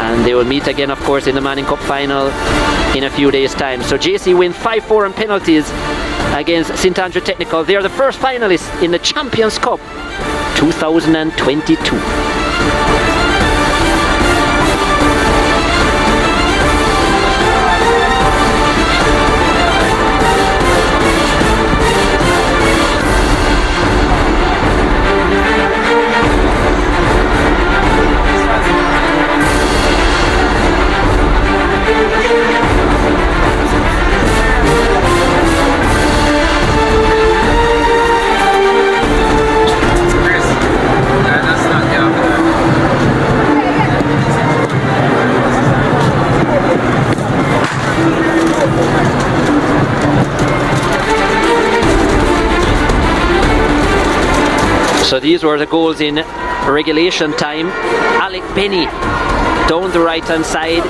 And they will meet again, of course, in the Manning Cup final in a few days' time. So JC win 5-4 on penalties against St. Andrew Technical. They are the first finalists in the Champions Cup 2022. So these were the goals in regulation time. Alec Benny down the right hand side.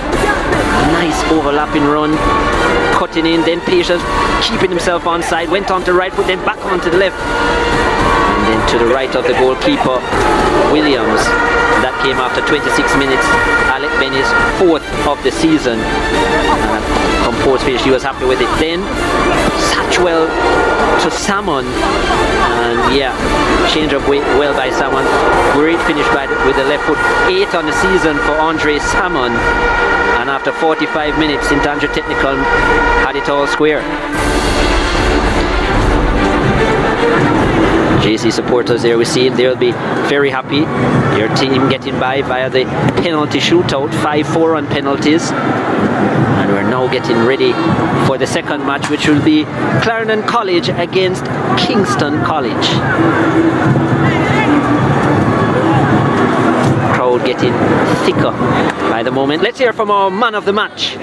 Nice overlapping run. Cutting in, then Patience keeping himself onside. Went on to the right foot, then back onto the left. And then to the right of the goalkeeper, Williams. That came after 26 minutes. Alec Benny's 4th of the season. Composed finish, he was happy with it. Then Satchwell to Salmon, and yeah, change of weight well by Salmon. Great finish with the left foot. 8 on the season for Andre Salmon, and after 45 minutes St. Andrew Technical had it all square. JC supporters there, we see they'll be very happy. Your team getting by via the penalty shootout, 5-4 on penalties. And we're now getting ready for the second match, which will be Clarendon College against Kingston College. Crowd getting thicker by the moment. Let's hear from our man of the match.